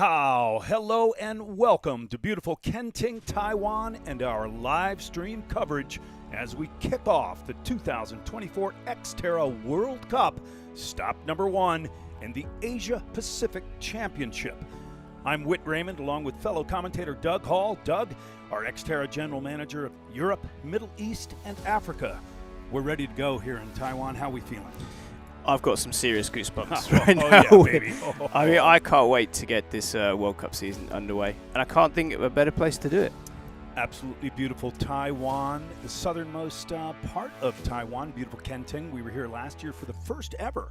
How, hello, and welcome to beautiful Kenting, Taiwan, and our live stream coverage as we kick off the 2024 XTERRA World Cup, stop number 1 in the Asia Pacific Championship. I'm Whit Raymond, along with fellow commentator Doug Hall. Doug, our XTERRA General Manager of Europe, Middle East, and Africa. We're ready to go here in Taiwan. How are we feeling? I've got some serious goosebumps right now. Yeah, baby. I mean, I can't wait to get this World Cup season underway, and I can't think of a better place to do it. Absolutely beautiful Taiwan, the southernmost part of Taiwan, beautiful Kenting. We were here last year for the first ever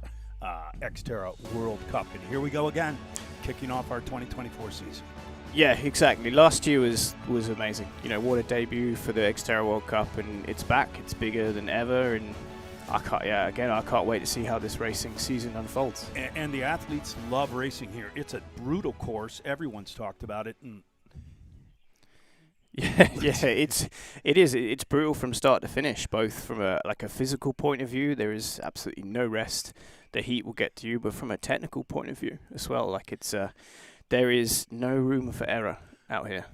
XTERRA World Cup, and here we go again, kicking off our 2024 season. Yeah, exactly. Last year was amazing. You know, what a debut for the XTERRA World Cup, and it's back. It's bigger than ever, and I can't wait to see how this racing season unfolds. And the athletes love racing here. It's a brutal course. Everyone's talked about it. And it's brutal from start to finish, both from a physical point of view. There is absolutely no rest. The heat will get to you, but from a technical point of view as well, there is no room for error out here.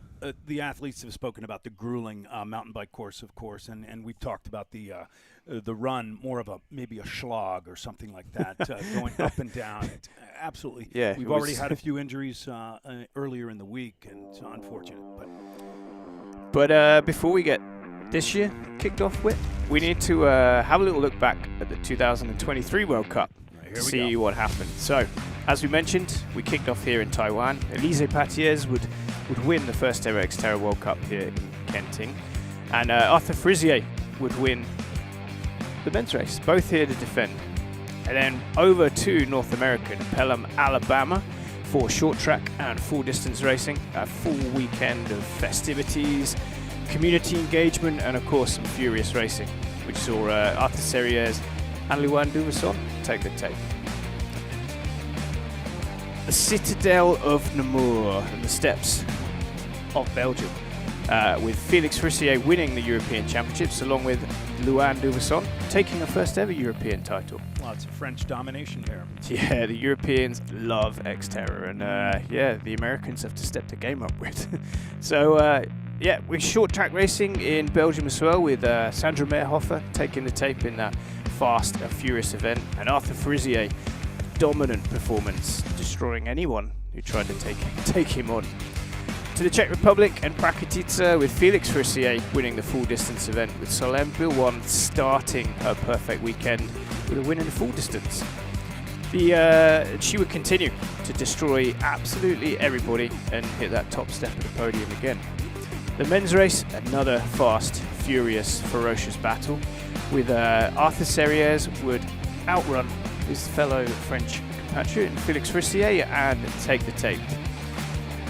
The athletes have spoken about the grueling mountain bike course, of course, and we've talked about the run, more of maybe a slog or something like that, going up and down. Absolutely. Yeah, we've already had a few injuries earlier in the week, and it's unfortunate. But before we get this year kicked off with, we need to have a little look back at the 2023 World Cup to see what happened. So, as we mentioned, we kicked off here in Taiwan. Elise Patiez would win the first ever XTERRA World Cup here in Kenting, and Arthur Frisier would win the men's race, both here to defend. And then over to North America, Pelham, Alabama, for short track and full distance racing, a full weekend of festivities, community engagement, and of course some furious racing, which saw Arthur Serrières and Luan Duverson take the tape. The citadel of Namur and the steppes of Belgium, with Felix Frisier winning the European Championships along with Luan Duverson taking the first ever European title. Lots of French domination here. Yeah, the Europeans love XTERRA, and the Americans have to step the game up with. So, with short track racing in Belgium as well, with Sandra Meerhofer taking the tape in that fast and furious event, and Arthur Frisier, dominant performance, destroying anyone who tried to take him on. To the Czech Republic and Prachatica, with Felix Frisier winning the full distance event, with Solène Bilwan starting her perfect weekend with a win in the full distance. She would continue to destroy absolutely everybody and hit that top step of the podium again. The men's race, another fast, furious, ferocious battle, with Arthur Serrières would outrun his fellow French compatriot Felix Frisier and take the tape.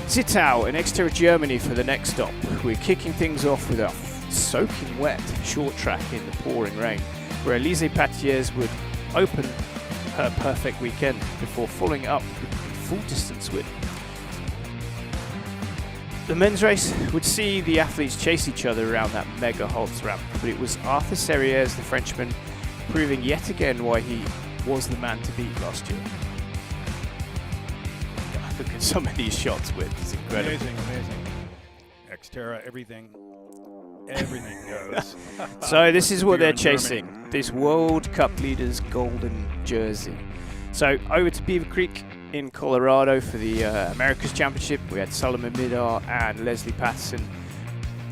Zittau in XTERRA Germany for the next stop. We're kicking things off with a soaking wet short track in the pouring rain, where Elise Patiez would open her perfect weekend before following up with a full distance win. The men's race would see the athletes chase each other around that mega halts ramp, but it was Arthur Serrières, the Frenchman, proving yet again why he was the man to beat last year. Look at some of these shots, Whit. It's incredible. Amazing. XTERRA, everything goes. So this is what they're chasing. Germany. This World Cup leader's golden jersey. So over to Beaver Creek in Colorado for the America's Championship. We had Solomon Midar and Leslie Patterson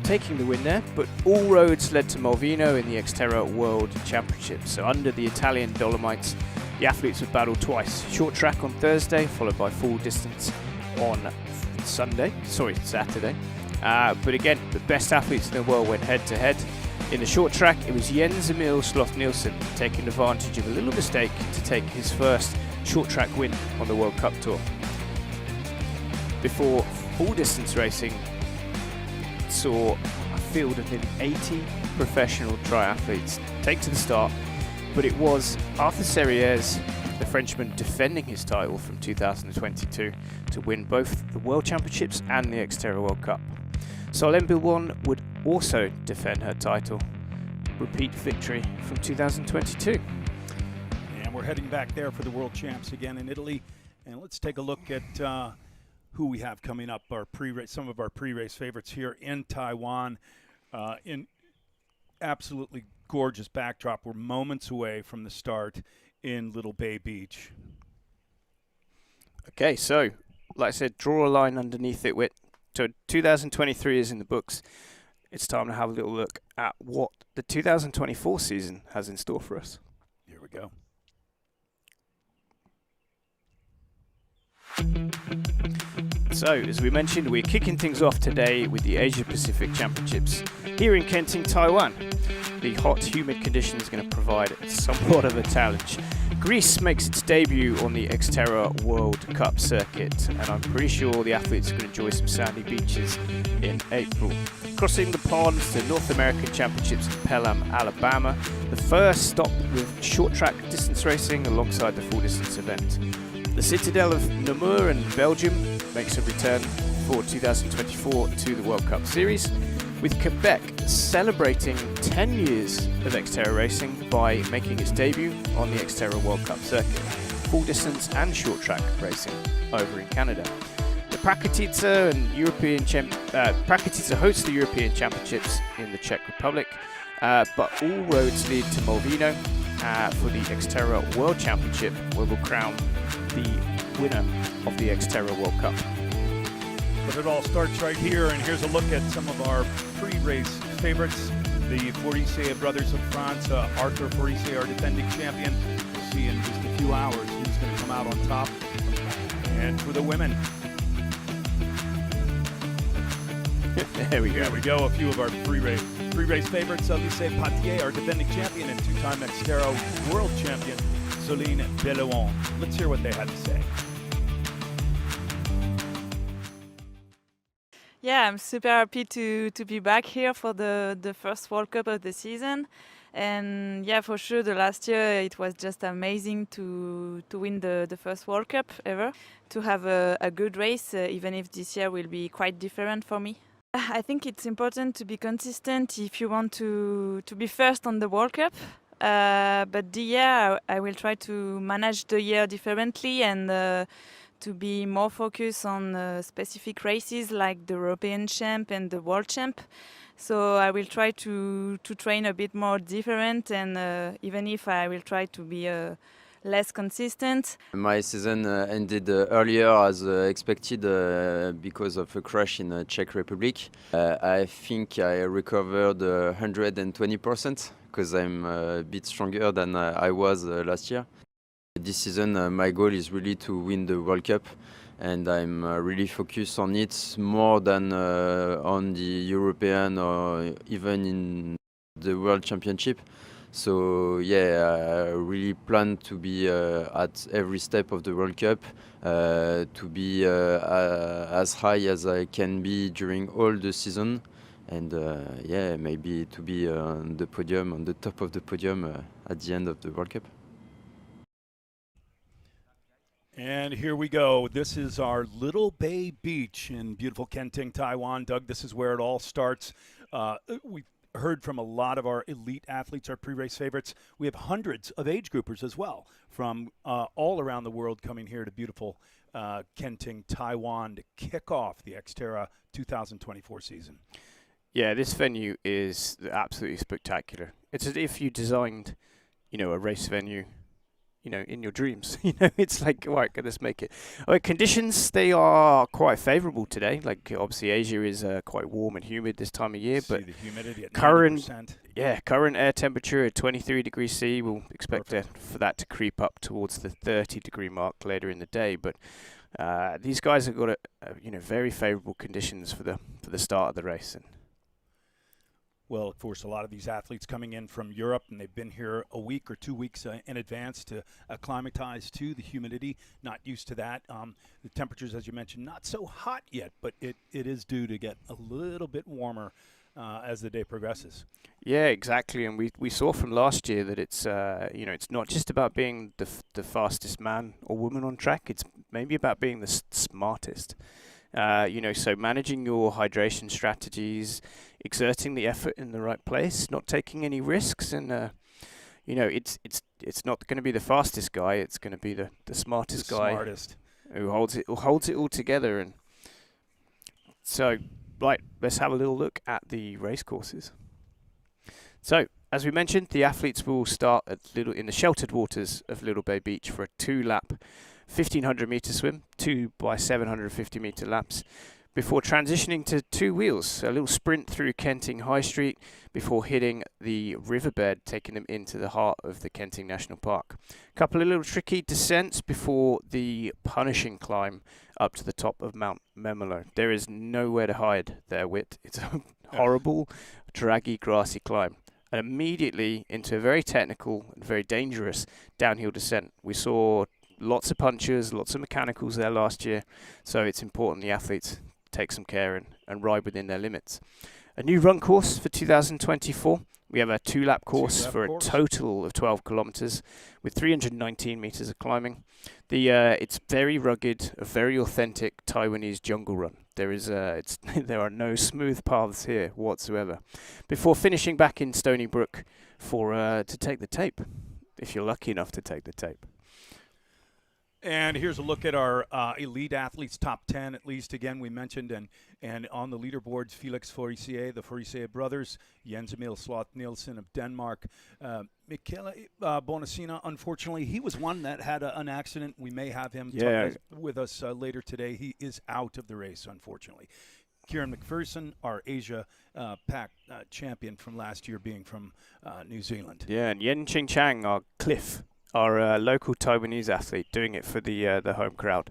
taking the win there, but all roads led to Malvino in the XTERRA World Championship. So under the Italian Dolomites, the athletes would battle twice. Short track on Thursday, followed by full distance on Saturday. But again, the best athletes in the world went head-to-head. In the short track, it was Jens Emil Sloth-Nielsen taking advantage of a little mistake to take his first short track win on the World Cup Tour. Before full distance racing saw a field of nearly 80 professional triathletes take to the start, but it was Arthur Serrières, the Frenchman, defending his title from 2022 to win both the World Championships and the XTERRA World Cup. Solène Bilwan would also defend her title, repeat victory from 2022. And we're heading back there for the World Champs again in Italy. And let's take a look at who we have coming up, some of our pre-race favorites here in Taiwan, in absolutely gorgeous backdrop. We're moments away from the start in Little Bay Beach. Okay, so like I said, draw a line underneath it. So 2023 is in the books. It's time to have a little look at what the 2024 season has in store for us. Here we go. So, as we mentioned, we're kicking things off today with the Asia Pacific Championships here in Kenting, Taiwan. The hot, humid conditions are going to provide somewhat of a challenge. Greece makes its debut on the XTERRA World Cup circuit, and I'm pretty sure the athletes are going to enjoy some sandy beaches in April. Crossing the pond to North American Championships in Pelham, Alabama, the first stop with short track distance racing alongside the full distance event. The citadel of Namur in Belgium makes a return for 2024 to the World Cup Series, with Quebec celebrating 10 years of XTERRA racing by making its debut on the XTERRA World Cup circuit, full distance and short track racing over in Canada. The Prakrtica hosts the European Championships in the Czech Republic, but all roads lead to Malvino for the XTERRA World Championship, where we'll crown the winner of the XTERRA World Cup. But it all starts right here, and here's a look at some of our pre-race favorites. The Fourissier brothers of France, Arthur Fourissier, our defending champion. We'll see in just a few hours who's going to come out on top. And for the women, There we go. A few of our pre-race favorites. Lycée Patier, our defending champion, and two-time XTERRA world champion, Soline Bellouan. Let's hear what they had to say. Yeah, I'm super happy to be back here for the first World Cup of the season. And yeah, for sure, the last year it was just amazing to win the first World Cup ever, to have a good race, even if this year will be quite different for me. I think it's important to be consistent if you want to be first on the World Cup. But the year I will try to manage the year differently and to be more focused on specific races like the European Champ and the World Champ. So I will try to train a bit more different, and even if I will try to be less consistent. My season ended earlier as expected because of a crash in the Czech Republic. I think I recovered 120% because I'm a bit stronger than I was last year. This season my goal is really to win the World Cup, and I'm really focused on it more than on the European or even in the World Championship. So yeah, I really plan to be at every step of the World Cup, to be as high as I can be during all the season, and yeah, maybe to be on the podium, on the top of the podium at the end of the World Cup. And here we go. This is our Little Bay Beach in beautiful Kenting, Taiwan. Doug, this is where it all starts. We heard from a lot of our elite athletes, our pre-race favorites. We have hundreds of age groupers as well from all around the world coming here to beautiful Kenting, Taiwan to kick off the XTERRA 2024 season. Yeah, this venue is absolutely spectacular. It's as if you designed, a race venue, in your dreams. It's like, all right, let's make it. Conditions, they are quite favorable today. Like, obviously, Asia is quite warm and humid this time of year, but the humidity at current 90%. Current air temperature at 23 degrees C. We'll expect for that to creep up towards the 30-degree mark later in the day. But these guys have got very favorable conditions for the start of the race. Well, of course, a lot of these athletes coming in from Europe, and they've been here a week or 2 weeks in advance to acclimatize to the humidity. Not used to that. The temperatures, as you mentioned, not so hot yet, but it is due to get a little bit warmer as the day progresses. Yeah, exactly. And we saw from last year that it's it's not just about being the fastest man or woman on track. It's maybe about being the smartest. So managing your hydration strategies, exerting the effort in the right place, not taking any risks, and it's not going to be the fastest guy. It's going to be the smartest guy Smartest. who holds it all together. And So, right, let's have a little look at the race courses. So, as we mentioned, the athletes will start in the sheltered waters of Little Bay Beach for a 2-lap 1,500 metre swim, 2 by 750 metre laps, before transitioning to 2 wheels, a little sprint through Kenting High Street before hitting the riverbed, taking them into the heart of the Kenting National Park. A couple of little tricky descents before the punishing climb up to the top of Mount Memo. There is nowhere to hide there, Whit. It's a horrible, draggy, grassy climb. And immediately into a very technical and very dangerous downhill descent. We saw lots of punches, lots of mechanicals there last year, so it's important the athletes take some care and ride within their limits. A new run course for 2024. We have a 2-lap course for a total of 12 kilometers with 319 meters of climbing. It's very rugged, a very authentic Taiwanese jungle run. There are no smooth paths here whatsoever. Before finishing back in Stony Brook to take the tape, if you're lucky enough to take the tape. And here's a look at our elite athletes, top 10 at least. Again, we mentioned, and on the leaderboards, Felix Forissier, the Forissier brothers, Jens Emil Slot Nielsen of Denmark, Michele Bonacina. Unfortunately, he was one that had an accident. We may have him with us later today. He is out of the race, unfortunately. Kieran McPherson, our Asia Pac champion from last year, being from New Zealand. Yeah, and Yen Ching Chang, our Cliff, our local Taiwanese athlete, doing it for the home crowd.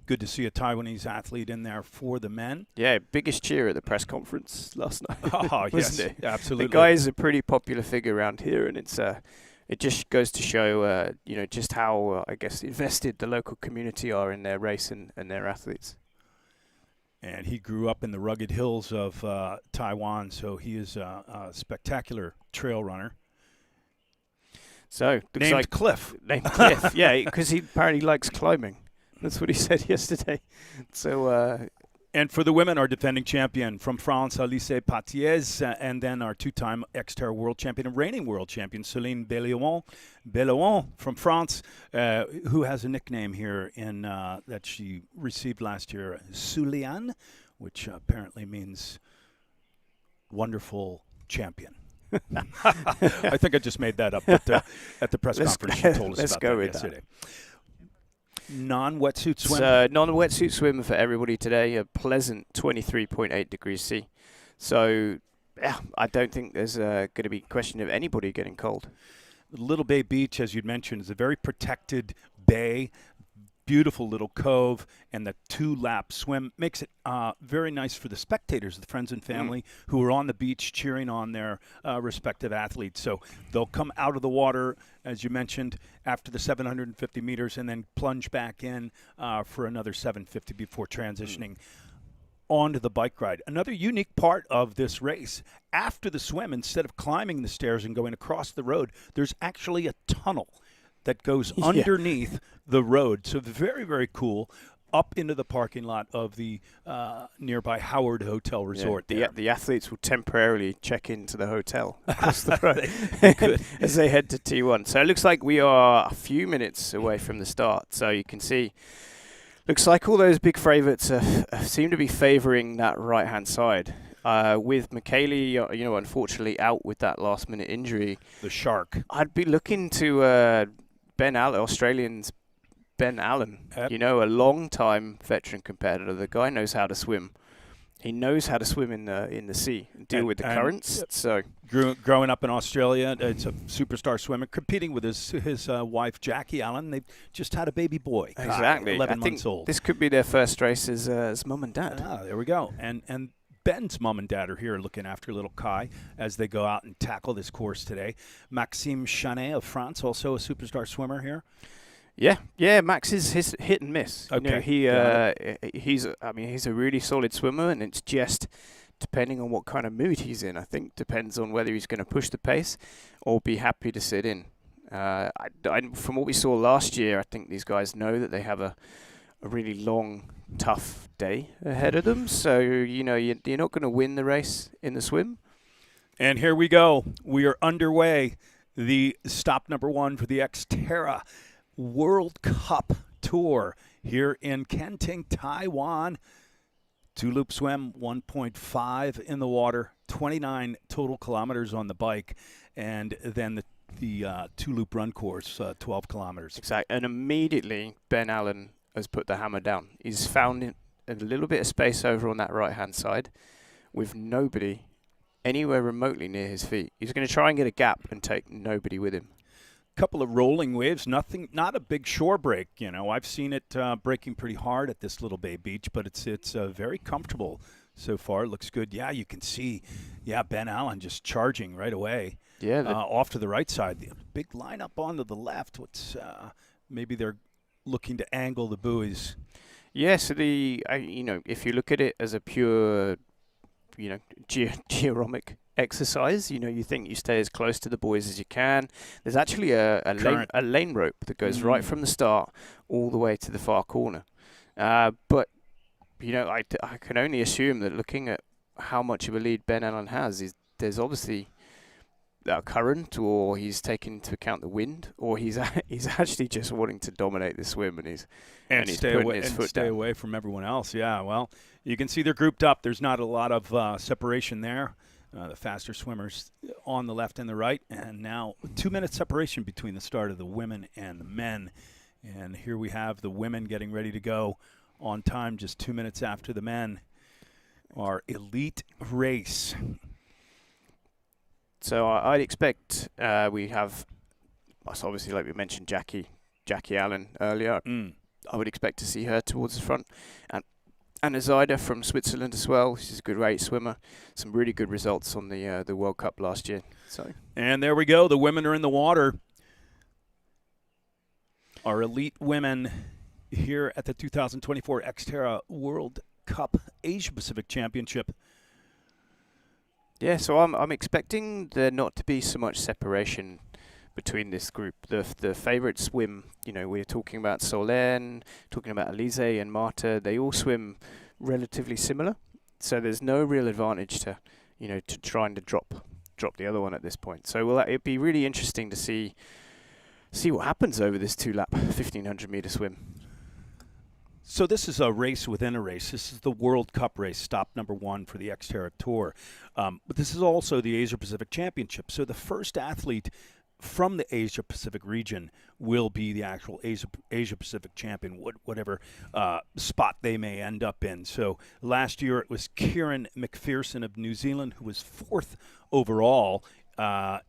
Good to see a Taiwanese athlete in there for the men. Yeah, biggest cheer at the press conference last night. Oh, yes, it? Absolutely. The guy is a pretty popular figure around here, and it just goes to show, just how, I guess, invested the local community are in their race and their athletes. And he grew up in the rugged hills of Taiwan, so he is a spectacular trail runner. So named Cliff. Named Cliff, yeah, because he apparently likes climbing. That's what he said yesterday. So, and for the women, our defending champion from France, Alice Patiez, and then our 2-time XTERRA world champion and reigning world champion, Céline Belloin from France, who has a nickname here that she received last year, Souliane, which apparently means wonderful champion. I think I just made that up at the press conference. She told us let's about go that with yesterday. That. Non-wetsuit swim. Non-wetsuit swim for everybody today. A pleasant 23.8 degrees C. So, yeah, I don't think there's going to be a question of anybody getting cold. Little Bay Beach, as you'd mentioned, is a very protected bay. Beautiful little cove, and the 2-lap swim makes it very nice for the spectators, the friends and family who are on the beach cheering on their respective athletes. So they'll come out of the water, as you mentioned, after the 750 meters and then plunge back in for another 750 before transitioning onto the bike ride. Another unique part of this race, after the swim, instead of climbing the stairs and going across the road, there's actually a tunnel that goes underneath the road. So very, very cool. Up into the parking lot of the nearby Howard Hotel Resort. Yeah, the athletes will temporarily check into the hotel across the road as they head to T1. So it looks like we are a few minutes away from the start. So you can see, looks like all those big favourites seem to be favouring that right-hand side. With Michele, unfortunately out with that last-minute injury. The shark. I'd be looking to Ben Allen, Australian's Ben Allen, a long-time veteran competitor. The guy knows how to swim. He knows how to swim in the sea and deal with the currents. So growing up in Australia, it's a superstar swimmer, competing with his wife Jackie Allen. They've just had a baby boy. Exactly, 11 months old. This could be their first race as mum and dad. There we go. And Ben's mom and dad are here looking after little Kai as they go out and tackle this course today. Maxime Chanet of France, also a superstar swimmer here. Yeah. Max is his hit and miss. Okay, he's a really solid swimmer, and it's just depending on what kind of mood he's in. I think depends on whether he's going to push the pace or be happy to sit in. From what we saw last year, I think these guys know that they have a really long, tough day ahead of them. So, you're not going to win the race in the swim. And here we go. We are underway. The stop number 1 for the XTERRA World Cup Tour here in Kenting, Taiwan. Two-loop swim, 1.5 in the water, 29 total kilometers on the bike, and then the two-loop run course, 12 kilometers. Exactly. And immediately, Ben Allen has put the hammer down. He's found a little bit of space over on that right-hand side with nobody anywhere remotely near his feet. He's going to try and get a gap and take nobody with him. Couple of rolling waves, not a big shore break. I've seen it breaking pretty hard at this Little Bay beach, but it's very comfortable so far. It looks good. Yeah, you can see, Ben Allen just charging right away. Yeah, off to the right side. The big lineup onto the left. Maybe they're looking to angle the buoys. Yeah, so if you look at it as a pure, geometric exercise, you think you stay as close to the buoys as you can. There's actually a lane rope that goes right from the start all the way to the far corner. But I can only assume that looking at how much of a lead Ben Allen has, there's obviously a current, or he's taking into account the wind, or he's actually just wanting to dominate the swim, and he's stay away from everyone else. Yeah, well, you can see they're grouped up. There's not a lot of separation there. The faster swimmers on the left and the right, and now 2-minute separation between the start of the women and the men. And here we have the women getting ready to go on time, just 2 minutes after the men. Our elite race. So I'd expect we have, obviously, like we mentioned, Jackie Allen earlier. I would expect to see her towards the front. And Azida from Switzerland as well. She's a good rate swimmer. Some really good results on the World Cup last year. And there we go. The women are in the water. Our elite women here at the 2024 XTERRA World Cup Asia Pacific Championship. Yeah, so I'm expecting there not to be so much separation between this group. The favourite swim, we're talking about Solène, talking about Elise and Marta. They all swim relatively similar, so there's no real advantage to trying to drop the other one at this point. So it'd be really interesting to see what happens over this 2-lap 1,500 meter swim. So this is a race within a race. This is the World Cup race, stop number 1 for the XTERRA Tour. But this is also the Asia Pacific Championship. So the first athlete from the Asia Pacific region will be the actual Asia Pacific champion, whatever spot they may end up in. So last year it was Kieran McPherson of New Zealand, who was 4th overall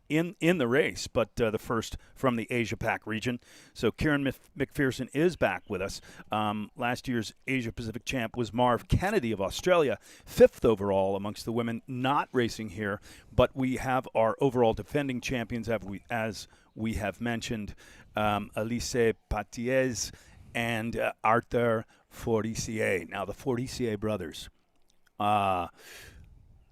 in the race, but the first from the Asia Pac region. So Kieran McPherson is back with us. Last year's Asia Pacific champ was Marv Kennedy of Australia, 5th overall amongst the women, not racing here, but we have our overall defending champions, as we have mentioned, Elise Patiez and Arthur Forestier. Now the Forestier brothers.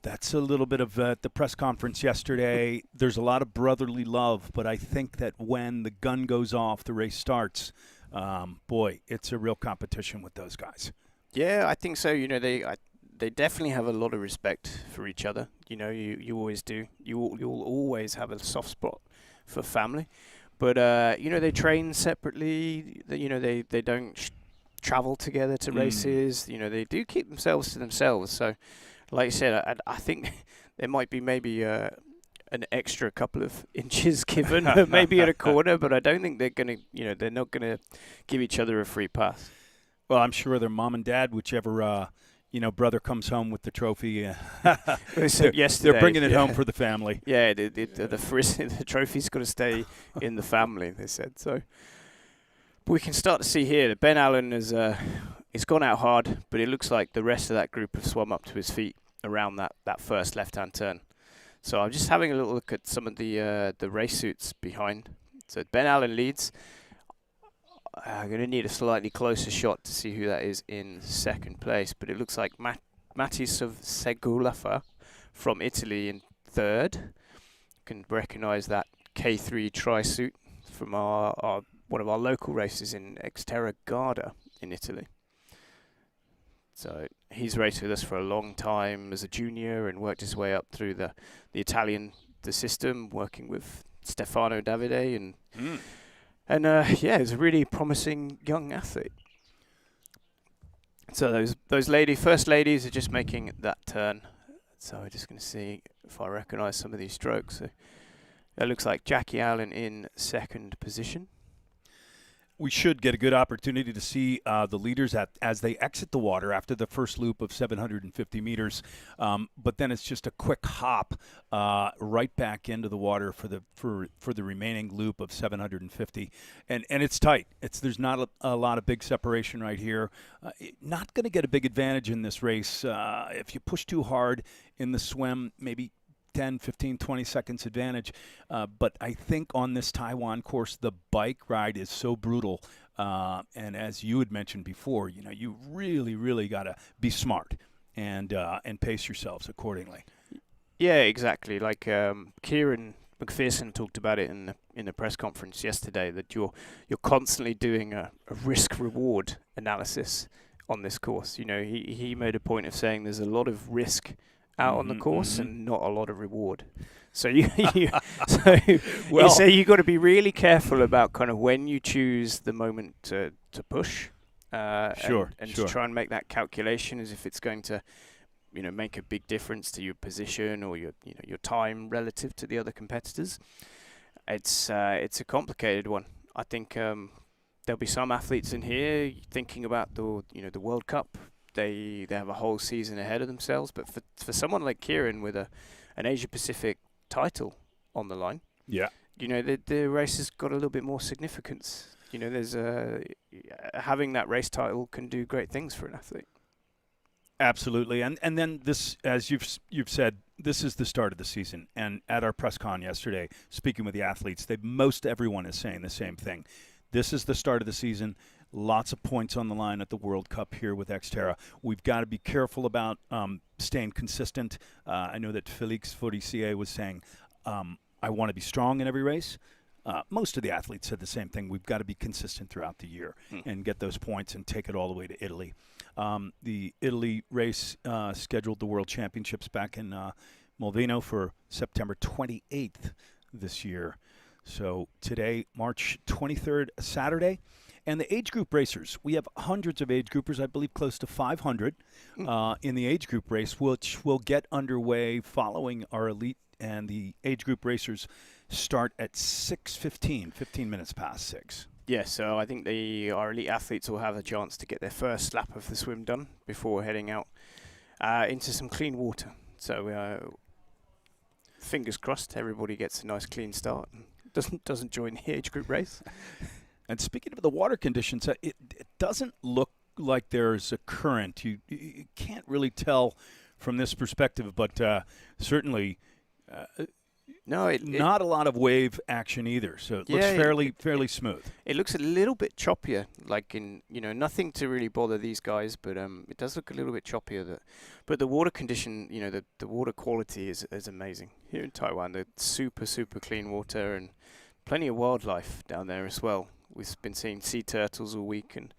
That's a little bit of the press conference yesterday. There's a lot of brotherly love, but I think that when the gun goes off, the race starts, it's a real competition with those guys. Yeah, I think so. They definitely have a lot of respect for each other. You always do. You'll always have a soft spot for family. But, they train separately. They don't travel together to races. They do keep themselves to themselves. So, like I said, I think there might be maybe an extra couple of inches given, maybe at a corner, but I don't think they're going to, they're not going to give each other a free pass. Well, I'm sure their mom and dad, whichever, brother comes home with the trophy, they're bringing it home for the family. Yeah, the trophy's got to stay in the family, they said. So, but we can start to see here that Ben Allen has he's gone out hard, but it looks like the rest of that group have swum up to his feet around that first left-hand turn. So I'm just having a little look at some of the race suits behind. So Ben Allen leads. I'm going to need a slightly closer shot to see who that is in second place, but it looks like Mattis of Segulafa from Italy in third. You can recognise that K3 tri-suit from one of our local races in XTERRA Garda in Italy. So he's raced with us for a long time as a junior and worked his way up through the Italian system, working with Stefano Davide and he's a really promising young athlete. So those first ladies are just making that turn. So we're just going to see if I recognise some of these strokes. So it looks like Jackie Allen in second position. We should get a good opportunity to see the leaders as they exit the water after the first loop of 750 meters. But then it's just a quick hop right back into the water for the remaining loop of 750, and it's tight. There's not a lot of big separation right here. Not going to get a big advantage in this race if you push too hard in the swim. Maybe 10, 15, 20 seconds advantage. But I think on this Taiwan course, the bike ride is so brutal. And as you had mentioned before, you really, really got to be smart and pace yourselves accordingly. Yeah, exactly. Like Kieran McPherson talked about it in the press conference yesterday, that you're constantly doing a risk-reward analysis on this course. He made a point of saying there's a lot of risk out on the course and not a lot of reward. So you got to be really careful about kind of when you choose the moment to push. And to try and make that calculation as if it's going to, make a big difference to your position or your time relative to the other competitors. It's a complicated one. I think there'll be some athletes in here thinking about the World Cup. They have a whole season ahead of themselves, but for someone like Kieran with an Asia Pacific title on the line, the race has got a little bit more significance. There's having that race title can do great things for an athlete. Absolutely, and then this, as you've said, this is the start of the season. And at our press con yesterday, speaking with the athletes, most everyone is saying the same thing. This is the start of the season. Lots of points on the line at the World Cup here with XTERRA. We've got to be careful about staying consistent. I know that Félix Faudissier was saying, I want to be strong in every race. Most of the athletes said the same thing. We've got to be consistent throughout the year and get those points and take it all the way to Italy. The Italy race scheduled the World Championships back in Mulvino for September 28th this year. So today, March 23rd, Saturday. And the age group racers, we have hundreds of age groupers, I believe close to 500 in the age group race, which will get underway following our elite, and the age group racers start at 6:15, 15 minutes past 6. Yeah, so I think our elite athletes will have a chance to get their first lap of the swim done before heading out into some clean water. So fingers crossed everybody gets a nice clean start and doesn't join the age group race. And speaking of the water conditions, it doesn't look like there's a current. You can't really tell from this perspective, but certainly not a lot of wave action either. So it looks fairly smooth. It looks a little bit choppier, like nothing to really bother these guys, but it does look a little bit choppier. But the water condition, the water quality is amazing here in Taiwan. The super, super clean water and plenty of wildlife down there as well. We've been seeing sea turtles all week and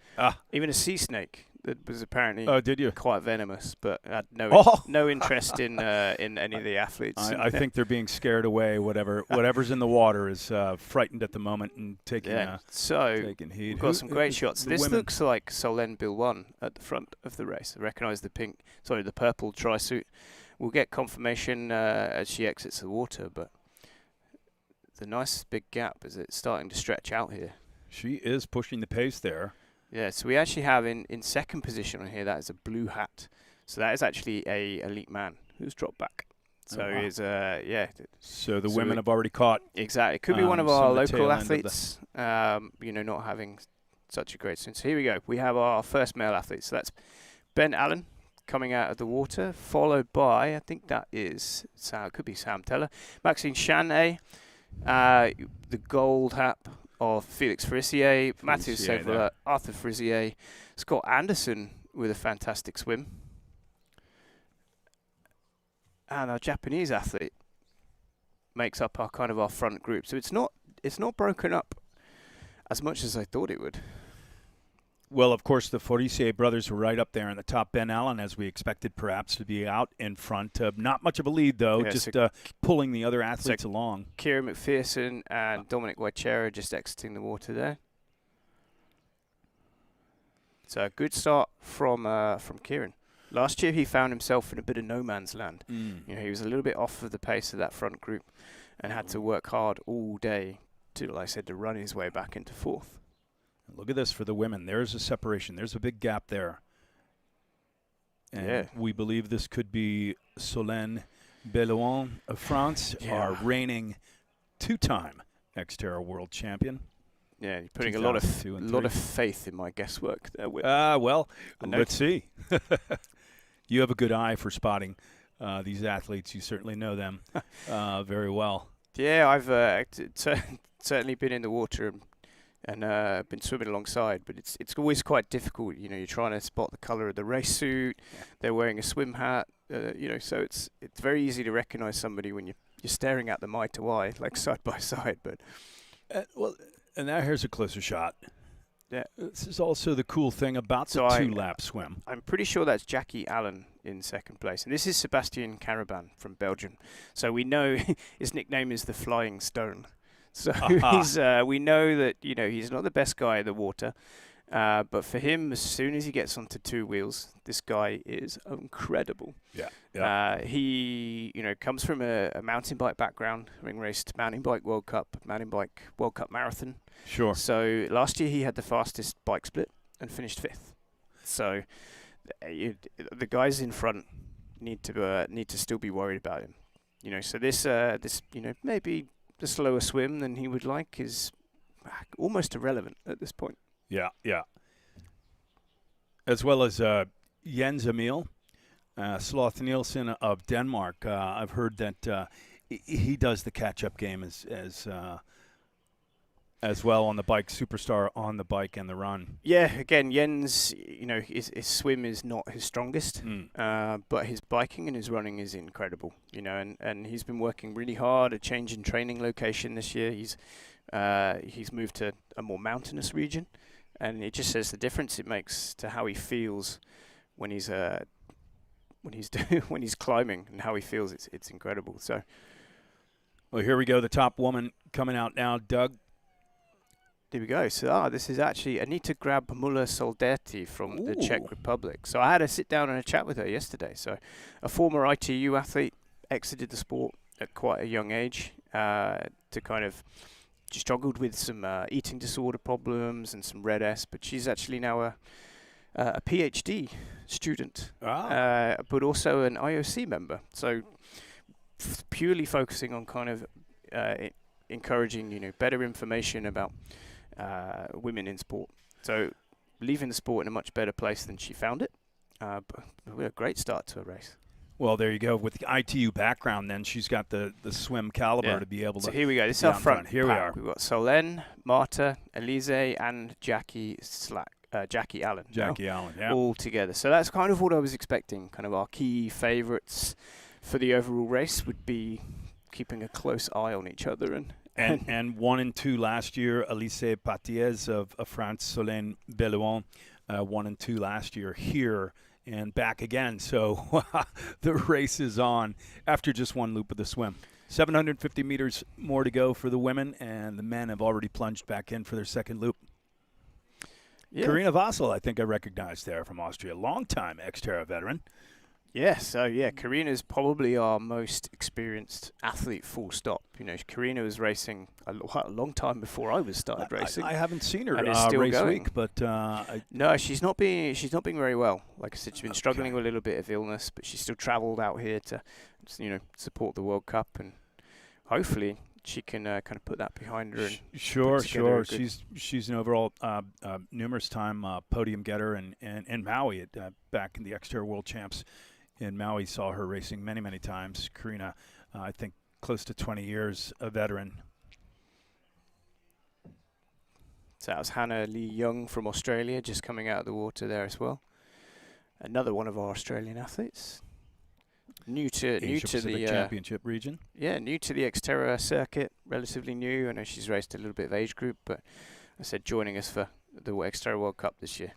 even a sea snake that was apparently quite venomous, but had no interest in any of the athletes. I think they're being scared away. Whatever's in the water is frightened at the moment and taking heed. We've got some great shots. This looks like Solène Bilwan at the front of the race. I recognise the purple tri-suit. We'll get confirmation as she exits the water, but the nice big gap is it's starting to stretch out here. She is pushing the pace there. Yeah, so we actually have in second position on here, that is a blue hat. So that is actually a elite man who's dropped back. So So the women have already caught. Exactly. It could be one of our local athletes, not having such a great swim. So here we go. We have our first male athlete. So that's Ben Allen coming out of the water, followed by, I think that is, it could be Sam Teller, Maxine Chanet, the gold hat of Félix Faudissier, Mathieu Sevilla, Arthur Frisier, Scott Anderson with a fantastic swim, and our Japanese athlete makes up our front group. So it's not broken up as much as I thought it would. Well, of course, the Faudissier brothers were right up there in the top. Ben Allen, as we expected, perhaps to be out in front. Not much of a lead, though, just pulling the other athletes along. Kieran McPherson and Dominic Wachera just exiting the water there. So a good start from Kieran. Last year he found himself in a bit of no man's land. You know, he was a little bit off of the pace of that front group and had to work hard all day to, like I said, to run his way back into fourth. Look at this for the women. There's a separation. There's a big gap there. And we believe this could be Solène Bellouin of France, our reigning two-time XTERRA world champion. Yeah, you're putting a lot of faith in my guesswork there. Well, let's see. You have a good eye for spotting these athletes. You certainly know them very well. Yeah, I've certainly been in the water and been swimming alongside, but it's always quite difficult. You know, you're trying to spot the colour of the race suit. They're wearing a swim hat. You know, so it's very easy to recognise somebody when you're staring at them eye to eye, like side by side. But and now here's a closer shot. Yeah, this is also the cool thing about the two-lap swim. I'm pretty sure that's Jackie Allen in second place, and this is Sebastian Caraban from Belgium. So we know his nickname is the Flying Stone. So we know that, you know, he's not the best guy in the water, but for him, as soon as he gets onto two wheels, this guy is incredible. He, you know, comes from a mountain bike background, having raced Mountain Bike World Cup Marathon. Sure. So last year he had the fastest bike split and finished fifth. So the guys in front need to still be worried about him. You know, so this you know, maybe the slower swim than he would like is almost irrelevant at this point. Yeah. As well as Jens Emil Sloth Nielsen of Denmark. I've heard that he does the catch-up game as well on the bike, superstar on the bike and the run. Yeah, again, Jens, you know, his swim is not his strongest, but his biking and his running is incredible, you know, and he's been working really hard, a change in training location this year. He's moved to a more mountainous region, and it just says the difference it makes to how he feels when he's climbing and how he feels. It's incredible. So, well, here we go. The top woman coming out now, Doug. Here we go. So this is actually Anita Grab Muller-Soldetti from the Czech Republic. So I had a sit down and a chat with her yesterday. So a former ITU athlete, exited the sport at quite a young age to kind of struggled with some eating disorder problems and some red S, but she's actually now a PhD student, but also an IOC member. So purely focusing on kind of encouraging, you know, better information about women in sport. So leaving the sport in a much better place than she found it. But a great start to a race. Well, there you go. With the ITU background, then she's got the swim caliber to be able to. So here we go. This is our front. Here we are. We've got Solène, Marta, Elise, and Jackie Allen. Jackie Allen, yeah. All together. So that's kind of what I was expecting. Kind of our key favourites for the overall race would be keeping a close eye on each other. And 1 and 2 last year, Elise Patiez of France, Solène Bellouin, 1 and 2 last year here and back again. So the race is on after just one loop of the swim. 750 meters more to go for the women, and the men have already plunged back in for their second loop. Yeah. Karina Vassal, I think I recognized there from Austria. Long-time XTERRA veteran. Yeah, so Karina's probably our most experienced athlete, full stop. You know, Karina was racing a long time before I was started racing. I haven't seen her race going. Week, but no, she's not being very well. Like I said, she's been struggling with a little bit of illness, but she still travelled out here to, you know, support the World Cup, and hopefully she can kind of put that behind her. And sure. She's an overall numerous time podium getter, and Maui back in the XTERRA World Champs. In Maui, saw her racing many times. Karina, I think, close to 20 years, a veteran. So that was Hannah Lee Young from Australia, just coming out of the water there as well. Another one of our Australian athletes, new to the championship region. Yeah, new to the XTERRA circuit, relatively new. I know she's raced a little bit of age group, but I said joining us for the XTERRA World Cup this year.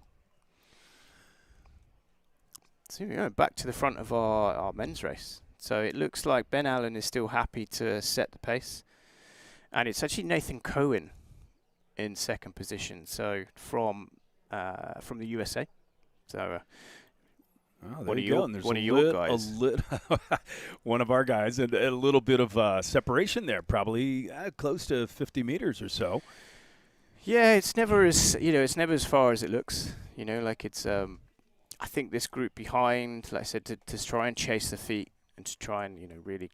So back to the front of our men's race. So it looks like Ben Allen is still happy to set the pace. And it's actually Nathan Cohen in second position. So from from the USA. So. Oh, What are you go. your- And there's what a are your lit- guys? A lit one of our guys, and a little bit of separation there, probably close to 50 meters or so. Yeah, it's never as far as it looks. Like it's. I think this group behind, like I said, to try and chase the feet and to try and really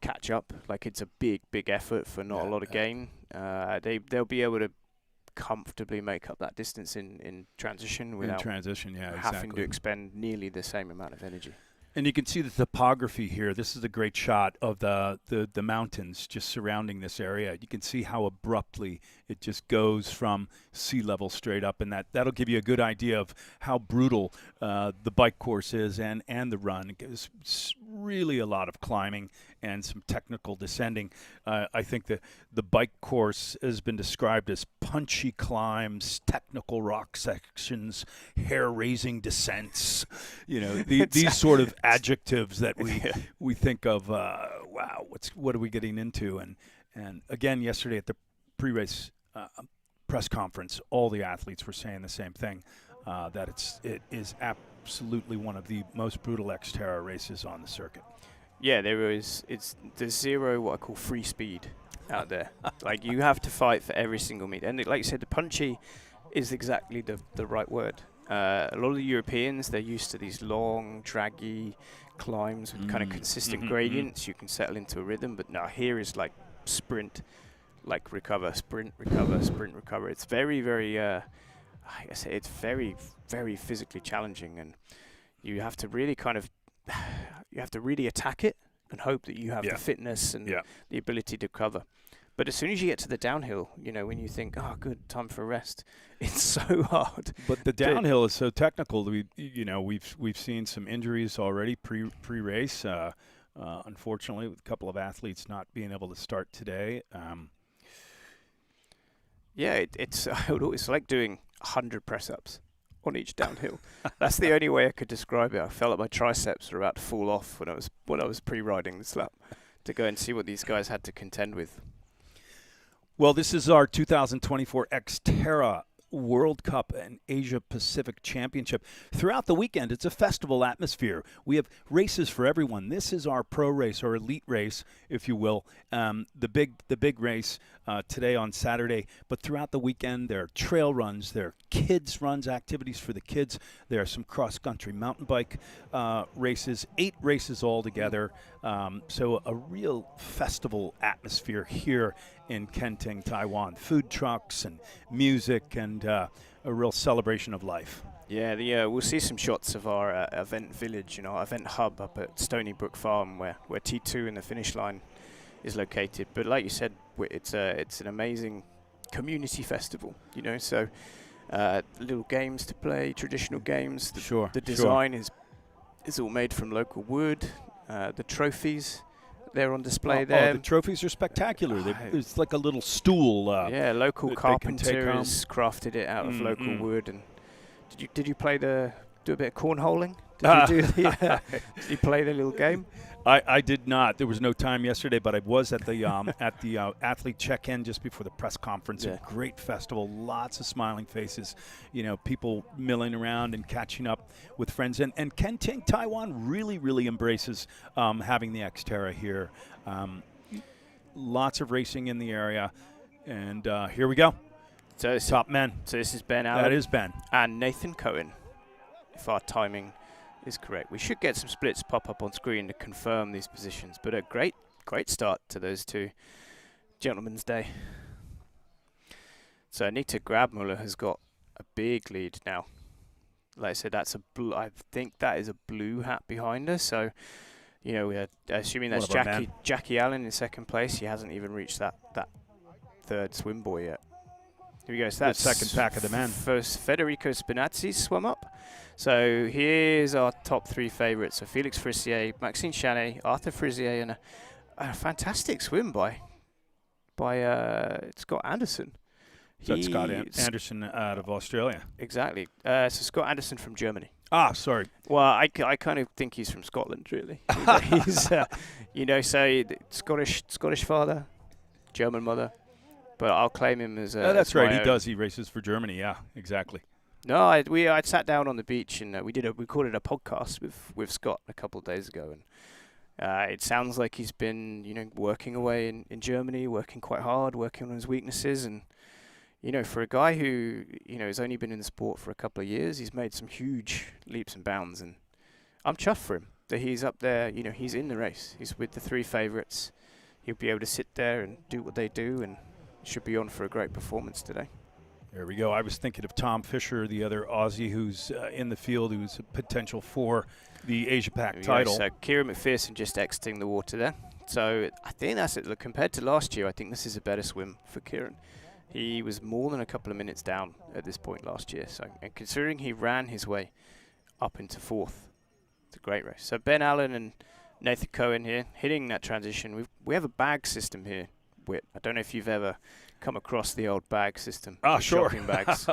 catch up. Like it's a big effort for not a lot of gain. They'll be able to comfortably make up that distance in transition without having to expend nearly the same amount of energy. And you can see the topography here. This is a great shot of the mountains just surrounding this area. You can see how abruptly it just goes from sea level straight up, and that'll give you a good idea of how brutal the bike course is and the run. It's really a lot of climbing and some technical descending. I think the bike course has been described as punchy climbs, technical rock sections, hair-raising descents. These sort of adjectives that we think of. Wow, what are we getting into? And again, yesterday at the pre-race press conference, all the athletes were saying the same thing, that it is absolutely one of the most brutal XTERRA races on the circuit. Yeah, there's zero what I call free speed out there. Like you have to fight for every single meet, and like you said, the punchy is exactly the right word. A lot of the Europeans, they're used to these long, draggy climbs with kind of consistent gradients. You can settle into a rhythm, but now here is like sprint, like recover, sprint, recover, sprint, recover. It's very, very, I say it's very, very physically challenging, and you have to really attack it and hope that you have the fitness and the ability to cover. But as soon as you get to the downhill, when you think, oh, good, time for a rest, it's so hard. But the downhill is so technical. We've seen some injuries already pre-race. Unfortunately, with a couple of athletes not being able to start today. It's like doing 100 press-ups on each downhill. That's the only way I could describe it. I felt like my triceps were about to fall off when I was pre-riding the slap to go and see what these guys had to contend with. Well, this is our 2024 XTERRA World Cup and Asia Pacific Championship. Throughout the weekend, it's a festival atmosphere. We have races for everyone. This is our pro race, or elite race, if you will. The big race today on Saturday. But throughout the weekend, there are trail runs, there are kids runs, activities for the kids. There are some cross-country mountain bike races, 8 races altogether. So a real festival atmosphere here in Kenting, Taiwan. Food trucks and music and a real celebration of life. Yeah, we'll see some shots of our event village, our event hub up at Stony Brook Farm, where T2 in the finish line is located. But like you said, it's an amazing community festival, so little games to play, traditional games. The design is all made from local wood. The trophies, they're on display there. The trophies are spectacular. It's like a little stool. Local carpenters crafted it out of local wood. And did you do a bit of cornholing? Did you play the little game? I did not. There was no time yesterday, but I was at the athlete check-in just before the press conference. A great festival, lots of smiling faces, people milling around and catching up with friends. And Kenting, Taiwan really, really embraces having the XTERRA here. Lots of racing in the area. And here we go. So top men. So this is Ben Allen. That is Ben. And Nathan Cohen, if our timing is correct. We should get some splits pop up on screen to confirm these positions, but a great start to those two. Gentlemen's Day. So Anita Grabmuller has got a big lead now. Like I said, I think that is a blue hat behind her. So, we're assuming that's Jackie Allen in second place. She hasn't even reached that third swim buoy yet. Here we go. So that's the second pack of the men. First, Federico Spinazzi swum up. So here's our top 3 favourites. So Felix Frissier, Maxime Chanet, Arthur Frissier, and a fantastic swim by Scott Anderson. Scott Anderson out of Australia. Exactly. So Scott Anderson from Germany. Ah, sorry. Well, I kind of think he's from Scotland, really. He's, so Scottish father, German mother. but I'll claim him as. That's as right. my He own. does. He races for Germany. Yeah, exactly. No, I sat down on the beach and we recorded a podcast with Scott a couple of days ago, and it sounds like he's been working away in Germany, working quite hard, working on his weaknesses, and for a guy who has only been in the sport for a couple of years, he's made some huge leaps and bounds, and I'm chuffed for him that he's up there. He's in the race. He's with the 3 favourites. He'll be able to sit there and do what they do, and should be on for a great performance today. There we go. I was thinking of Tom Fisher, the other Aussie who's in the field, who's a potential for the Asia-Pac title. So Kieran McPherson just exiting the water there. So I think that's it. Look, compared to last year, I think this is a better swim for Kieran. He was more than a couple of minutes down at this point last year. So, and considering he ran his way up into 4th, it's a great race. So Ben Allen and Nathan Cohen here hitting that transition. We have a bag system here, Whit. I don't know if you've ever come across the old bag system. Ah, sure. Shopping bags.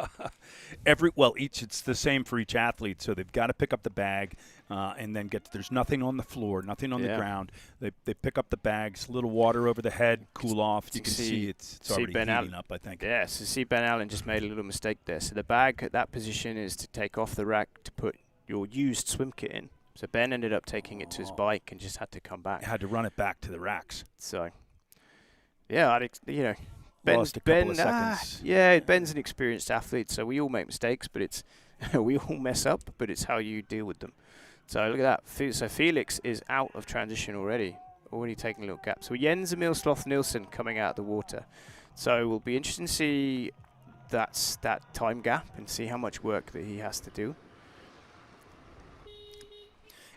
It's the same for each athlete. So they've got to pick up the bag and then there's nothing on the floor, nothing on the ground. They pick up the bags, a little water over the head, cool off. You can see it's already heating up, I think. Yeah, so see Ben Allen just made a little mistake there. So the bag at that position is to take off the rack to put your used swim kit in. So Ben ended up taking it to his bike and just had to come back. Had to run it back to the racks. So, yeah, Lost a couple of seconds. Ben's an experienced athlete, so we all make mistakes, but it's we all mess up, but it's how you deal with them. So look at that. So Felix is out of transition already taking a little gap. So Jens Emil Sloth Nielsen coming out of the water. So we'll be interested to see that time gap and see how much work that he has to do.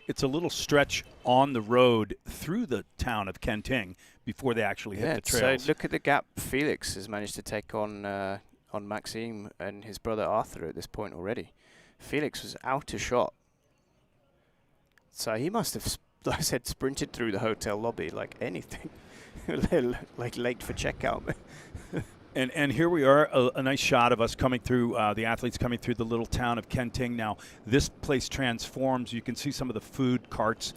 It's a little stretch on the road through the town of Kenting before they actually hit the trails. So look at the gap Felix has managed to take on Maxime and his brother Arthur at this point already. Felix was out of shot. So he must have, like I said, sprinted through the hotel lobby like anything. Like late for checkout. And here we are, a nice shot of us coming through, the athletes coming through the little town of Kenting. Now, this place transforms. You can see some of the food carts.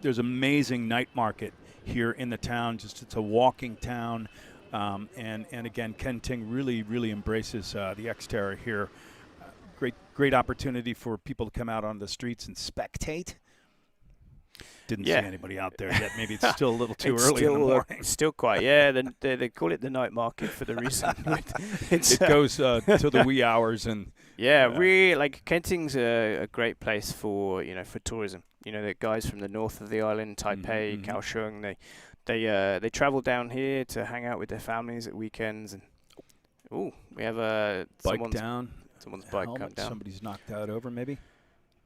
There's amazing night market here in the town. It's a walking town. And again, Kenting really embraces the XTERRA here. Great opportunity for people to come out on the streets and spectate. Didn't see anybody out there yet. Maybe it's still a little too early in the morning. Still quite, yeah. They call it the night market for the reason. It goes to the wee hours and. Really, like Kenting's a great place for for tourism. The guys from the north of the island, Taipei, Kaohsiung, they travel down here to hang out with their families at weekends. And we have Someone's bike come down. Somebody's knocked out over, maybe.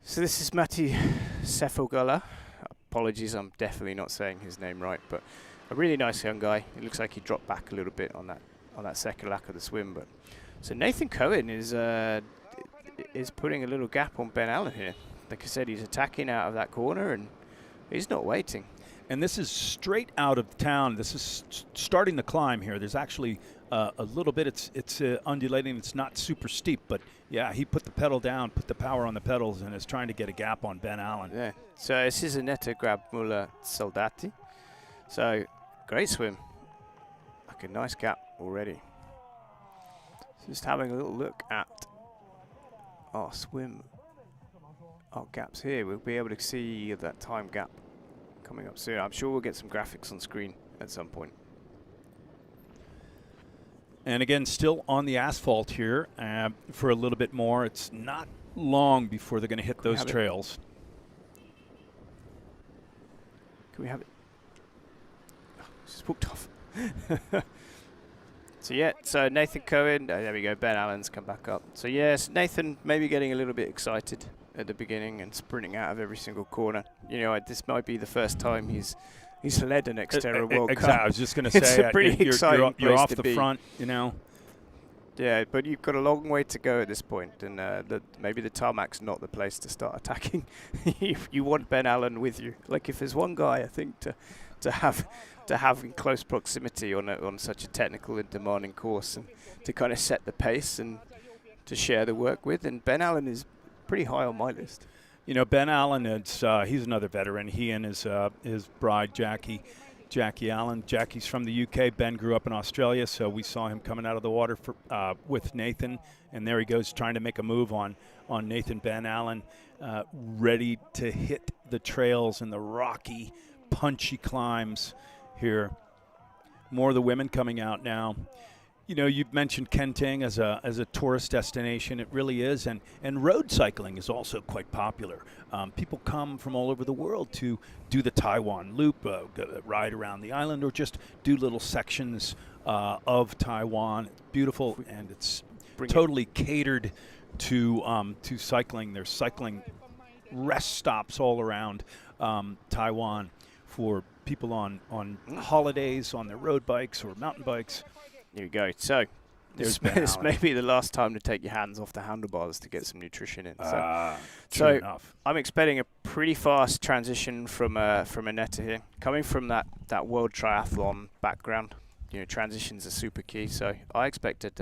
So this is Matti Sefogala. Apologies, I'm definitely not saying his name right, but a really nice young guy. It looks like he dropped back a little bit on that second lap of the swim. But so Nathan Cohen is putting a little gap on Ben Allen here. Like I said, he's attacking out of that corner and he's not waiting. And this is straight out of town. This is starting the climb here. There's actually a little bit. It's undulating. It's not super steep, but yeah, he put the pedal down, put the power on the pedals, and is trying to get a gap on Ben Allen. Yeah. So this is Annetta Grabmuller Soldati. So great swim. Like a nice gap already. Just having a little look at our swim, our gaps here. We'll be able to see that time gap coming up soon. I'm sure we'll get some graphics on screen at some point. And again, still on the asphalt here for a little bit more. It's not long before they're going to hit those trails. Can we have it? Oh, it's just walked off. So Nathan Cohen, there we go, Ben Allen's come back up. So yes, Nathan maybe getting a little bit excited at the beginning and sprinting out of every single corner. This might be the first time he's led an XTERRA World Cup. I was just going to say, it's a pretty exciting you're place off to the be. front, Yeah, but you've got a long way to go at this point, and maybe the tarmac's not the place to start attacking. You want Ben Allen with you. Like if there's one guy, I think to have in close proximity on such a technical and demanding course, and to kind of set the pace and to share the work with, and Ben Allen is pretty high on my list. Ben Allen, he's another veteran. He and his bride Jackie, Jackie Allen. Jackie's from the UK. Ben grew up in Australia, so we saw him coming out of the water with Nathan, and there he goes trying to make a move on Nathan. Ben Allen, ready to hit the trails and the rocky, punchy climbs here. More of the women coming out now. You know, you've mentioned Kenting as a tourist destination. It really is, and road cycling is also quite popular. People come from all over the world to do the Taiwan Loop, ride around the island, or just do little sections of Taiwan. It's beautiful, and it's totally catered to cycling. There's cycling rest stops all around Taiwan for people on holidays, on their road bikes or mountain bikes. Here we go. So this may be the last time to take your hands off the handlebars to get some nutrition in. True enough. I'm expecting a pretty fast transition from Annetta here. Coming from that world triathlon background, you know, transitions are super key. So I expect it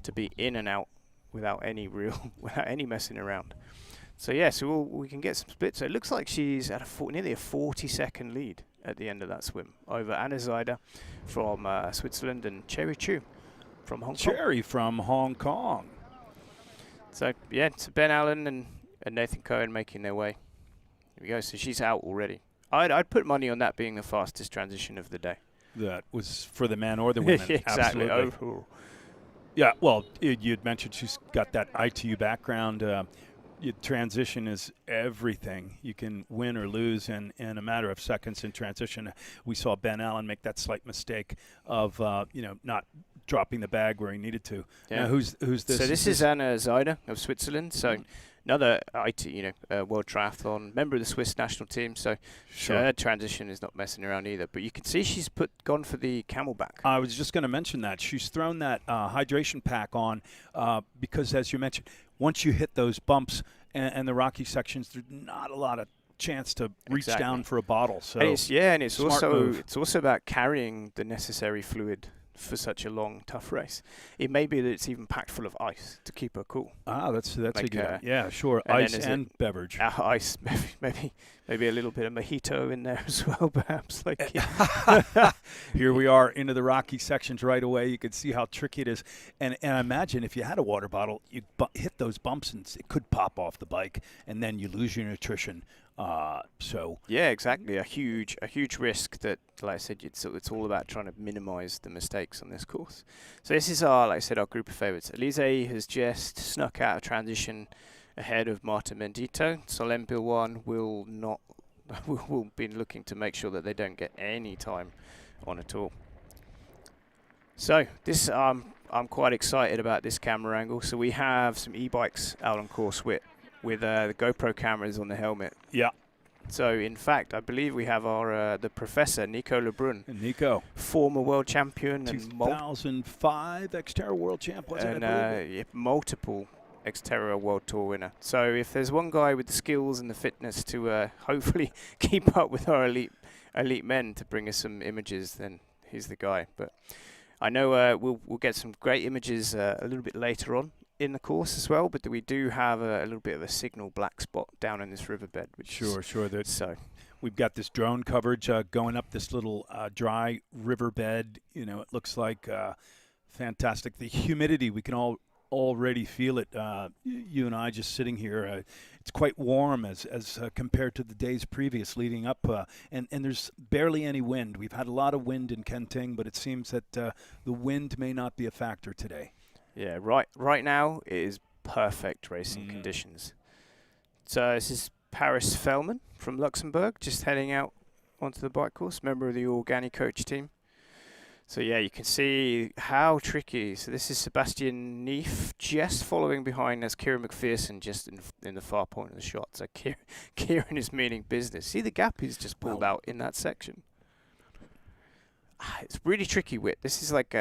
to be in and out without any messing around. So yeah, so we can get some splits. So it looks like she's at nearly a 40-second lead at the end of that swim over Anna Zeider from Switzerland and Cherry Chu from Hong Kong. Cherry from Hong Kong. So yeah, it's Ben Allen and Nathan Cohen making their way. Here we go. So she's out already. I'd put money on that being the fastest transition of the day. That was for the men or the women. Exactly. Absolutely. Yeah, well, you'd mentioned she's got that ITU background. Transition is everything. You can win or lose in a matter of seconds in transition. We saw Ben Allen make that slight mistake of not dropping the bag where he needed to. Yeah. Now, who's this? So this is Anna Zeider of Switzerland. So another world triathlon member of the Swiss national team. So her transition is not messing around either. But you can see she's gone for the camelback. I was just going to mention that she's thrown that hydration pack on because, as you mentioned, once you hit those bumps and the rocky sections, there's not a lot of chance to reach down for a bottle. So and it's move. It's also about carrying the necessary fluid for such a long, tough race. It may be that it's even packed full of ice to keep her cool. That's a good. Yeah, sure. Ice and beverage. Ice, maybe a little bit of mojito in there as well, perhaps. Here we are into the rocky sections right away. You can see how tricky it is, and imagine if you had a water bottle, you hit those bumps and it could pop off the bike, and then you lose your nutrition. Yeah, exactly. A huge risk that, like I said, it's all about trying to minimize the mistakes on this course. So this is our group of favorites. Elise has just snuck out a transition ahead of Marta Mendito. Solène Bilwan will be looking to make sure that they don't get any time on at all. So this I'm quite excited about this camera angle. So we have some e-bikes out on course with the GoPro cameras on the helmet. Yeah. So, in fact, I believe we have the professor, Nico Lebrun. Nico. Former world champion. 2005 XTERRA world champ, was it? And multiple XTERRA world tour winner. So, if there's one guy with the skills and the fitness to hopefully keep up with our elite men to bring us some images, then he's the guy. But I know we'll get some great images a little bit later on in the course as well, but we do have a little bit of a signal black spot down in this riverbed. Sure. So we've got this drone coverage going up this little dry riverbed. You know, it looks like fantastic. The humidity, we can already feel it. You and I just sitting here. It's quite warm as compared to the days previous leading up, and there's barely any wind. We've had a lot of wind in Kenting, but it seems that the wind may not be a factor today. Yeah, right now it is perfect racing conditions. So this is Paris Fellman from Luxembourg, just heading out onto the bike course, member of the Organi coach team. So yeah, you can see how tricky. So this is Sebastian Neef just following behind as Kieran McPherson just in the far point of the shot. So Kieran is meaning business. See the gap he's just pulled out in that section. It's really tricky, Whit. This is like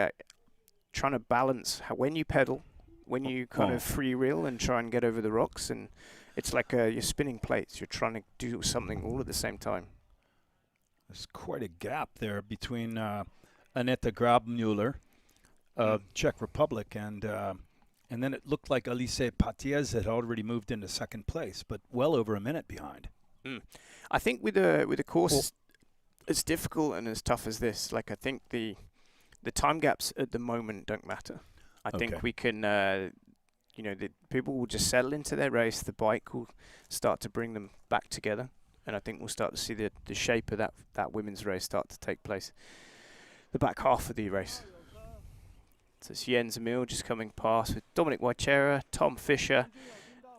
trying to balance when you pedal, when you kind of freewheel and try and get over the rocks, and it's like you're spinning plates. You're trying to do something all at the same time. There's quite a gap there between Annette Grabmüller of Czech Republic and then it looked like Alice Patiez had already moved into second place, but well over a minute behind. I think with the course. as difficult and as tough as this, like I think the time gaps at the moment don't matter. I think we can, the people will just settle into their race. The bike will start to bring them back together, and I think we'll start to see the shape of that women's race start to take place. The back half of the race. So it's Jens Emil just coming past with Dominic Wachera, Tom Fisher,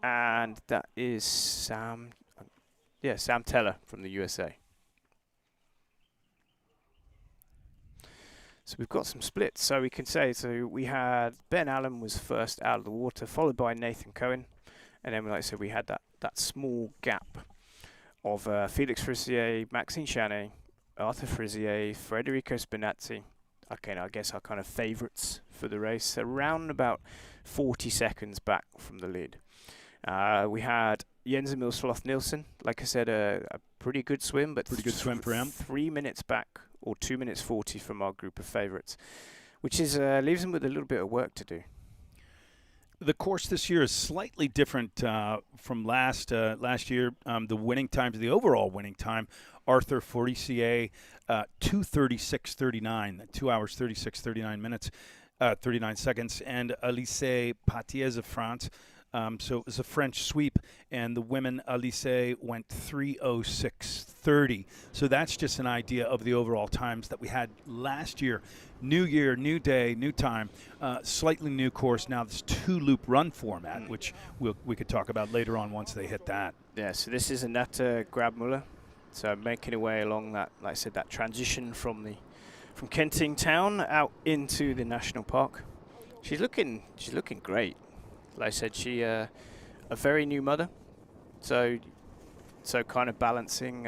and that is Sam Teller from the USA. So we've got some splits. So we can say, we had Ben Allen was first out of the water, followed by Nathan Cohen. And then, like I said, we had that small gap of Felix Frisier, Maxine Chanet, Arthur Frisier, Federico Spinazzi. Okay, now I guess our kind of favourites for the race, around about 40 seconds back from the lead. We had Jens Emil Sloth Nielsen, like I said, a pretty good swim, but pretty good swim for him. 3 minutes back, or 2 minutes 40 from our group of favourites, which is leaves him with a little bit of work to do. The course this year is slightly different from last year. The winning times, the overall winning time, Arthur Forestier, 2:36:39, 2 hours 36:39 minutes, 39 seconds, and Alice Patiez of France. So it was a French sweep, and the women, Alice, went 3:06:30. So that's just an idea of the overall times that we had last year. New year, new day, new time, slightly new course. Now this 2-loop run format, which we could talk about later on once they hit that. Yeah, so this is Annette Grabmuller. So making her way along that, like I said, that transition from Kenting town out into the national park. She's looking great. Like I said, she a very new mother, so kind of balancing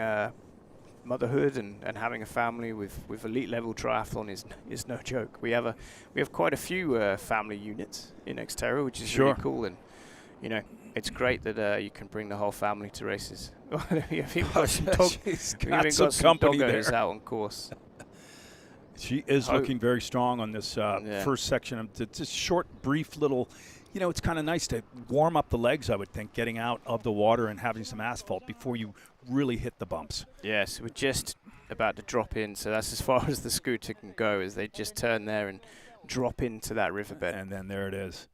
motherhood and having a family with elite level triathlon is no joke. We have quite a few family units in XTERRA, which is really cool, and it's great that you can bring the whole family to races. We've got some company doggos out on course. She is looking very strong on this first section. It's a short, brief little. It's kind of nice to warm up the legs, I would think, getting out of the water and having some asphalt before you really hit the bumps. Yeah, so we're just about to drop in, so that's as far as the scooter can go, as they just turn there and drop into that riverbed. And then there it is.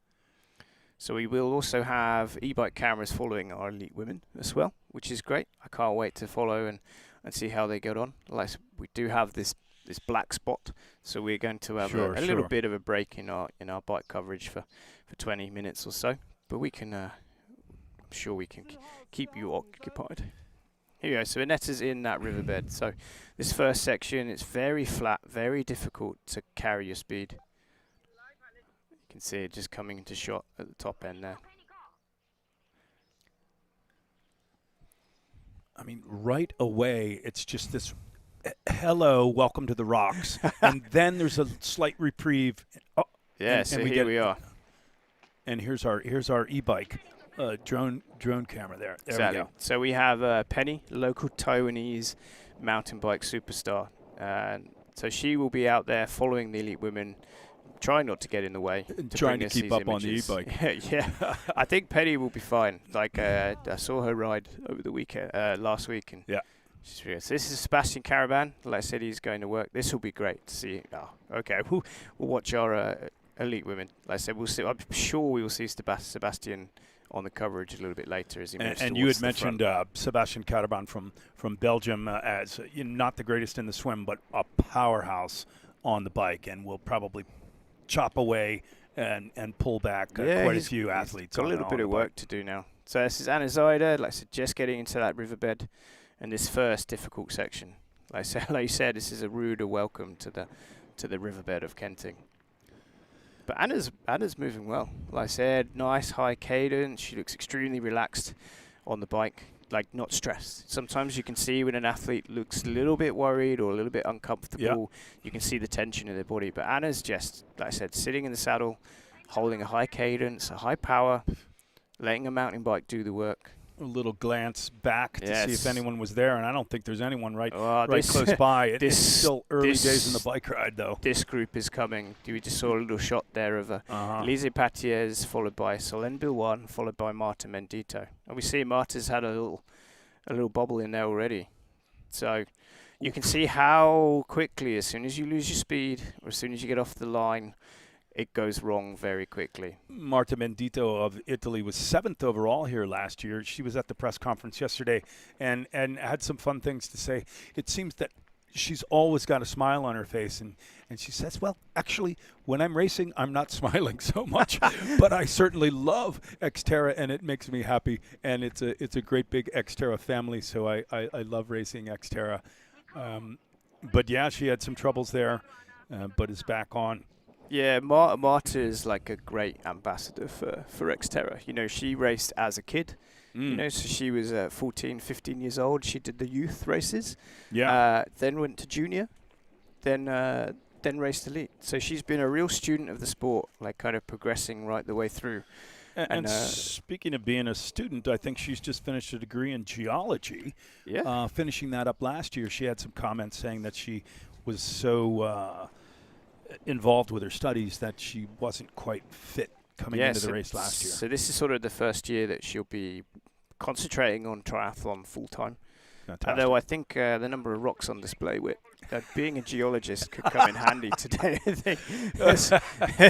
So we will also have e-bike cameras following our elite women as well, which is great. I can't wait to follow and see how they get on. Like we do have this black spot, so we're going to have a little bit of a break in our bike coverage for 20 minutes or so, but we can I'm sure we can keep you occupied. Here we go. So Anetta's in that riverbed. So this first section, it's very flat, very difficult to carry your speed. You can see it just coming into shot at the top end there. I mean, right away, it's just this hello, welcome to the rocks. And then there's a slight reprieve. Oh, yeah, so here we are. And here's our e-bike drone camera there. There exactly. we go. So we have Penny, local Taiwanese mountain bike superstar. So she will be out there following the elite women, trying not to get in the way. Trying to keep up on the e-bike. Yeah. I think Penny will be fine. Like I saw her ride over the weekend, last week, and she's real. So this is Sebastian Caravan. Like I said, he's going to work. This will be great to see. Oh, okay. We'll watch our elite women. Like I said, we'll see. I'm sure we will see Sebastian on the coverage a little bit later as he moves. And you had mentioned Sebastian Caravan from Belgium as not the greatest in the swim, but a powerhouse on the bike, and will probably chop away and pull back quite a few athletes. Got a little bit of work to do now. So this is Anna Zyder, like I said, just getting into that riverbed, and this first difficult section. Like you said, this is a ruder welcome to the riverbed of Kenting. But Anna's moving well. Like I said, nice high cadence. She looks extremely relaxed on the bike, like not stressed. Sometimes you can see when an athlete looks a little bit worried or a little bit uncomfortable, you can see the tension in their body. But Anna's just, like I said, sitting in the saddle, holding a high cadence, a high power, letting a mountain bike do the work. A little glance back to see if anyone was there, and I don't think there's anyone right close by. It's still early days in the bike ride, though. This group is coming. We just saw a little shot there of Elise Patiez, followed by Solène Bilwan, followed by Marta Mendito. And we see Marta's had a little bobble in there already. So you can see how quickly, as soon as you lose your speed, or as soon as you get off the line, it goes wrong very quickly. Marta Mendito of Italy was 7th overall here last year. She was at the press conference yesterday and had some fun things to say. It seems that she's always got a smile on her face, and she says, well, actually, when I'm racing, I'm not smiling so much, but I certainly love XTERRA, and it makes me happy, and it's a great big XTERRA family, so I love racing XTERRA. But yeah, she had some troubles there, but is back on. Yeah, Marta is like a great ambassador for XTERRA. You know, she raced as a kid. You know, so she was 14, 15 years old. She did the youth races. Yeah. Then went to junior. Then raced elite. So she's been a real student of the sport, like kind of progressing right the way through. And speaking of being a student, I think she's just finished a degree in geology. Yeah. Finishing that up last year, she had some comments saying that she was so involved with her studies that she wasn't quite fit coming into the race last year. So this is sort of the first year that she'll be concentrating on triathlon full time. Although I think the number of rocks on display with being a geologist could come in handy today. I think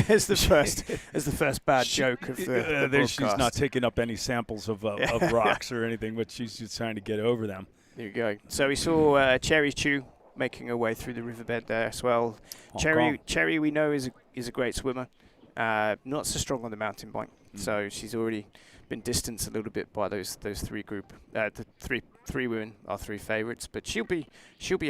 as the first bad joke of the broadcast. She's not taking up any samples of rocks or anything, but she's just trying to get over them. There you go. So we saw Cherry Chu making her way through the riverbed there as well. Cherry we know is a great swimmer. Not so strong on the mountain bike, so she's already been distanced a little bit by those three three women, our three favourites. But she'll be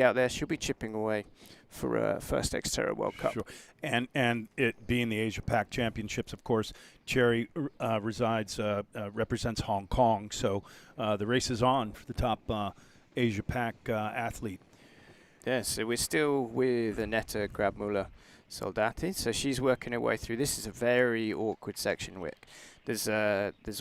out there. She'll be chipping away for first XTERRA World Cup. Sure. And it being the Asia Pac Championships, of course, Cherry represents Hong Kong, so the race is on for the top Asia Pac athlete. Yeah, so we're still with Annetta Grabmuller Soldati. So she's working her way through. This is a very awkward section, Wick. There's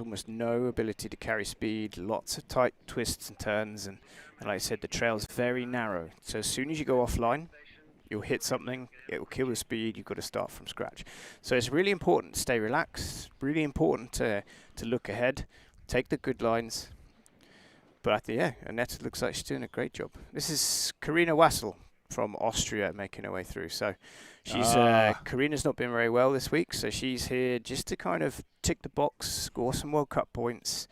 almost no ability to carry speed, lots of tight twists and turns, and like I said, the trail's very narrow. So as soon as you go offline, you'll hit something, it will kill the speed, you've got to start from scratch. So it's really important to stay relaxed, really important to look ahead, take the good lines. But Annetta looks like she's doing a great job. This is Karina Wassel from Austria making her way through. So she's Karina's not been very well this week, so she's here just to kind of tick the box, score some World Cup points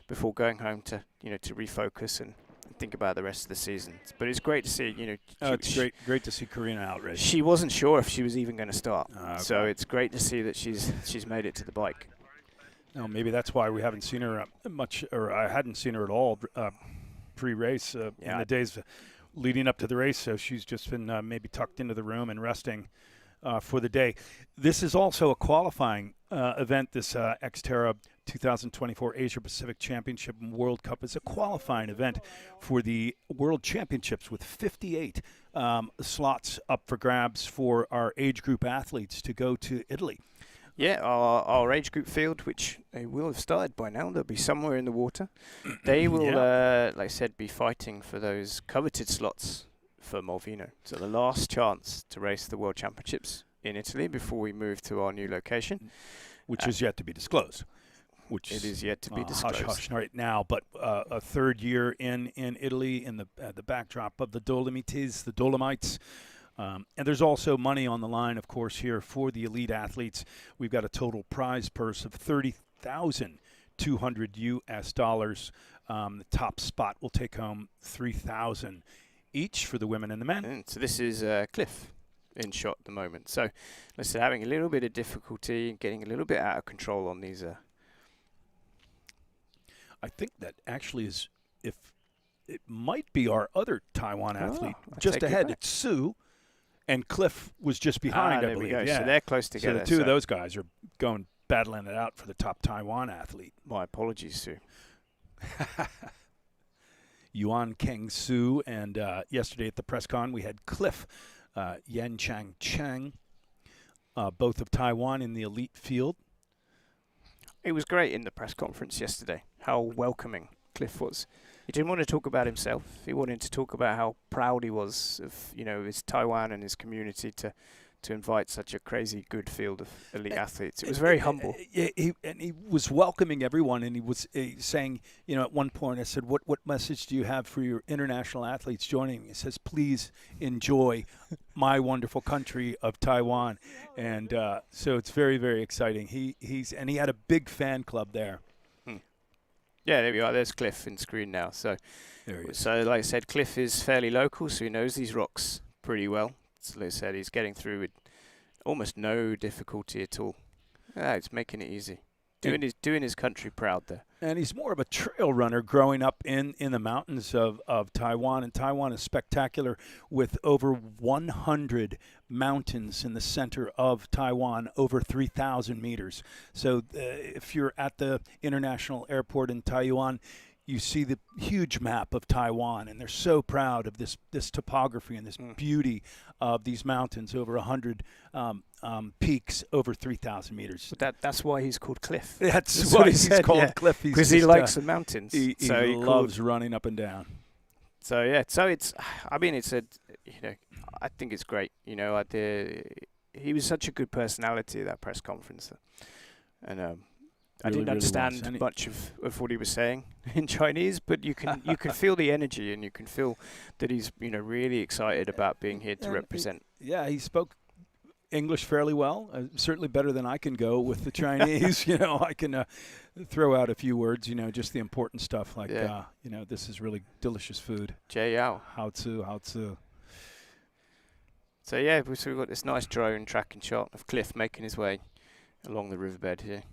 before going home to refocus and think about the rest of the season. But it's great to see. It's great to see Karina out racing. She wasn't sure if she was even going to start, okay. So it's great to see that she's made it to the bike. No, maybe that's why we haven't seen her much, or I hadn't seen her at all pre-race in the days leading up to the race. So she's just been maybe tucked into the room and resting for the day. This is also a qualifying event. This XTERRA 2024 Asia Pacific Championship and World Cup is a qualifying event for the World Championships with 58 slots up for grabs for our age group athletes to go to Italy. Yeah, our age group field, which they will have started by now, they'll be somewhere in the water. They will, like I said, be fighting for those coveted slots for Malvino. So the last chance to race the World Championships in Italy before we move to our new location. Which is yet to be disclosed. It is yet to be disclosed. Hush right now, but a third year in Italy in the backdrop of the Dolomites. And there's also money on the line, of course, here for the elite athletes. We've got a total prize purse of $30,200 US. The top spot will take home $3,000 each for the women and the men. And so this is Cliff in shot at the moment. So let's say having a little bit of difficulty, getting a little bit out of control on these. I think that actually is, if it might be our other Taiwan athlete just ahead. It's Sue. And Cliff was just behind, I believe. Yeah. So they're close together. So the two of those guys are battling it out for the top Taiwan athlete. My apologies, Sue. Yuan Keng Su. And yesterday at the press con, we had Cliff Yan Chang Cheng, both of Taiwan in the elite field. It was great in the press conference yesterday, how welcoming Cliff was. He didn't want to talk about himself. He wanted to talk about how proud he was of, his Taiwan and his community to to invite such a crazy good field of elite athletes. It was very humble. He was welcoming everyone, and he was saying, at one point I said, what message do you have for your international athletes joining? He says, please enjoy my wonderful country of Taiwan. And so it's very, very exciting. He had a big fan club there. Yeah, there we are. There's Cliff in screen now. So like I said, Cliff is fairly local, so he knows these rocks pretty well. So like I said, he's getting through with almost no difficulty at all. It's making it easy. Doing his country proud there. And he's more of a trail runner growing up in the mountains of Taiwan. And Taiwan is spectacular with over 100 mountains in the center of Taiwan, over 3,000 meters. So if you're at the international airport in Taiwan, you see the huge map of Taiwan, and they're so proud of this topography and this beauty of these mountains, over 100 peaks, over 3,000 meters. But that's why he's called Cliff. That's why he's called Cliff. Because he likes the mountains. He loves running up and down. So yeah, I think it's great. He was such a good personality at that press conference, and I didn't understand much of what he was saying in Chinese, but you can feel the energy, and you can feel that he's really excited about being here to represent. He spoke English fairly well, certainly better than I can go with the Chinese. I can throw out a few words, just the important stuff like, this is really delicious food. Jie Yao. How to. So yeah, we've got this nice drone tracking shot of Cliff making his way along the riverbed here.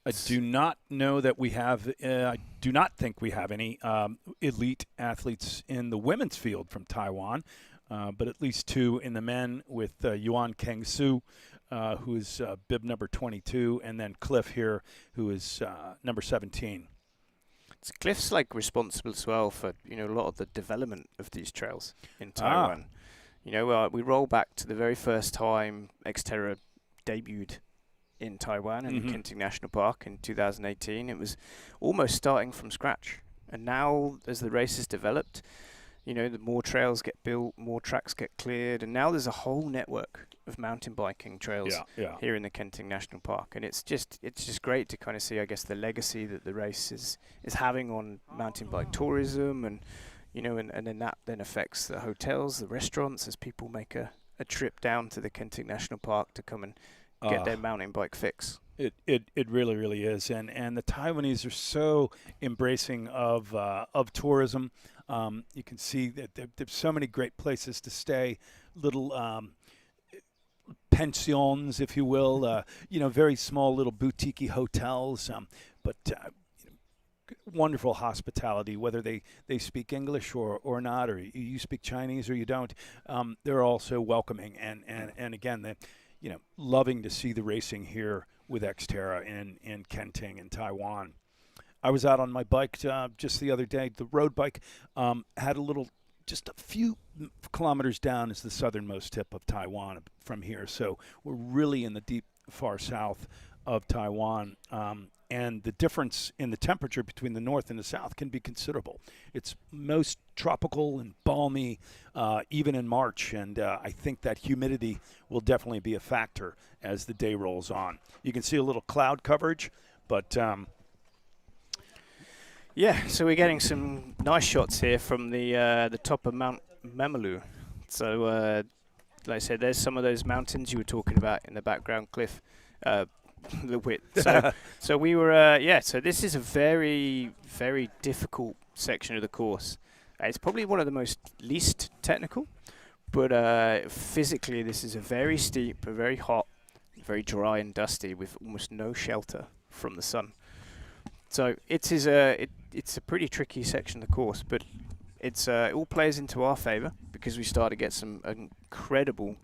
I do not know that we have. I do not think we have any elite athletes in the women's field from Taiwan, but at least two in the men with Yuan Kang-Su, who is bib number 22, and then Cliff here, who is number 17. So Cliff's responsible as well for a lot of the development of these trails in Taiwan. We roll back to the very first time XTERRA debuted in Taiwan in the Kenting National Park in 2018. It was almost starting from scratch, and now as the race has developed, the more trails get built, more tracks get cleared, and now there's a whole network of mountain biking trails here in the Kenting National Park, and it's just great to kind of see, I guess, the legacy that the race is having on mountain bike tourism, and and then that then affects the hotels, the restaurants, as people make a trip down to the Kenting National Park to come and get their mountain bike fix. It really, really is, and the Taiwanese are so embracing of tourism. You can see that there's so many great places to stay, little pensions, if you will, very small little boutique hotels, but wonderful hospitality, whether they speak English or not, or you speak Chinese or you don't. They're also welcoming, and again, loving to see the racing here with XTERRA in Kenting in Taiwan. I was out on my bike just the other day. The road bike had just a few kilometers down is the southernmost tip of Taiwan from here. So we're really in the deep, far south of Taiwan. And the difference in the temperature between the north and the south can be considerable. It's most tropical and balmy, even in March, and I think that humidity will definitely be a factor as the day rolls on. You can see a little cloud coverage, but so we're getting some nice shots here from the top of Mount Memo. So, like I said, there's some of those mountains you were talking about in the background, Cliff. The width. So we were, so this is a very, very difficult section of the course. It's probably one of the least technical, but physically this is a very steep, a very hot, very dry and dusty with almost no shelter from the sun. So it's a pretty tricky section of the course, but it all plays into our favour because we start to get some incredible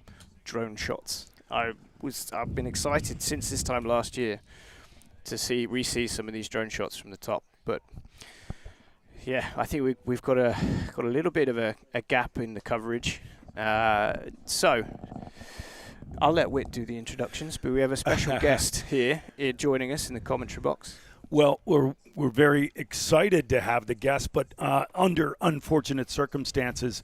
drone shots. I've been excited since this time last year to re-see some of these drone shots from the top, but I think we've got a little bit of a gap in the coverage. So I'll let Whit do the introductions, but we have a special guest here joining us in the commentary box. Well, we're very excited to have the guest, but under unfortunate circumstances,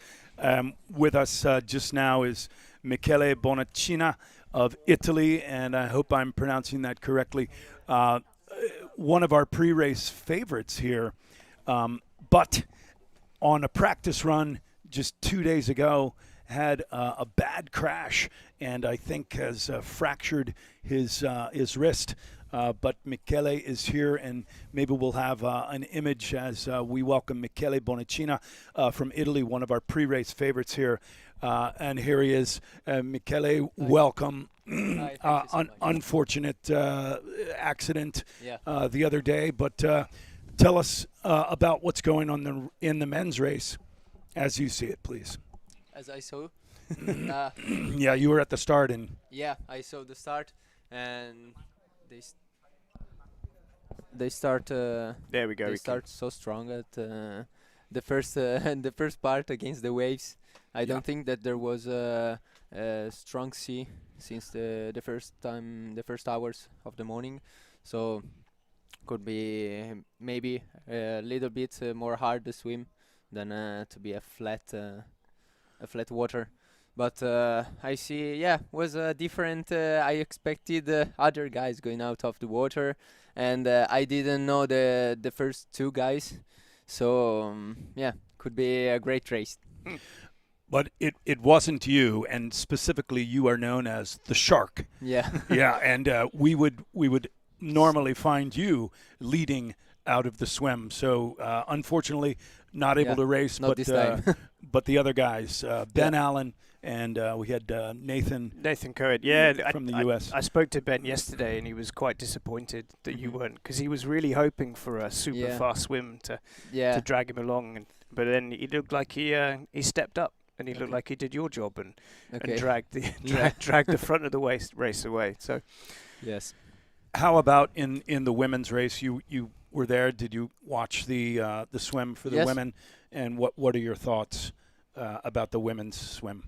with us just now is Michele Bonacina of Italy, and I hope I'm pronouncing that correctly. One of our pre-race favorites here, but on a practice run just 2 days ago, had a bad crash, and I think has fractured his wrist. But Michele is here, and maybe we'll have an image as we welcome Michele Bonacina from Italy, one of our pre-race favorites here. And here he is. Michele, welcome. Unfortunate accident the other day, but tell us about what's going on in the men's race as you see it, please. As I saw. Yeah, you were at the start. Yeah, I saw the start, and they start. There we go. They start so strong at the first the first part against the waves. I don't think that there was a strong sea since the first hours of the morning, so could be maybe a little bit more hard to swim than to be a flat water. But I see, was different. I expected other guys going out of the water, and I didn't know the first two guys. So, could be a great race. But it wasn't you, and specifically you are known as the Shark. Yeah. Yeah, and we would normally find you leading out of the swim. So, unfortunately, not able to race, not but this time. but the other guys, Ben Allen, and we had Nathan Cohen, from the U.S. I spoke to Ben yesterday, and he was quite disappointed that you weren't, because he was really hoping for a super fast swim to drag him along. But then he looked like he stepped up, and he looked like he did your job and dragged the front of the race away. So, yes. How about in the women's race? You were there. Did you watch the swim for the women? And what are your thoughts about the women's swim?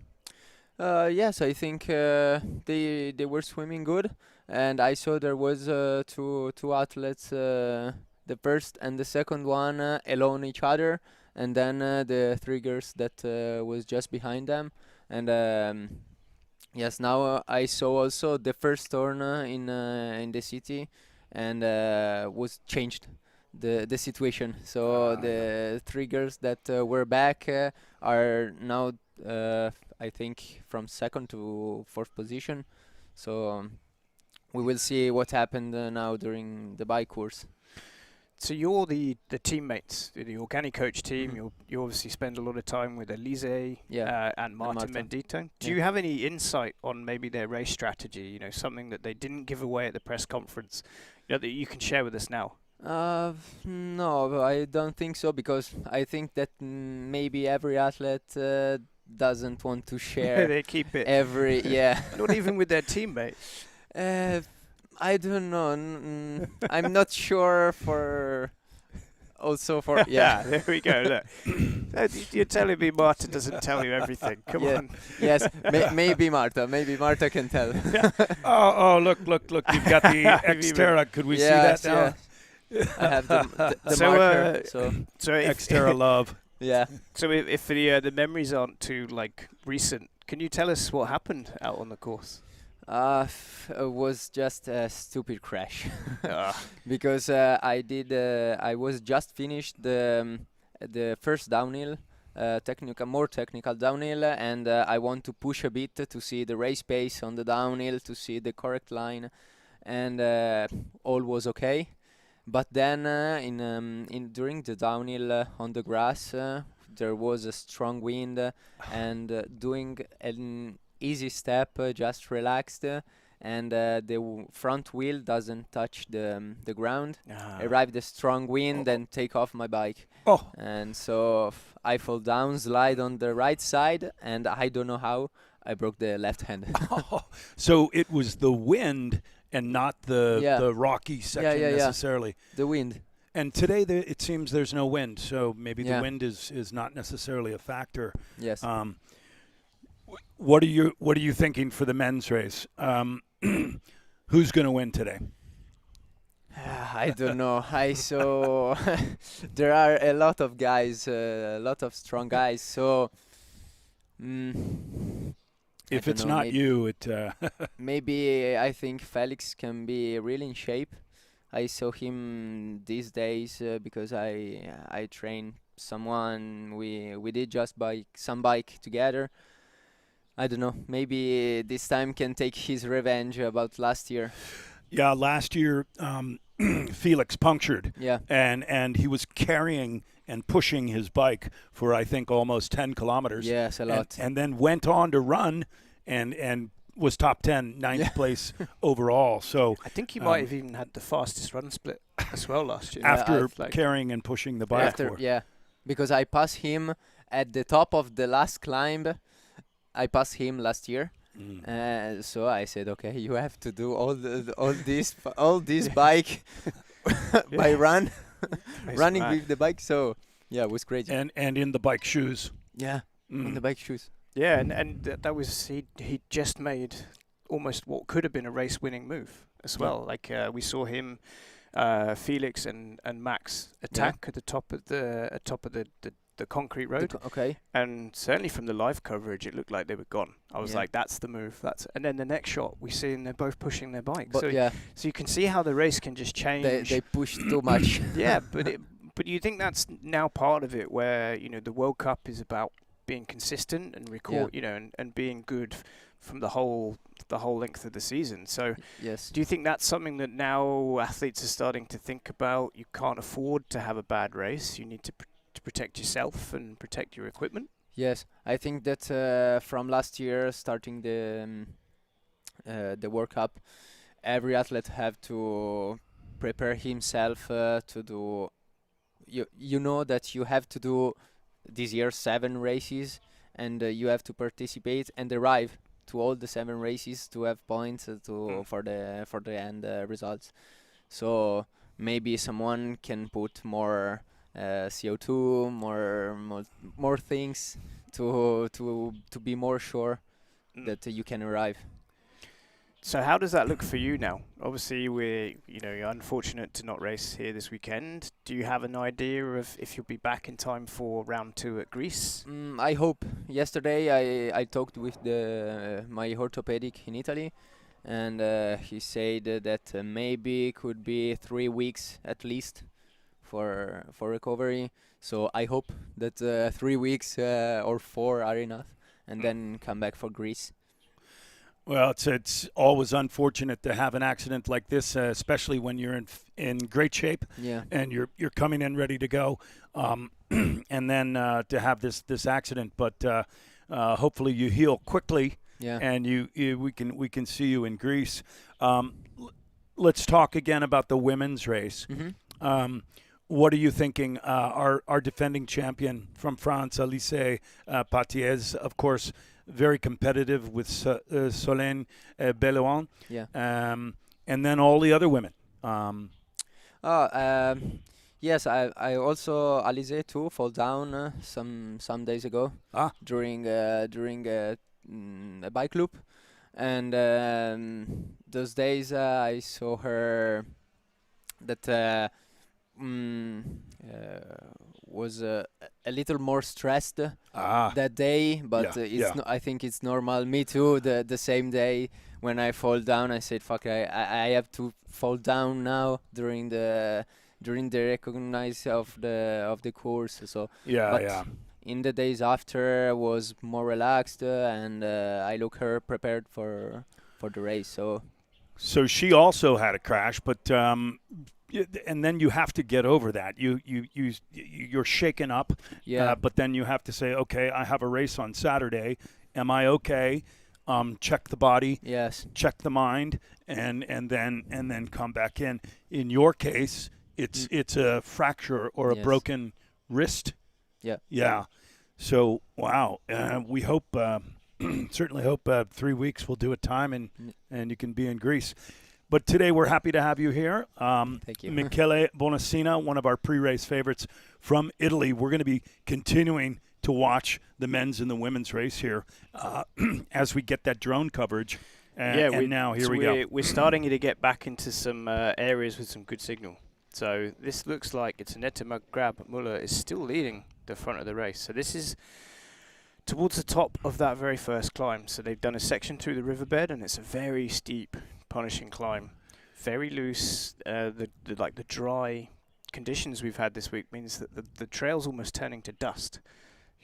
Yes, I think they were swimming good, and I saw there was two athletes, the first and the second one alone each other, and then the three girls that was just behind them. And yes, now I saw also the first turn in the city, and was changed the situation. So the three girls that were back are now I think from second to fourth position. So we will see what happened now during the bike course. So you're the teammates, the organic coach team. You obviously spend a lot of time with Elise and Marta Mendito. Do you have any insight on maybe their race strategy? You know, something that they didn't give away at the press conference, that you can share with us now. No, I don't think so, because I think that maybe every athlete doesn't want to share. They keep it not even with their teammates. I don't know. I'm not sure for. Also for there we go. Look, you're telling me Marta doesn't tell you everything. Come on. Yes, maybe Marta. Maybe Marta can tell. Oh, look! You've got the XTERRA. Could we see that now? I have the marker. So XTERRA love. Yeah. So if the memories aren't too recent, can you tell us what happened out on the course? It was just a stupid crash. Because I was just finished the first downhill, more technical downhill, and I want to push a bit to see the race pace on the downhill, to see the correct line, and all was okay. But then during the downhill on the grass, there was a strong wind, and doing an easy step, just relaxed, and the front wheel doesn't touch the ground. Arrived a strong wind and take off my bike. And so I fall down, slide on the right side, and I don't know how I broke the left hand. So it was the wind and not the rocky section necessarily. The wind. And today it seems there's no wind, so maybe the wind is not necessarily a factor. Yes. What are you thinking for the men's race? Who's going to win today? I don't know. I saw there are a lot of guys, a lot of strong guys. So I If don't it's know, not you, it maybe I think Felix can be really in shape. I saw him these days because I trained someone. We did just some bike together. I don't know. Maybe this time can take his revenge about last year. yeah. Last year, Felix punctured, Yeah. and he was carrying and pushing his bike for I think almost 10 kilometers. Yes, a lot. And then went on to run and was top 10, ninth place overall. So I think he might have even had the fastest run split as well last year. after Like- carrying and pushing the bike for. Yeah, because I passed him at the top of the last climb. I passed him last year. So I said, okay, you have to do all this bike by running mad. with the bike. So yeah, it was crazy. And in the bike shoes. Yeah, in the bike shoes. Yeah, and that was he just made almost what could have been a race-winning move as well. Like we saw him, Felix and Max attack at the top of the concrete road, Okay. and certainly from the live coverage, it looked like they were gone. I was Yeah. like, "That's the move." And then the next shot, we see them, they're both pushing their bikes. But So yeah, you can see how the race can just change. they pushed too much. Yeah, but you think that's now part of it, where the World Cup is about being consistent and and being good from the whole length of the season. So Yes. do you think that's something that now athletes are starting to think about? You can't afford to have a bad race. You need to protect yourself and protect your equipment. Yes, I think that from last year, starting the World Cup, every athlete have to prepare himself to do. You know that you have to do this year 7 races, and you have to participate and arrive to all the 7 races to have points for the end results. So maybe someone can put more CO2, more things to be more sure that you can arrive. So how does that look for you now? Obviously, you're unfortunate to not race here this weekend. Do you have an idea of if you'll be back in time for round 2 at Greece? I hope. Yesterday I talked with my orthopedic in Italy, and he said that maybe could be 3 weeks at least for recovery. So I hope that 3 weeks or 4 are enough, and then come back for Greece. Well, it's always unfortunate to have an accident like this, especially when you're in great shape Yeah. and you're coming in ready to go, and then to have this accident. But hopefully you heal quickly, Yeah. and we can see you in Greece. Let's talk again about the women's race. Mm-hmm. What are you thinking? Our defending champion from France, Alice Patiez, of course, very competitive with Solène Bellouin. Yeah. And then all the other women. Yes, I also Alize too fall down some days ago during a bike loop, and those days I saw her that was a little more stressed that day, but I think it's normal. Me too. The same day when I fall down, I said, "Fuck! I have to fall down now during the recognize of the course." So in the days after, I was more relaxed, and I look her prepared for the race. So she also had a crash, but. And then you have to get over that. You're shaken up, but then you have to say, okay, I have a race on Saturday. Am I okay? Check the body, yes, check the mind, and then come back in. In your case, it's a fracture or a broken wrist. Yeah. So wow, we hope certainly hope 3 weeks will do it time and you can be in Greece. But today we're happy to have you here. Thank you. Michele Bonacina, one of our pre-race favorites from Italy. We're going to be continuing to watch the men's and the women's race here as we get that drone coverage. And now here we go. We're starting to get back into some areas with some good signal. So this looks like it's a net to mug grab. Muller is still leading the front of the race. So this is towards the top of that very first climb. So they've done a section through the riverbed, and it's a very steep, punishing climb. Very loose. The dry conditions we've had this week means that the trail's almost turning to dust.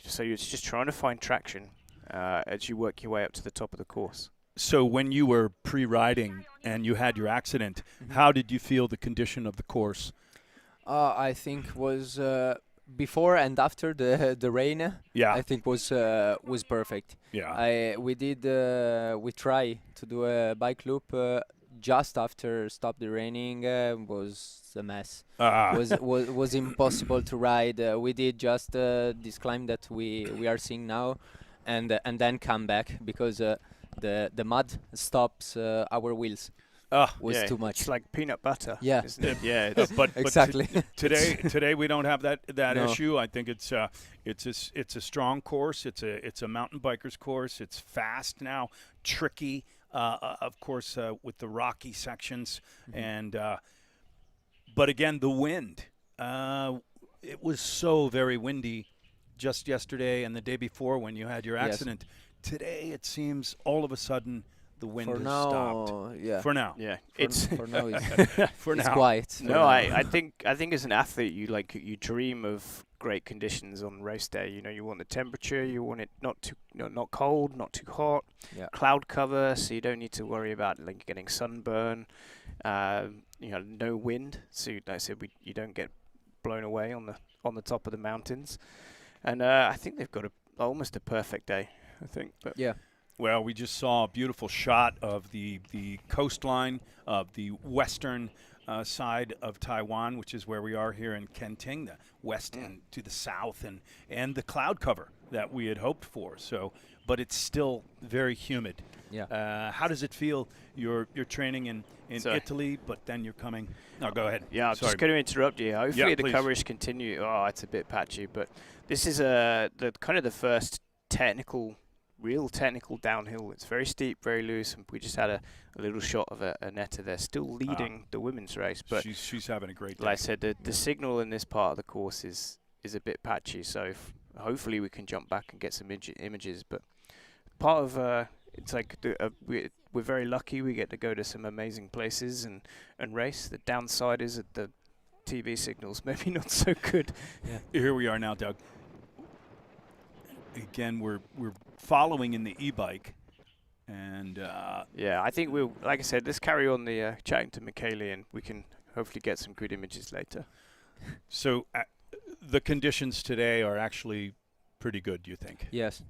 So you're just trying to find traction as you work your way up to the top of the course. So when you were pre-riding and you had your accident, how did you feel the condition of the course? I think was before and after the rain. Yeah. I think was perfect. Yeah. We try to do a bike loop just after stop the raining. Was a mess. Was impossible to ride. We did just this climb that we are seeing now, and then come back because the mud stops our wheels. Was too much. It's like peanut butter. Yeah. Isn't it? Yeah. But exactly. today we don't have that No. issue. I think it's a strong course. It's a mountain biker's course. It's fast now, tricky, of course, with the rocky sections, and but again the wind. It was so very windy just yesterday and the day before when you had your accident. Today it seems all of a sudden the wind has stopped. Yeah. For now. Yeah. For now, it's, For it's now. quiet. No, I think as an athlete, you dream of great conditions on race day. You know, you want the temperature, you want it not cold, not too hot, cloud cover, so you don't need to worry about like getting sunburn. No wind, so like I said, you don't get blown away on the top of the mountains. And I think they've got almost a perfect day. I think. But Yeah. Well, we just saw a beautiful shot of the coastline of the western side of Taiwan, which is where we are here in Kenting, the west and to the south, and the cloud cover that we had hoped for. So, but it's still very humid. Yeah. How does it feel? You're training in Italy, but then you're coming. No, go ahead. Yeah, I'm just going to interrupt you. Hopefully the coverage continue. Oh, it's a bit patchy, but this is the first real technical downhill. It's very steep, very loose, and we just had a little shot of a netter there, still leading the women's race. But she's having a great day. Like I said, the signal in this part of the course is a bit patchy, so hopefully we can jump back and get some images. But part of it's like we're very lucky. We get to go to some amazing places and race. The downside is that the TV signal's maybe not so good. Yeah. Here we are now, Doug. Again, we're following in the e-bike, and I think we'll, like I said, let's carry on the chatting to Michele, and we can hopefully get some good images later. So the conditions today are actually pretty good, do you think? Yes.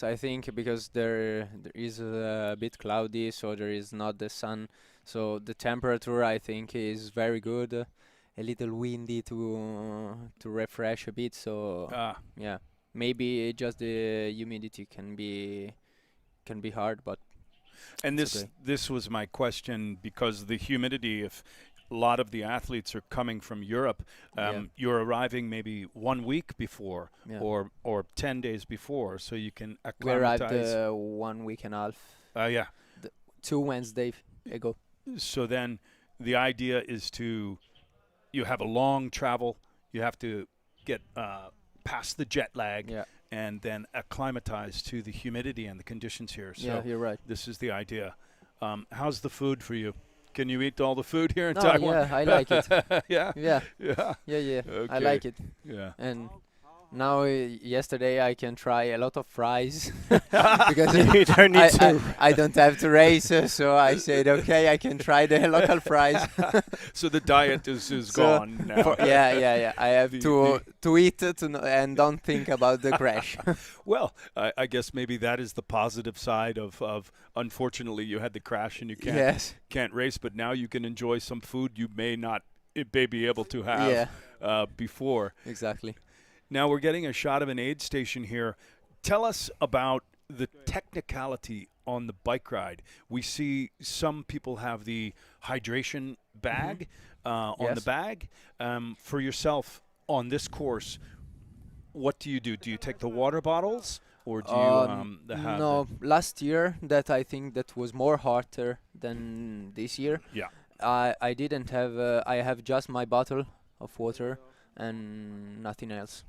I think because there is a bit cloudy, so there is not the sun. So the temperature, I think, is very good. A little windy to refresh a bit. So yeah. Maybe just the humidity can be hard, but this was my question, because the humidity, if a lot of the athletes are coming from Europe, you're arriving maybe 1 week before or 10 days before, so you can acclimatize. We arrived 1 week and a half. 2 Wednesdays ago. So then the idea is you have a long travel, you have to get past the jet lag, and then acclimatize to the humidity and the conditions here. So you're right. This is the idea. How's the food for you? Can you eat all the food here in Taiwan? Yeah, I like it. Yeah. Okay. I like it. Yeah. And now, yesterday I can try a lot of fries because you don't need to. I don't have to race, so I said, okay, I can try the local fries. So the diet is gone now. I have to eat and don't think about the crash. Well, I guess maybe that is the positive side of unfortunately you had the crash and you can't race, but now you can enjoy some food you may be able to have before. Exactly. Now we're getting a shot of an aid station here. Tell us about the technicality on the bike ride. We see some people have the hydration bag on the bag. For yourself on this course, what do you do? Do you take the water bottles? or do you have no, last year that I think that was more hotter than this year. Yeah. I didn't have. I have just my bottle of water and nothing else.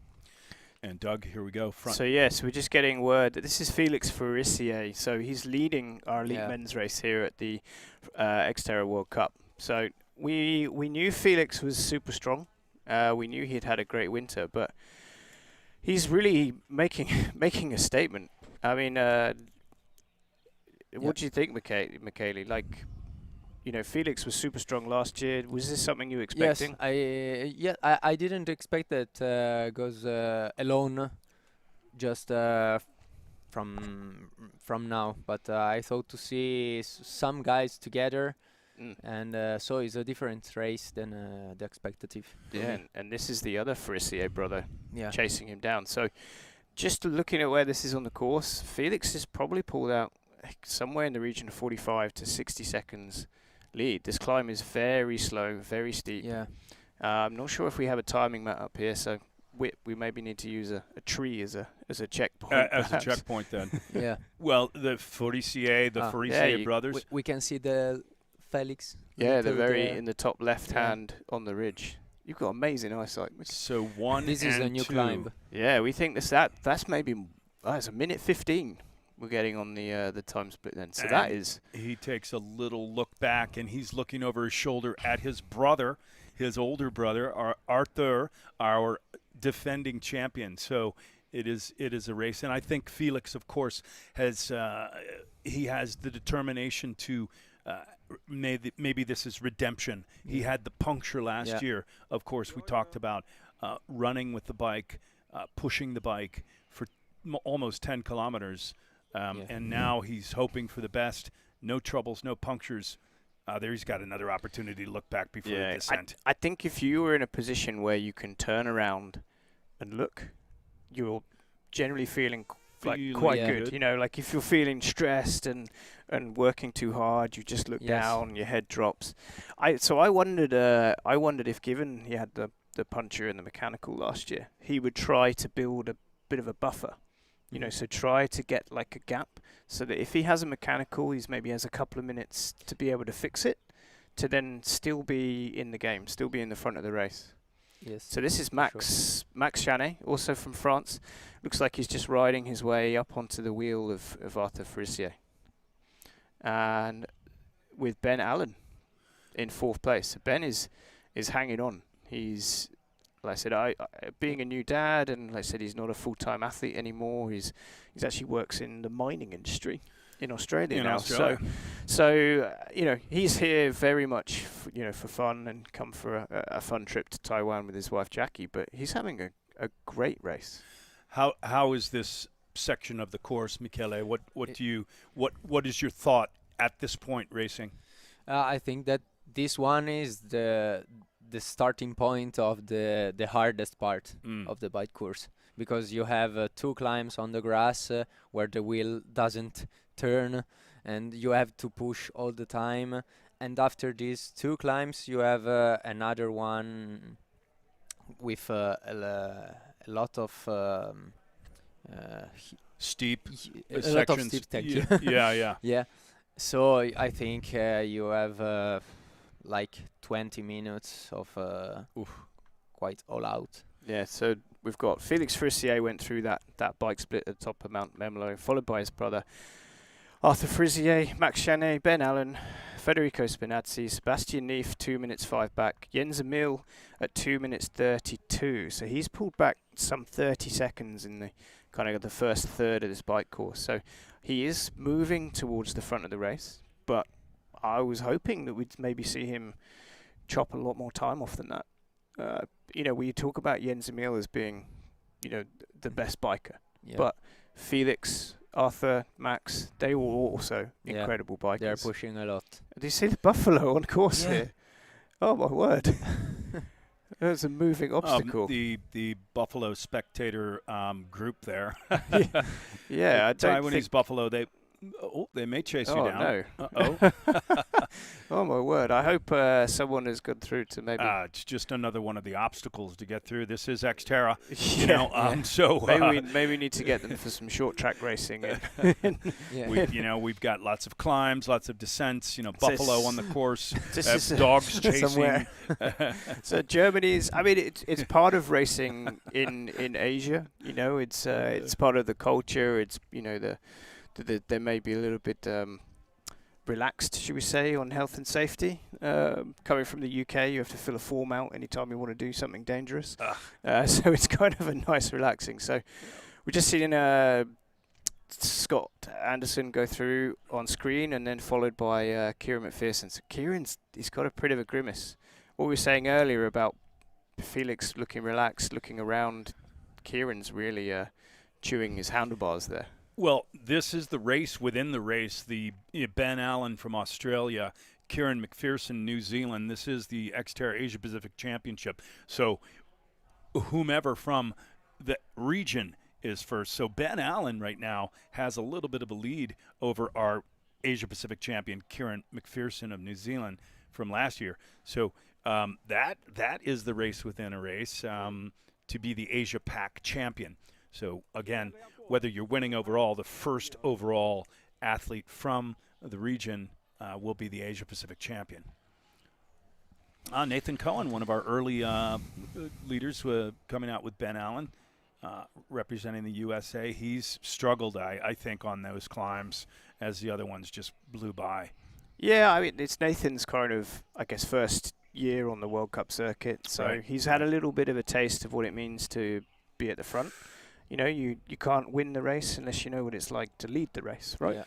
And Doug, here we go. Front. So yes, we're just getting word that this is Felix Farissier. So he's leading our elite men's race here at the XTERRA World Cup. So we knew Felix was super strong. We knew he'd had a great winter, but he's really making a statement. I mean, what do you think, Michele? Like, you know, Felix was super strong last year. Was this something you were expecting? Yes, I didn't expect that goes alone, just from now. But I thought to see some guys together, and so it's a different race than the expectative. Yeah, and this is the other Farissier brother Yeah. chasing him down. So just looking at where this is on the course, Felix has probably pulled out somewhere in the region of 45 to 60 seconds lead. This climb is very slow, very steep. Yeah. I'm not sure if we have a timing mat up here, so we maybe need to use a tree as a checkpoint. As a perhaps. checkpoint, then. Yeah. Well, the Farissier, Farissier you- brothers. We can see the Felix. Yeah, they're little very there. in the top left hand on the ridge. You've got amazing eyesight. So one This and is a new two. climb. Yeah, we think that's maybe it's a minute 15 we're getting on the time split then. So that And is he takes a little look back, and he's looking over his shoulder at his brother, his older brother, Arthur, our defending champion. So it is a race, and I think Felix, of course, has he has the determination to. Maybe this is redemption. He had the puncture last year. Of course, we talked about running with the bike, pushing the bike for almost 10 kilometers. And now he's hoping for the best. No troubles, no punctures. There he's got another opportunity to look back before the descent. I think if you were in a position where you can turn around and look, you're generally feeling quite Yeah. good. You know, like if you're feeling stressed and working too hard, you just look down, your head drops. I wondered if, given he had the puncher and the mechanical last year, he would try to build a bit of a buffer. You know, so try to get like a gap so that if he has a mechanical, maybe has a couple of minutes to be able to fix it, to then still be in the game, still be in the front of the race. Yes. So this is Max Chanet, also from France. Looks like he's just riding his way up onto the wheel of Arthur Farissier. And with Ben Allen in fourth place. So Ben is hanging on. He's, like I said, being a new dad, and like I said, he's not a full-time athlete anymore. He's actually works in the mining industry in Australia now. So you know, he's here very much for fun and come for a fun trip to Taiwan with his wife Jackie. But he's having a great race. How is this section of the course, Michele? What is your thought at this point racing? I think that this one is the starting point of the hardest part of the bike course, because you have 2 climbs on the grass where the wheel doesn't turn and you have to push all the time, and after these 2 climbs you have another one with a lot of Steep a sections. lot of steep, thank you. Yeah. Yeah, so I think you have like 20 minutes of quite all out. Yeah, so we've got Felix Farissier went through that bike split at the top of Mount Memo, followed by his brother Arthur Farissier, Max Chanet, Ben Allen, Federico Spinazzi, Sebastian Neef, 2 minutes 5 back, Jens Emil at 2 minutes 32. So he's pulled back some 30 seconds in the kind of the first third of this bike course. So he is moving towards the front of the race, but I was hoping that we'd maybe see him chop a lot more time off than that. We talk about Jens Emil as being, the best biker, but Felix, Arthur, Max, they were also incredible bikers. They're pushing a lot. Do you see the buffalo on course here? Oh my word! There's a moving obstacle. The Buffalo spectator group there. Yeah, I don't Taiwanese think buffalo. Oh, they may chase you Oh, down. no. Uh-oh. Oh, my word. I hope someone has gone through to maybe... It's just another one of the obstacles to get through. This is XTERRA, Yeah. you know. So maybe we need to get them for some short track racing. we've got lots of climbs, lots of descents. You know, buffalo on the course, This is dogs chasing. somewhere. So Germany's. I mean, it's part of racing in Asia. You know, it's part of the culture. It's there may be a little bit relaxed, should we say, on health and safety. Coming from the UK, you have to fill a form out anytime you want to do something dangerous. So it's kind of a nice relaxing. So we're just seeing Scott Anderson go through on screen, and then followed by Kieran McPherson. So he's got a bit of a grimace. What we were saying earlier about Felix looking relaxed, looking around, Kieran's really chewing his handlebars there. Well, this is the race within the race. The Ben Allen from Australia, Kieran McPherson, New Zealand. This is the XTERRA Asia Pacific Championship. So whomever from the region is first. So Ben Allen right now has a little bit of a lead over our Asia Pacific champion, Kieran McPherson of New Zealand from last year. So that is the race within a race to be the Asia Pac champion. So again, whether you're winning overall, the first overall athlete from the region will be the Asia Pacific champion. Nathan Cohen, one of our early leaders, coming out with Ben Allen, representing the USA. He's struggled, I think, on those climbs as the other ones just blew by. Yeah, I mean, it's Nathan's kind of, I guess, first year on the World Cup circuit. So Right. he's had a little bit of a taste of what it means to be at the front. You know, you can't win the race unless you know what it's like to lead the race, right? Yeah.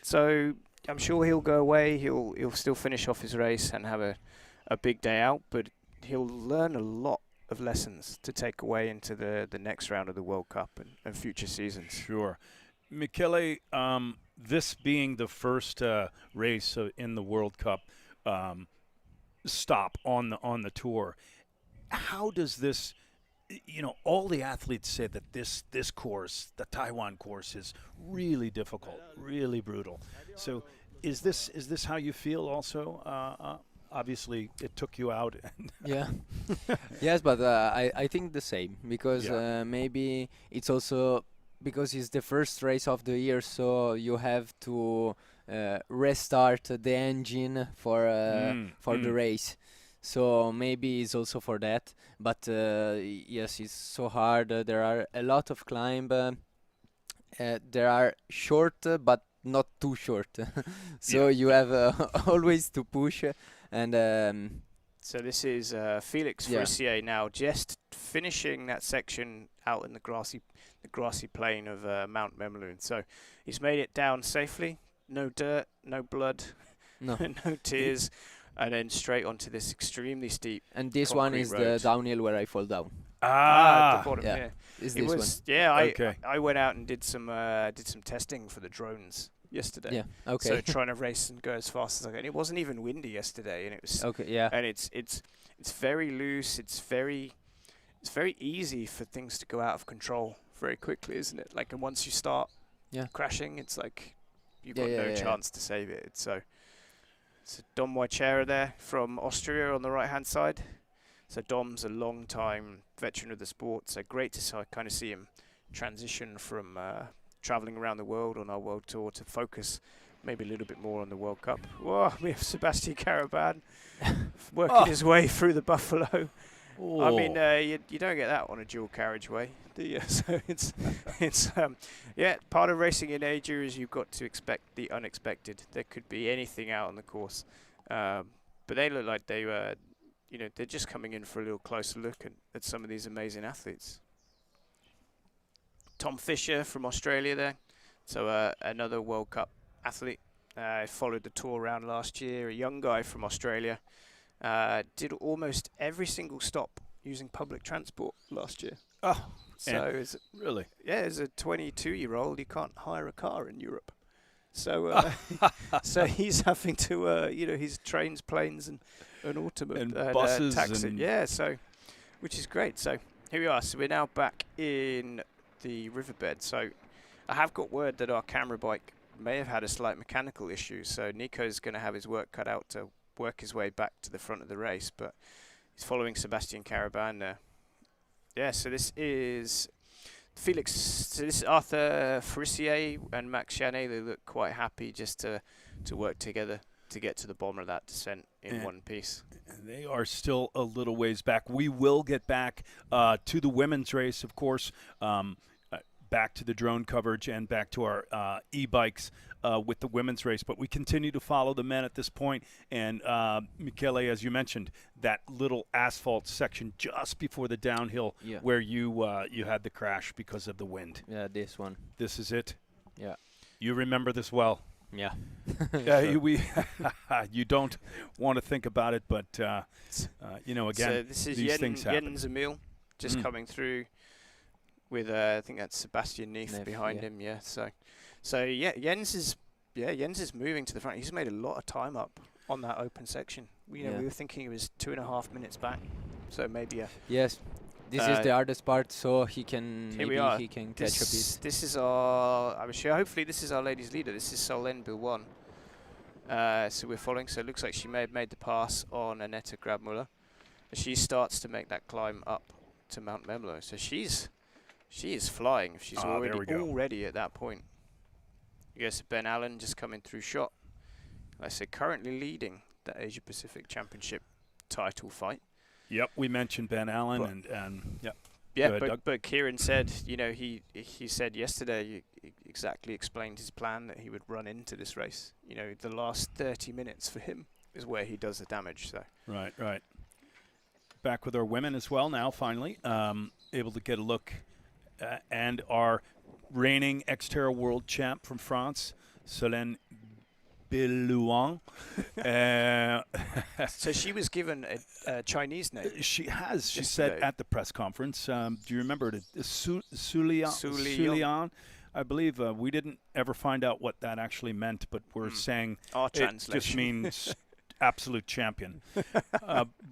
So I'm sure he'll go away. He'll still finish off his race and have a big day out, but he'll learn a lot of lessons to take away into the next round of the World Cup and future seasons. Sure. Michele, this being the first race in the World Cup stop on the tour, how does this, you know, all the athletes say that this course, the Taiwan course, is really difficult, really brutal. So is this how you feel also? Obviously, it took you out. Yeah. Yes, but I think the same, because maybe it's also because it's the first race of the year, so you have to restart the engine for the race. So maybe it's also for that. But yes, it's so hard. There are a lot of climb. There are short, but not too short. So you have always to push. And So this is Felix Frissier now, just finishing that section out in the grassy plain of Mount Memloon. So he's made it down safely. No dirt, no blood, no. no tears, and then straight onto this extremely steep. And this one concrete is road. the downhill where I fall down. At the bottom, yeah. yeah. Is It this was, one? yeah. Okay. I went out and did some testing for the drones yesterday. Yeah. Okay. So trying to race and go as fast as I can. It wasn't even windy yesterday, and it was. Okay. Yeah. And it's very loose. It's very easy for things to go out of control very quickly, isn't it? Like, and once you start crashing, it's like you've got no chance to save it. So Dom Wojciera there from Austria on the right hand side. So Dom's a long time veteran of the sport. So great to kind of see him transition from traveling around the world on our world tour to focus maybe a little bit more on the World Cup. Whoa, we have Sebastian Caraban working his way through the buffalo. Oh. I mean, you don't get that on a dual carriageway, do you? So it's part of racing in Asia is you've got to expect the unexpected. There could be anything out on the course, but they look like they were, they're just coming in for a little closer look at some of these amazing athletes. Tom Fisher from Australia there, so another World Cup athlete. Followed the tour around last year. A young guy from Australia. Did almost every single stop using public transport last year. Oh, so really? Yeah, as a 22-year-old, you can't hire a car in Europe. So so he's having to, his trains, planes, and automobile and buses, taxi. and Yeah, so which is great. So here we are. So we're now back in the riverbed. So I have got word that our camera bike may have had a slight mechanical issue, so Nico's going to have his work cut out to work his way back to the front of the race, but he's following Sebastian Caraban there. Yeah, so this is Felix, so this is Arthur Frissier and Max Chanet. They look quite happy just to work together to get to the bottom of that descent in one piece. They are still a little ways back. We will get back to the women's race, of course, back to the drone coverage and back to our e-bikes with the women's race. But we continue to follow the men at this point. And, Michele, as you mentioned, that little asphalt section just before the downhill where you had the crash because of the wind. Yeah, this one. This is it? Yeah. You remember this well? Yeah. You don't want to think about it, but, again, so this is these things happen. Jens Emil just coming through with, I think that's Sebastian Neef behind him, So Jens is moving to the front. He's made a lot of time up on that open section. We were thinking it was 2.5 minutes back, so maybe Yes. This is the hardest part, so he can he can catch a bit. This is our. I'm sure. Hopefully, this is our ladies' leader. This is Solène Bilwan. So we're following. So it looks like she may have made the pass on Annette Grabmuller. She starts to make that climb up to Mount Memlo. So she is flying. If she's already at that point. Yes, Ben Allen just coming through shot. I say currently leading the Asia Pacific Championship title fight. Yep, we mentioned Ben Allen and yep. Yeah, but Kieran said, he said yesterday, he exactly explained his plan that he would run into this race. The last 30 minutes for him is where he does the damage. So Right. Back with our women as well now, finally. Able to get a look and our reigning XTERRA world champ from France, Solène Bilwan. So she was given a Chinese name. She has. She said at the press conference. Do you remember it? Sulian. I believe we didn't ever find out what that actually meant, but we're saying our it translation just means absolute champion.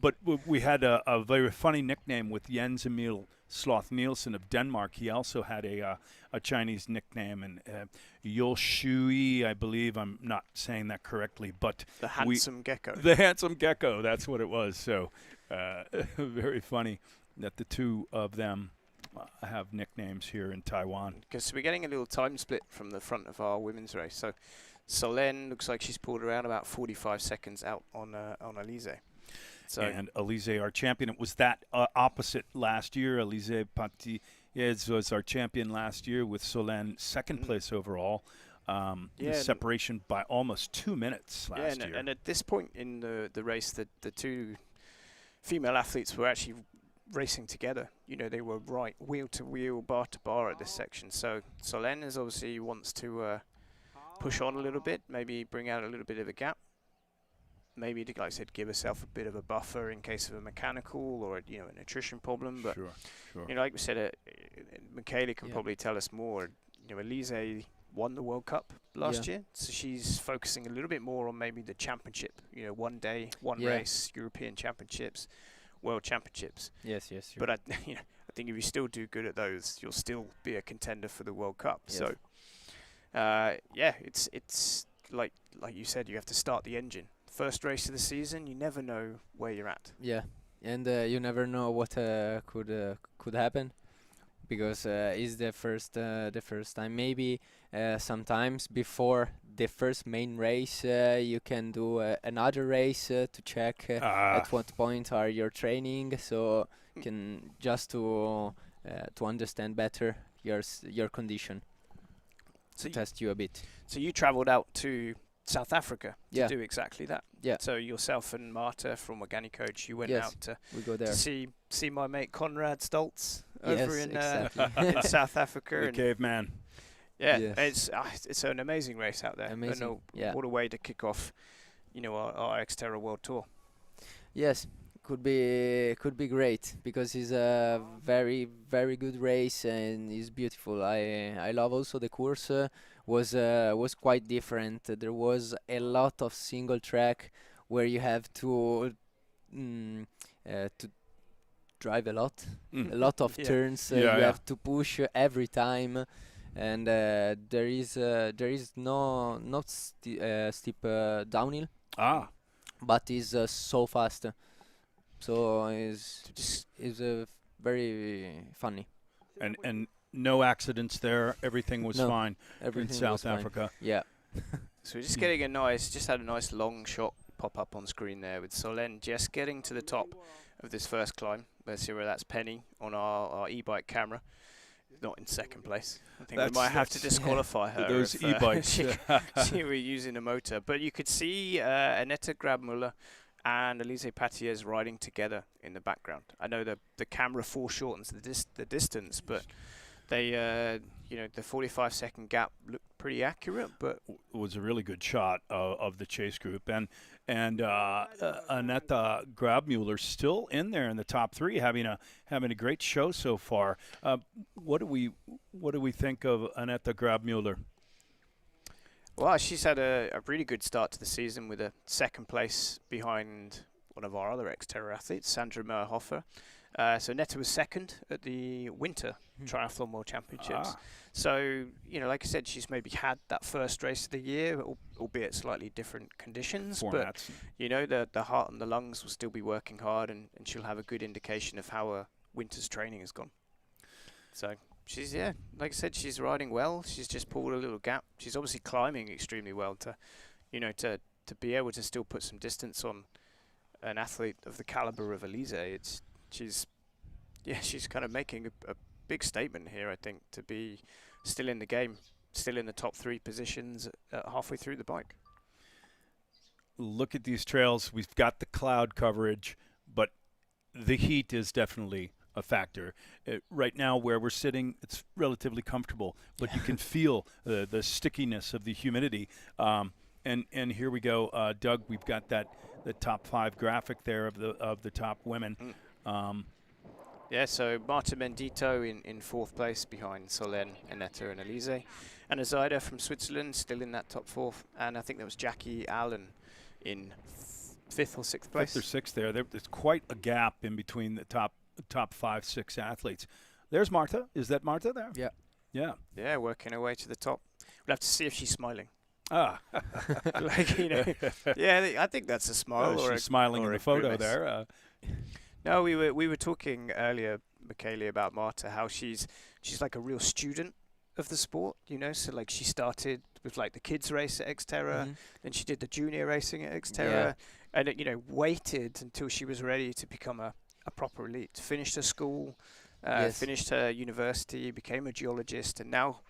But we had a very funny nickname with Jens Emil Sloth Nielsen of Denmark. He also had a Chinese nickname, and Yoshui, I believe. I'm not saying that correctly, but the handsome gecko. The handsome gecko. That's what it was. So very funny that the two of them have nicknames here in Taiwan. Because we're getting a little time split from the front of our women's race. So Solène looks like she's pulled around about 45 seconds out on Elise. So and Elise, our champion, it was that opposite last year. Elise Patti was our champion last year with Solène second place overall. Separation by almost 2 minutes last year. And at this point in the race, the two female athletes were actually racing together. They were right wheel to wheel, bar to bar at this section. So Solène is obviously wants to push on a little bit, maybe bring out a little bit of a gap. Maybe, like I said, give herself a bit of a buffer in case of a mechanical or a nutrition problem. But sure. Like we said, Michele can probably tell us more. Elise won the World Cup last year, so she's focusing a little bit more on maybe the championship. One day, one race, European Championships, World Championships. Yes. Sure. But I think if you still do good at those, you'll still be a contender for the World Cup. Yes. So, it's like you said, you have to start the engine. First race of the season, you never know where you're at. Yeah, and you never know what could happen, because it's the first time. Maybe sometimes before the first main race, you can do another race to check at what point are your training, so can just to understand better your condition, so test you a bit. So you travelled out to South Africa to Yeah. do exactly that. Yeah. So yourself and Marta from Organic Coach, you went Yes, out to we go there. see my mate Conrad Stoltz Yes, over in exactly. in South Africa. The And caveman. yeah, Yes. it's an amazing race out there. Amazing, yeah. What a way to kick off, our XTERRA World Tour. Yes, could be great, because it's a very, very good race and it's beautiful. I love also the course. Was quite different. There was a lot of single track where you have to drive a lot of turns. You have to push every time. and there is no steep downhill, but is so fast. So is very funny. And no accidents there. Everything was No, fine Everything in South was fine. Africa. Yeah. So we're just getting just had a nice long shot pop up on screen there with Solène just getting to the top of this first climb. Let's see where that's Penny on our e-bike camera. Not in second place. I think we might have to disqualify her. Those if, e-bikes. she were using a motor. But you could see Annette Grabmüller and Elise Patier's riding together in the background. I know the camera foreshortens the distance, but they, the 45-second gap looked pretty accurate. But it was a really good shot of the chase group, and Annette Grabmüller still in there in the top three, having a great show so far. What do we think of Annette Grabmüller? Well, she's had a really good start to the season with a second place behind one of our other XTERRA athletes, Sandra Meyer-Hofer. So Netta was second at the Winter Triathlon World Championships. So, like I said, she's maybe had that first race of the year, albeit slightly different conditions. Formats. But, the heart and the lungs will still be working hard, and she'll have a good indication of how her winter's training has gone. So she's, like I said, she's riding well. She's just pulled a little gap. She's obviously climbing extremely well to be able to still put some distance on an athlete of the caliber of Elise. She's kind of making a big statement here, I think, to be still in the game, still in the top three positions halfway through the bike. Look at these trails. We've got the cloud coverage, but the heat is definitely a factor. Right now, where we're sitting, it's relatively comfortable, but you can feel the stickiness of the humidity. And here we go, Doug. We've got the top 5 graphic there of the top women. So Marta Mendito in 4th place behind Solène, Annette and Elise. And Azaida from Switzerland still in that top 4th. And I think there was Jackie Allen in 5th or 6th place. 5th or 6th there. There's quite a gap in between the top 5, 6 athletes. There's Marta. Is that Marta there? Yeah. Yeah. Yeah, working her way to the top. We'll have to see if she's smiling. Yeah, I think that's a smile. She's smiling in the photo there. No, we were talking earlier, Michele, about Marta, how she's like a real student of the sport, So like she started with like the kids race at XTERRA, then she did the junior racing at XTERRA, and waited until she was ready to become a proper elite. Finished her school, finished her university, became a geologist, and now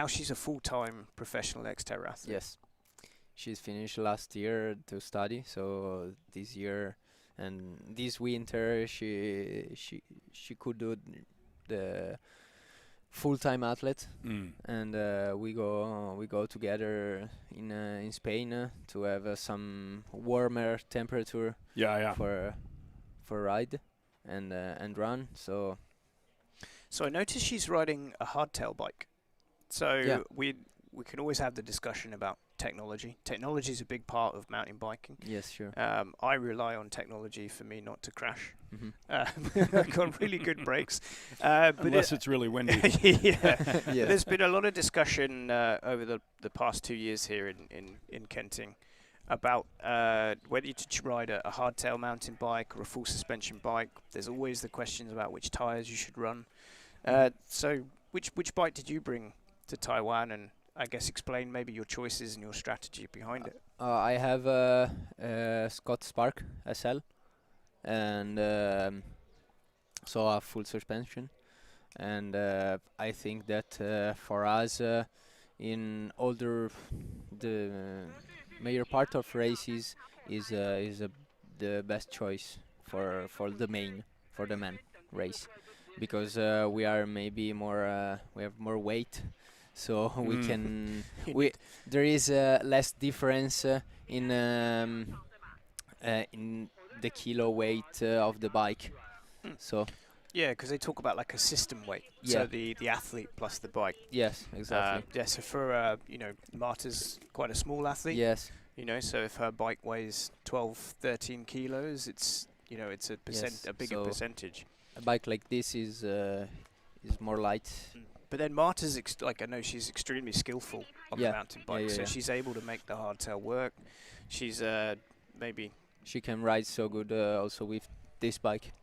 she's a full-time professional XTERRA athlete. Yes, she's finished last year to study, so this year and this winter she could do the full-time athlete, and we go together in Spain to have some warmer temperature. For ride and run. So I noticed she's riding a hardtail bike. So we can always have the discussion about technology. Technology is a big part of mountain biking. Yes, sure. I rely on technology for me not to crash. I've got really good brakes. Unless it's really windy. There's been a lot of discussion over the past 2 years here in Kenting about whether you should ride a hardtail mountain bike or a full suspension bike. There's always the questions about which tires you should run. So which bike did you bring to Taiwan, and I guess explain maybe your choices and your strategy behind it? I have a Scott Spark SL, and so a full suspension, and I think that for us in the major part of races is the best choice for the man race, because we are maybe more we have more weight, so we can there is less difference in the kilo weight of the bike. So yeah, because they talk about like a system weight, so the athlete plus the bike. Yes, exactly. So for Marta's quite a small athlete. Yes. So if her bike weighs 12, 13 kilos, it's a bigger percentage. A bike like this is more light, But then Marta's like I know she's extremely skillful on the mountain bike, so she's able to make the hardtail work. She's maybe she can ride so good also with this bike.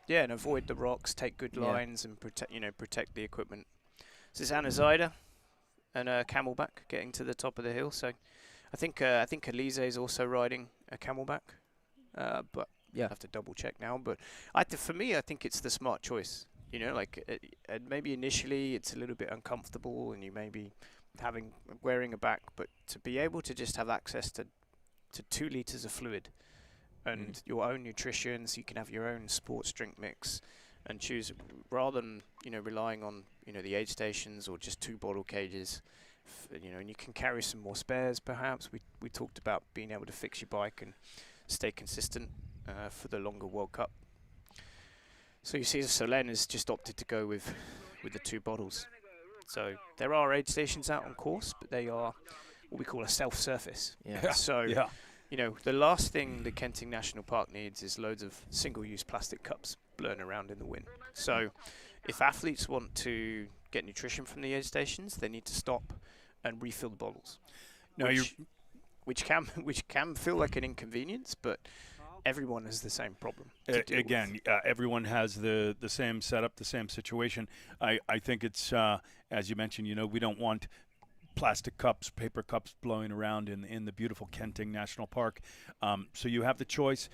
Yeah, and avoid the rocks, take good lines, and protect the equipment. Susanna Zyder and Camelback getting to the top of the hill. So I think Elise is also riding a Camelback, but I have to double check now. But for me, I think it's the smart choice. You know, like maybe initially it's a little bit uncomfortable, and you may be wearing a back, but to be able to just have access to 2 liters of fluid and your own nutrition, so you can have your own sports drink mix and choose rather than relying on the aid stations or just 2 bottle cages. And you can carry some more spares. Perhaps we talked about being able to fix your bike and stay consistent for the longer World Cup. So you see, Solène has just opted to go with the 2 bottles. So there are aid stations out on course, but they are what we call a self-surface. Yeah. So the last thing the Kenting National Park needs is loads of single-use plastic cups blowing around in the wind. So if athletes want to get nutrition from the aid stations, they need to stop and refill the bottles. Now which can feel like an inconvenience, but everyone has the same problem. Everyone has the same setup, the same situation. I think it's as you mentioned. We don't want plastic cups, paper cups blowing around in the beautiful Kenting National Park. So you have the choice.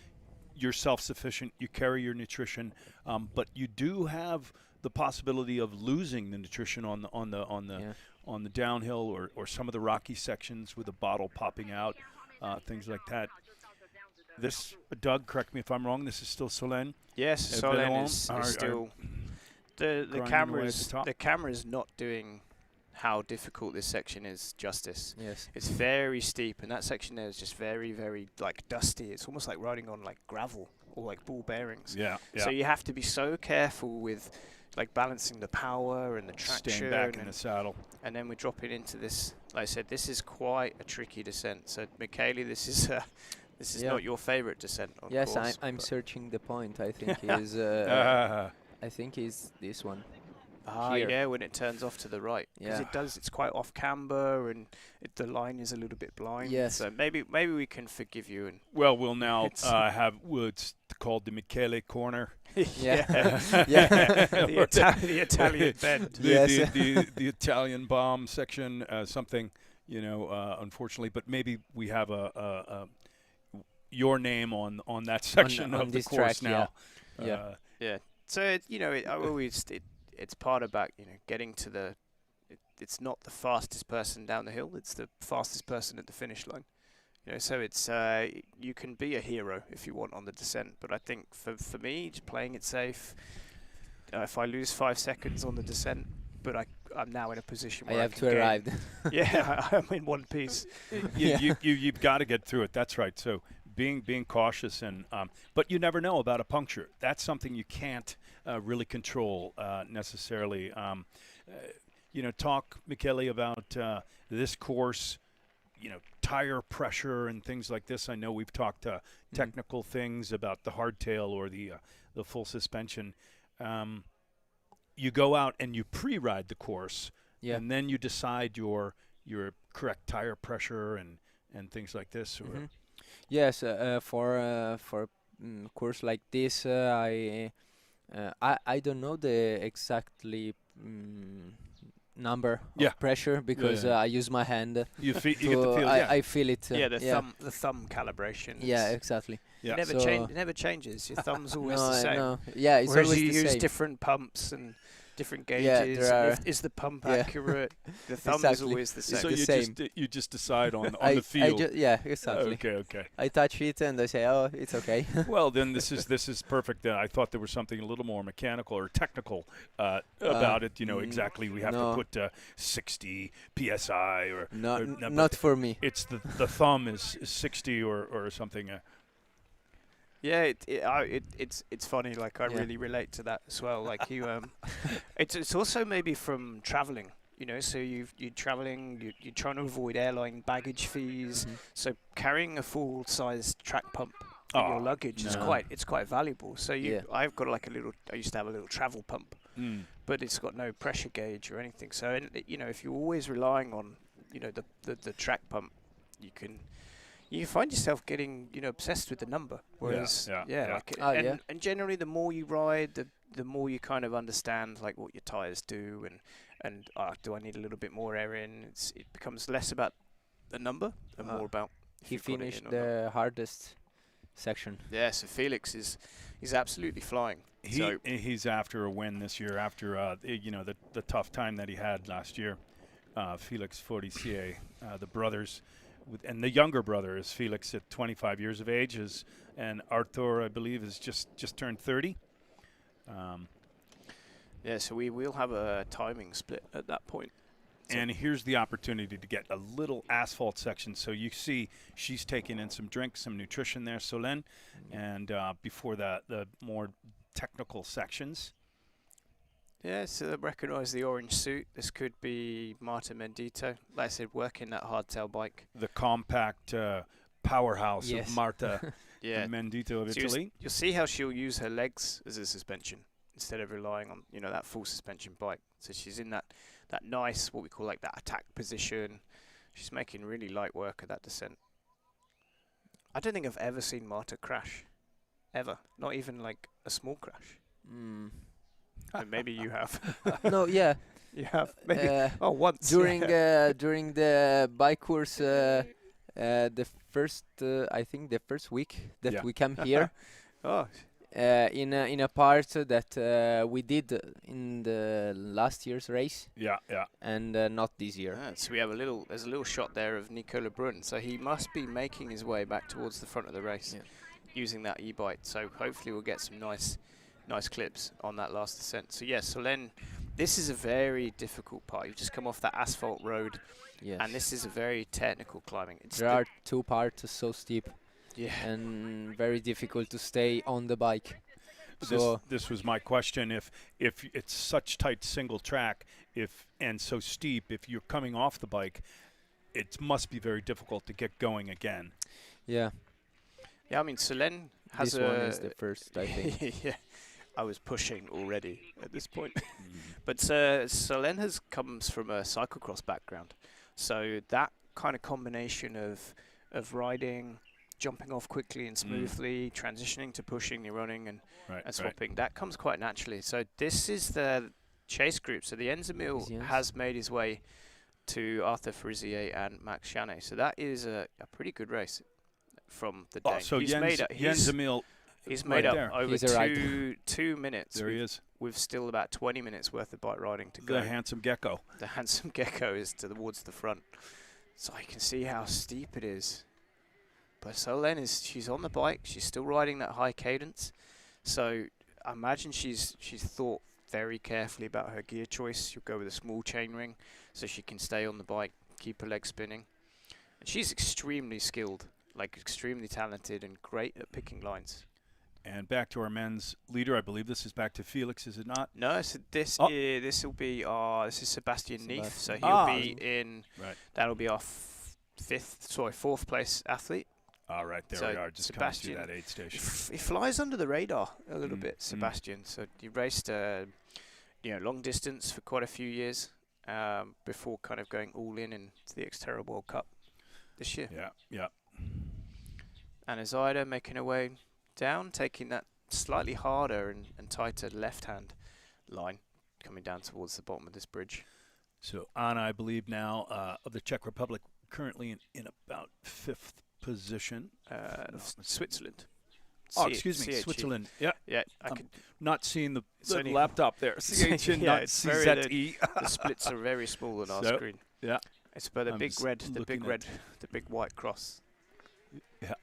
You're self-sufficient. You carry your nutrition, but you do have the possibility of losing the nutrition on the downhill or some of the rocky sections with a bottle popping out, things like that. This, Doug, correct me if I'm wrong, this is still Solène? Yes, Solène is still... The camera is not doing how difficult this section is justice. Yes. It's very steep, and that section there is just very, very, dusty. It's almost like riding on, gravel or, ball bearings. Yeah. So you have to be so careful with, balancing the power and the traction. Staying back in the saddle. And then we're dropping into this. Like I said, this is quite a tricky descent. So, Michele, this is not your favorite descent, of yes, course. I'm searching the point. I think is this one. Yeah, when it turns off to the right, because it's quite off camber and the line is a little bit blind. Yes. So maybe we can forgive you. And we'll now have what's called the Michele corner. Yeah. The Italian bend. The Italian bomb section, something, unfortunately, but maybe we have your name on that section on of the this course track, now. Yeah. So it's part about getting to the. It's not the fastest person down the hill; it's the fastest person at the finish line. So it's you can be a hero if you want on the descent, but I think for me, just playing it safe. If I lose 5 seconds on the descent, but I'm now in a position where I have to arrive. Yeah, I'm in one piece. You've got to get through it. That's right. So being cautious and but you never know about a puncture. That's something you can't really control necessarily. Talk, Michele, about this course. Tire pressure and things like this. I know we've talked technical things about the hardtail or the full suspension. You go out and you pre-ride the course, and then you decide your correct tire pressure and things like this. Or Yes, for a course like this, I don't know the exactly number of pressure because I use my hand. You get the feel. I feel it. The thumb calibration. Yeah, exactly. Yeah. It never changes. Your thumb's always the same. No. Yeah, it's Whereas always you the use same. different pumps and different Yeah, gauges. there are Is the pump accurate? The thumb is Exactly. always the same. So the you just decide on I the feel. Exactly. Okay. I touch it and I say, oh, it's okay. Well, then this is perfect. I thought there was something a little more mechanical or technical about it. Exactly. We have to put 60 psi or not for me. It's the thumb is 60 or something. Yeah, it's funny. I really relate to that as well. It's also maybe from traveling. So you're traveling. You're trying to avoid airline baggage fees. So carrying a full size track pump in your luggage is quite valuable. So I've got I used to have a little travel pump but it's got no pressure gauge or anything. So you know, if you're always relying on, you know, the track pump, you find yourself getting, you know, obsessed with the number. Whereas like and generally the more you ride, the more you kind of understand like what your tires do and do I need a little bit more air in? It becomes less about the number and more about he finished the hardest section. Yeah, so Felix is absolutely flying. He's after a win this year after you know, the tough time that he had last year. Felix Forestier, the brothers, and the younger brother is Felix at 25 years of age, and Arthur, I believe, is just turned 30. Yeah, so we will have a timing split at that point. And here's the opportunity to get a little asphalt section. So you see she's taking in some drinks, some nutrition there, Solène, and before the more technical sections. Yeah, so recognise the orange suit. This could be Marta Mendito. Like I said, working that hardtail bike. The compact powerhouse of Marta Mendito of Italy. You'll see how she'll use her legs as a suspension instead of relying on, you know, that full suspension bike. So she's in that nice, what we call like that attack position. She's making really light work of that descent. I don't think I've ever seen Marta crash. Ever. Not even like a small crash. And maybe you have. No, yeah. You have. Maybe. Once. During the bike course, the first, I think the first week that we came here. In a part that we did in the last year's race. Yeah. And not this year. So we have there's a little shot there of Nicola Brun. So he must be making his way back towards the front of the race using that e-bike. So hopefully we'll get some nice clips on that last descent. So yes, Solène, this is a very difficult part. You've just come off that asphalt road. Yes. And this is a very technical climbing. There are two parts so steep. Yeah. And very difficult to stay on the bike. So this was my question. If it's such tight single track, and so steep, if you're coming off the bike, it must be very difficult to get going again. Yeah. Yeah, I mean, Solène has this one is the first, I think. Yeah. I was pushing already at this point. But Solène comes from a cyclocross background. So that kind of combination of riding, jumping off quickly and smoothly, transitioning to pushing, you're running and swapping, that comes quite naturally. So this is the chase group. So the Enzemil has made his way to Arthur Frisier and Max Chanet. So that is a pretty good race from the Dane. So Enzemil, he's made up over 2 minutes. There he is. With still about 20 minutes worth of bike riding to go. The handsome gecko. The handsome gecko is towards the front. So you can see how steep it is. But Solène she's on the bike. She's still riding that high cadence. So I imagine she's thought very carefully about her gear choice. She'll go with a small chainring so she can stay on the bike, keep her legs spinning. And she's extremely skilled, like extremely talented and great at picking lines. And back to our men's leader. I believe this is back to Felix, is it not? No, so this is Sebastian Neef. So he'll be in. Right. That'll be our fourth place athlete. All right, there we are. Just Sebastian, coming through that aid station. He flies under the radar a little bit, Sebastian. So he raced, long distance for quite a few years before kind of going all in into the XTERRA World Cup this year. Yeah. And Azaida making her way down, taking that slightly harder and tighter left-hand line, coming down towards the bottom of this bridge. So Anna, I believe now, of the Czech Republic, currently in about 5th position. Switzerland. Excuse me, Switzerland. Yeah. I'm not seeing the laptop there. CH not CZE. The splits are very small on our screen. Yeah. It's by the big white cross. Yeah.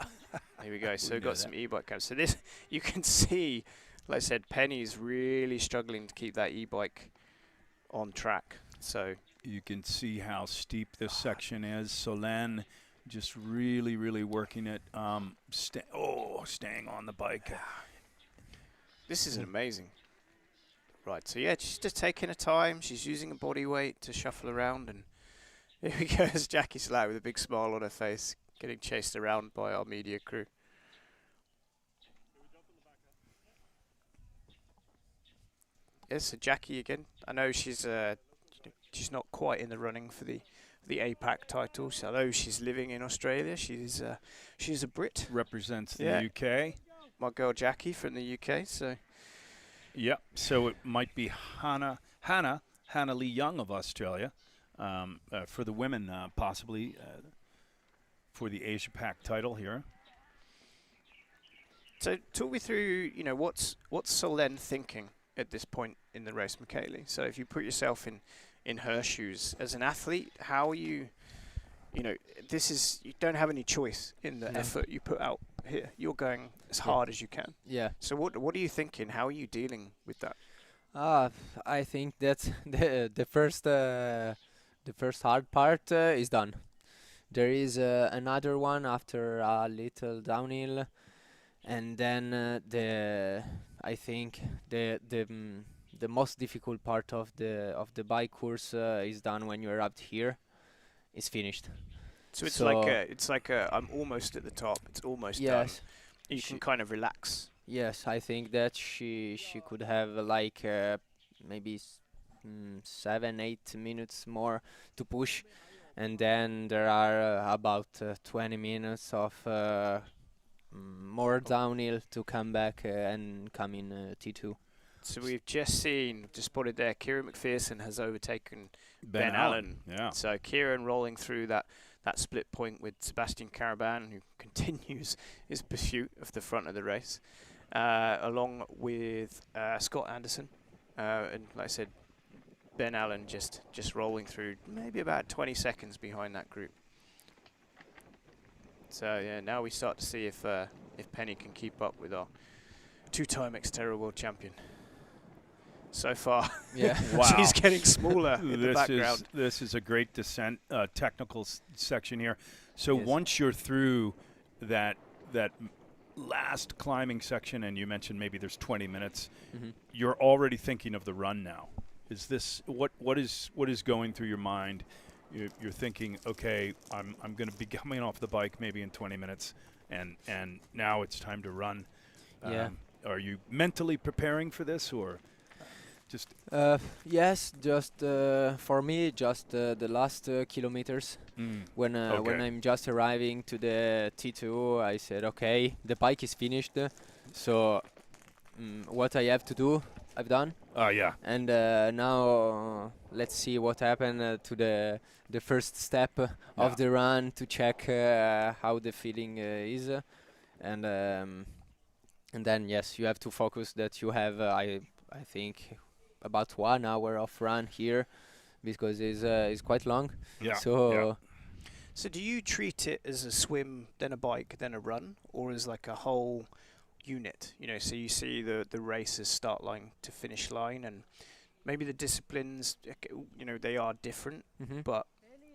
Here we go. So we've got some e-bike cams. So this, you can see, like I said, Penny's really struggling to keep that e-bike on track. So you can see how steep this section is. Solène just really, really working it. Staying on the bike. This is amazing. Right. So yeah, she's just taking her time. She's using her body weight to shuffle around, and here we go. As Jackie Slack with a big smile on her face, getting chased around by our media crew. Yes, so Jackie again. I know she's not quite in the running for the APAC title. So although she's living in Australia, she's a Brit. Represents the Yeah. UK. My girl Jackie from the UK. So Yep. So it might be Hannah Lee Young of Australia for the women, possibly for the Asia Pac title here. So talk me through, what's Solène thinking at this point in the race, Michele? So if you put yourself in her shoes as an athlete, how are you? You don't have any choice in the effort you put out here. You're going as hard as you can. Yeah. So what are you thinking? How are you dealing with that? I think that the first hard part is done. There is another one after a little downhill, and then I think the most difficult part of the bike course is done when you're up here. It's finished. So it's like I'm almost at the top. It's almost done. Yes. You can kind of relax. Yes, I think that she could have like maybe 7-8 minutes more to push, and then there are about 20 minutes of more downhill to come back and come in T2. So we've just spotted there, Kieran McPherson has overtaken Ben Allen. Yeah. So Kieran rolling through that split point with Sebastian Caraban, who continues his pursuit of the front of the race, along with Scott Anderson. And like I said, Ben Allen just rolling through, maybe about 20 seconds behind that group. So yeah, now we start to see if Penny can keep up with our two-time XTERRA world champion. So far, Yeah. Wow. she's getting smaller in the background. This is a great descent, technical section here. So Yes. once you're through that last climbing section, and you mentioned maybe there's 20 minutes, you're already thinking of the run now. Is this what is going through your mind? You're thinking, okay, I'm going to be coming off the bike maybe in 20 minutes, and now it's time to run. Yeah. Are you mentally preparing for this, or just? Yes, just for me, just the last kilometers. When Okay. I'm just arriving to the T2, I said, okay, the bike is finished, so what I have to do, I've done. Yeah. And now let's see what happened to the first step of the run to check how the feeling is, and then yes, you have to focus that you have I think about 1 hour of run here, because it's quite long. Yeah. So So do you treat it as a swim, then a bike, then a run, or as like a whole unit? So you see the races start line to finish line, and maybe the disciplines, they are different, but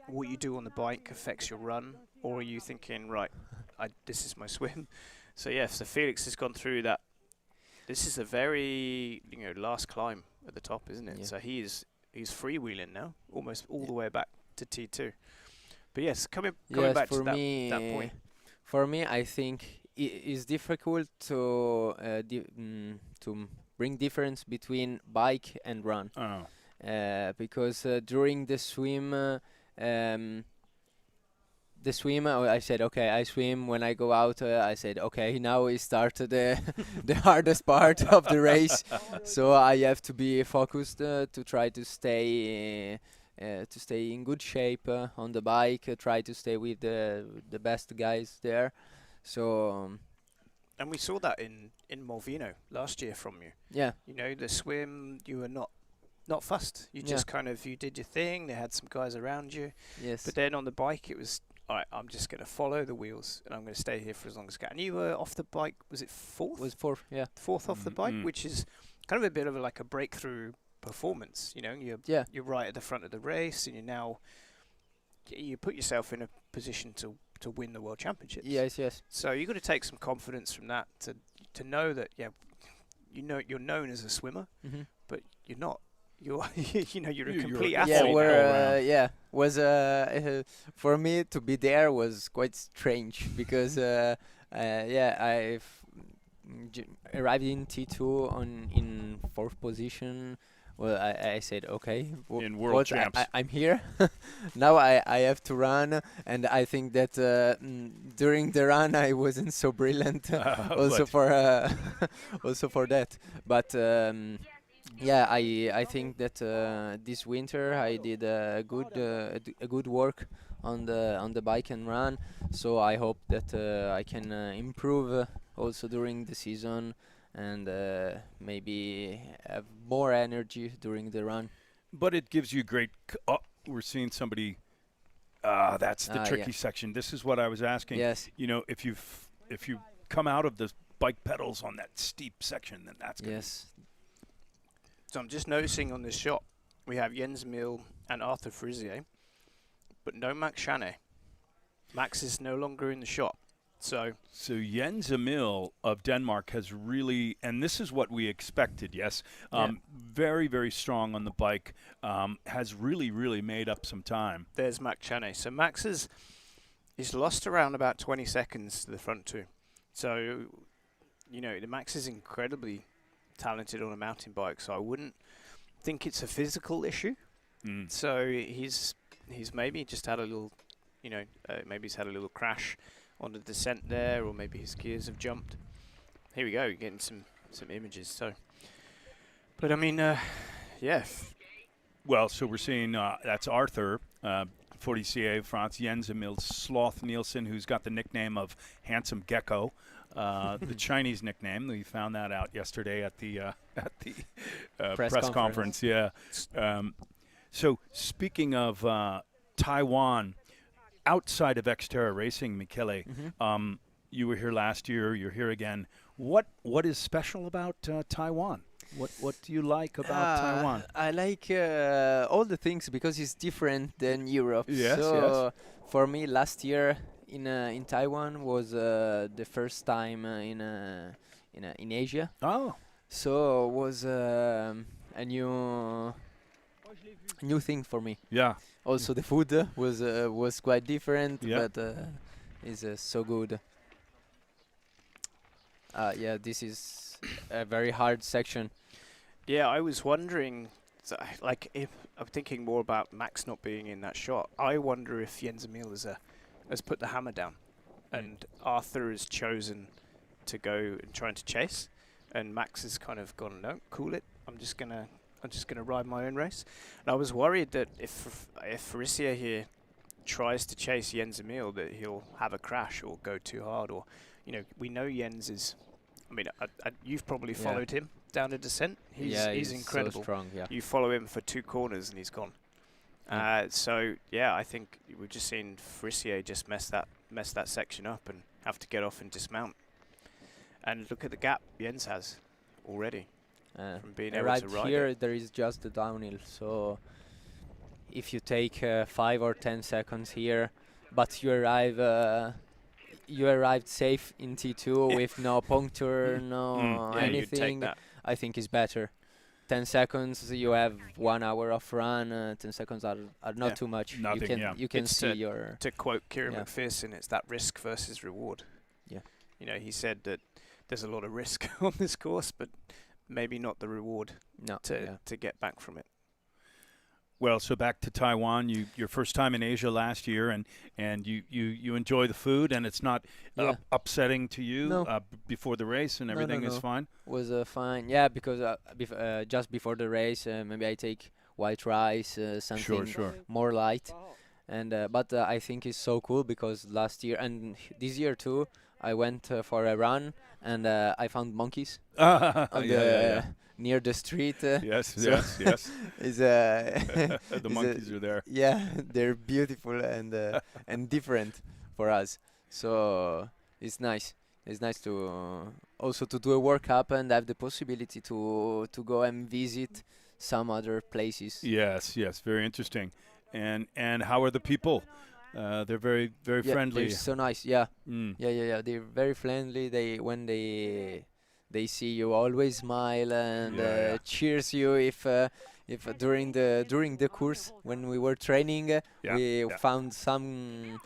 what you do on the bike affects your run, or are you thinking, right, this is my swim? So yeah, so Felix has gone through that. This is a very last climb at the top, isn't it? Yeah. So he's freewheeling now, almost all the way back to T2. But yes, coming back to that point. For me, I think it's difficult to bring difference between bike and run. Oh. Because during the swim, I said, okay, I swim. When I go out, I said, okay, now we start the hardest part of the race. So I have to be focused to try to stay in good shape on the bike. Try to stay with the best guys there. So. And we saw that in Molvino last year from you. Yeah. The swim, you were not fussed. You just you did your thing. They had some guys around you. Yes. But then on the bike, it was, all right, I'm just going to follow the wheels and I'm going to stay here for as long as I can. And you were off the bike, was it fourth? Was fourth, yeah. Fourth off the bike, which is kind of a bit of like a breakthrough performance. You're right at the front of the race, and you put yourself in a position to win the world championships. Yes. So you've got to take some confidence from that to know that you're known as a swimmer, but you're not. You're you're a complete athlete. Was for me to be there was quite strange, because arrived in T2 in fourth position. Well, I said, okay, In World Champs. I'm here. Now I have to run, and I think that during the run I wasn't so brilliant. Also But- for also for that. But yeah, I think that this winter I did a good work on the bike and run. So I hope that I can improve also during the season, and maybe have more energy during the run. But it gives you great. We're seeing somebody. That's the Yeah. tricky section. This is what I was asking. Yes. You know, if you come out of the bike pedals on that steep section, then that's gonna Yes. So I'm just noticing on this shot, we have Jens Mill and Arthur Frisier, but no Max Chanet. Max is no longer in the shot. So Jens Emil of Denmark has really, and this is what we expected, yes, very, very strong on the bike, has really made up some time. there's Max Chanet. So Max he's lost around about 20 seconds to the front two. So, you know, the Max is incredibly talented on a mountain bike, so I wouldn't think it's a physical issue. So he's maybe just had a little, you know, maybe he's had a little crash on the descent there, or maybe his gears have jumped. Here we go, getting some images. So, but I mean, yeah. Well, so we're seeing that's Arthur, 40CA France, Jens Emil Sloth Nielsen, who's got the nickname of Handsome Gecko. The Chinese nickname. We found that out yesterday at the press conference. Yeah. So speaking of Taiwan, outside of XTERRA Racing, Michele, you were here last year. You're here again. What is special about Taiwan? What do you like about Taiwan? I like all the things because it's different than Europe. Yes, so for me, last year in Taiwan was the first time in Asia. Oh, So it was a new thing for me. yeah. Also, the food was quite different, Yeah. but is so good. Yeah, this is a very hard section. Yeah, I was wondering, like, if I'm thinking more about Max not being in that shot. I wonder if Jens Emil has put the hammer down, and Arthur has chosen to go and trying to chase, and Max has kind of gone, no, cool it. I'm just gonna ride my own race. And I was worried that if Frisier here tries to chase Jens Emil, that he'll have a crash or go too hard, or, you know, we know Jens is. I mean, you've probably followed him down a descent. He's incredible. So strong. Yeah. You follow him for 2 corners and he's gone. So yeah, I think we've just seen Frisier just mess that section up and have to get off and dismount. And look at the gap Jens has already from being able right to ride here, it. there is just the downhill. So if you take 5 or 10 seconds here, but you arrived safe in T2 with no puncture, no Yeah, you'd take anything. that. I think is better. 10 seconds, you have 1 hour of run. 10 seconds are not Yeah. too much. Nothing, You can It's see your. To quote Kieran Yeah. McPherson, it's that risk versus reward. Yeah. You know, he said that there's a lot of risk on this course, but maybe not the reward No. to get back from it. Well, so back to Taiwan. Your first time in Asia last year, and you enjoy the food, and it's not upsetting to you No. before the race, and everything is no. fine. Was fine. Yeah, because just before the race, maybe I take white rice, something Sure. more light. And but I think it's so cool because last year and this year too, I went for a run and I found monkeys on near the street. Yes, so yes. Is The is monkeys are there. yeah, they're beautiful and different for us. So it's nice. It's nice to also to do a World Cup and have the possibility to go and visit some other places. Yes, very interesting. And how are the people? They're very Yeah, friendly. they're so nice. Yeah. Mm. Yeah. They're very friendly. When they see you, always smile and Yeah. cheers you if during the course when we were training, we found some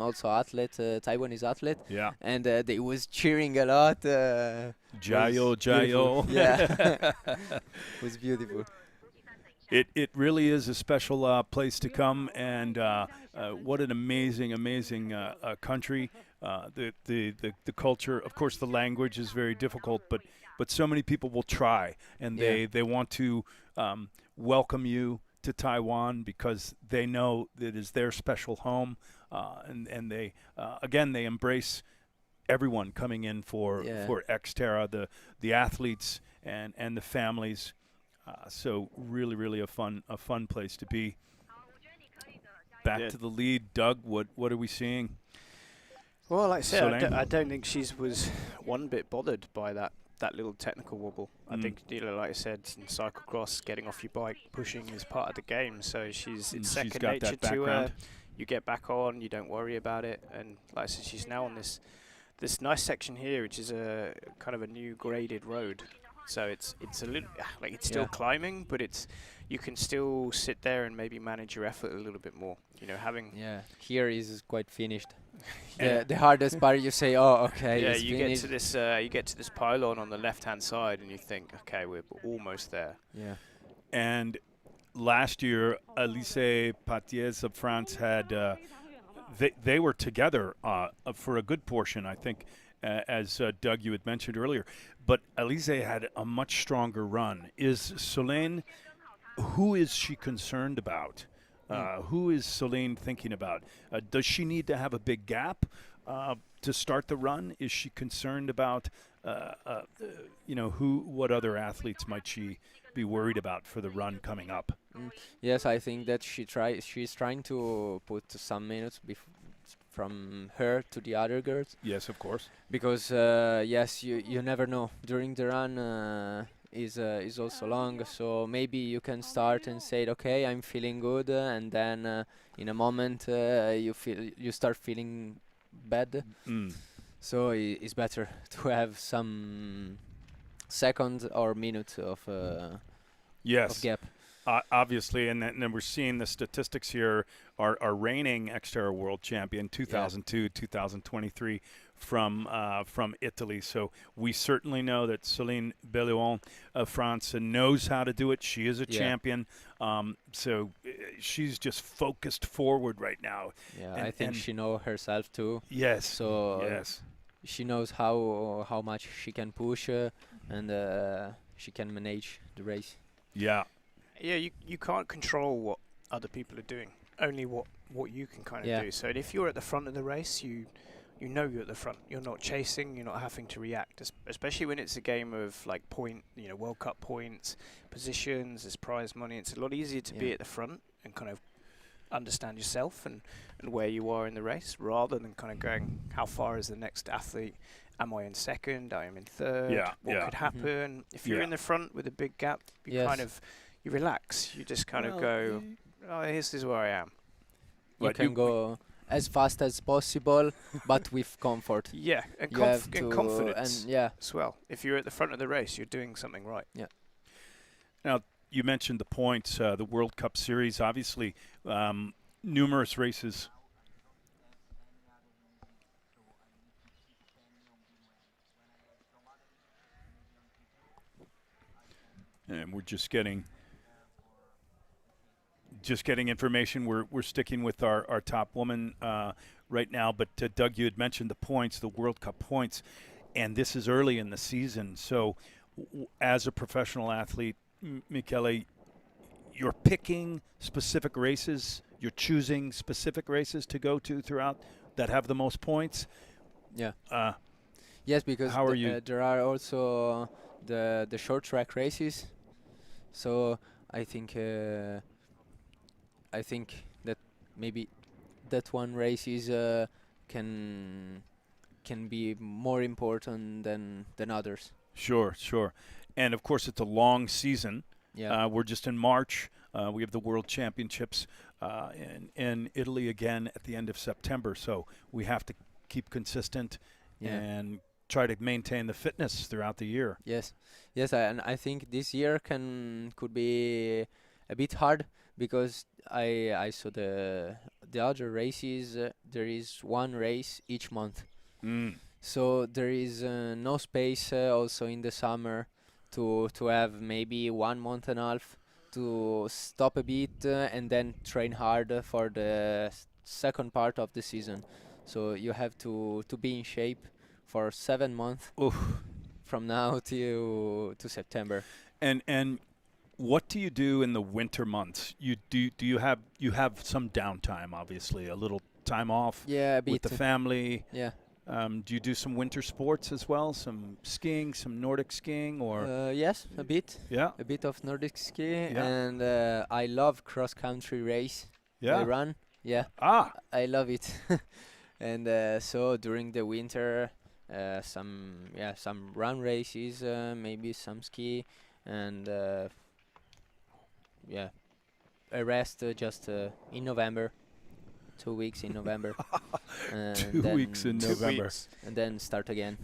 also athlete, Taiwanese athlete, Yeah. and they was cheering a lot. Jayo, was beautiful. Jayo. Yeah, was beautiful. It really is a special place to come, and what an amazing country. The culture, of course, the language is very difficult, but so many people will try, and they want to welcome you to Taiwan because they know that it is their special home, and they again they embrace everyone coming in for XTERRA, the athletes and the families. So really a fun place to be. Back to the lead, Doug. What are we seeing? Well, like I said, Soleil? I don't think she was one bit bothered by that little technical wobble. I think, like I said, in cyclocross, getting off your bike, pushing is part of the game. So it's second got nature that to her. background. You get back on, you don't worry about it. And like I said, she's now on this nice section here, which is a kind of a new graded road. So it's a little like it's still climbing, but you can still sit there and maybe manage your effort a little bit more. You know, having here is quite finished. The hardest part, you say, oh, okay, it's you finished. get to this pylon on the left hand side, and you think, okay, we're almost there. Yeah. And last year, Alice Patiez of France had they were together for a good portion, I think, as Doug you had mentioned earlier. But Alice had a much stronger run. Is Solène, who is she concerned about? Who is Solène thinking about? Does she need to have a big gap to start the run? Is she concerned about, what other athletes might she be worried about for the run coming up? Yes, I think that she's trying to put some minutes from her to the other girls. Yes, of course. Because you never know. During the run is also long, so maybe you can start and say, okay, I'm feeling good, and then in a moment you start feeling bad. So it's better to have some second or minute of gap. Obviously, and then we're seeing the statistics here. Our reigning XTERRA World Champion, 2002, 2023, from Italy. So we certainly know that Céline Belluon of France knows how to do it. She is a champion. So she's just focused forward right now. Yeah, I think she knows herself too. Yes. So yes, she knows how much she can push and she can manage the race. Yeah. Yeah, you can't control what other people are doing. Only what you can kind of do. So if you're at the front of the race, you know you're at the front. You're not chasing. You're not having to react. Especially when it's a game of like World Cup points, positions, there's prize money. It's a lot easier to be at the front and kind of understand yourself and where you are in the race, rather than kind of going, how far is the next athlete? Am I in second? I am in third. What could happen? If you're in the front with a big gap, you relax. You just kind of go, oh, this is where I am. You can go as fast as possible, but with comfort. Yeah, and confidence as well. If you're at the front of the race, you're doing something right. Yeah. Now, you mentioned the points, the World Cup Series, obviously numerous races. And we're just getting information. We're sticking with our top woman right now. But Doug, you had mentioned the points, the World Cup points, and this is early in the season. So as a professional athlete, Michele, you're picking specific races. You're choosing specific races to go to throughout that have the most points. Yeah. Yes, because how are you? There are also the short track races. So I think that maybe that one race is can be more important than others. Sure. And of course, it's a long season. Yeah. We're just in March. We have the World Championships in Italy again at the end of September. So we have to keep consistent and try to maintain the fitness throughout the year. Yes, yes, and I think this year could be a bit hard because I saw the other races. There is one race each month, so there is no space also in the summer to have maybe 1 month and a half to stop a bit and then train hard for the second part of the season. So you have to be in shape for 7 months Oof. from now to September. And what do you do in the winter months? Do you have some downtime? Obviously, a little time off Yeah, a with bit. the family. Yeah. Do you do some winter sports as well? Some skiing, some Nordic skiing, or Yes, a bit. yeah, A bit of Nordic ski, Yeah. and I love cross country race. yeah. Run. Yeah, Ah, I love it. And so during the winter, some run races, maybe some ski, and a rest just in November. 2 weeks in November. And 2 then weeks in 2 November. weeks. And then start again.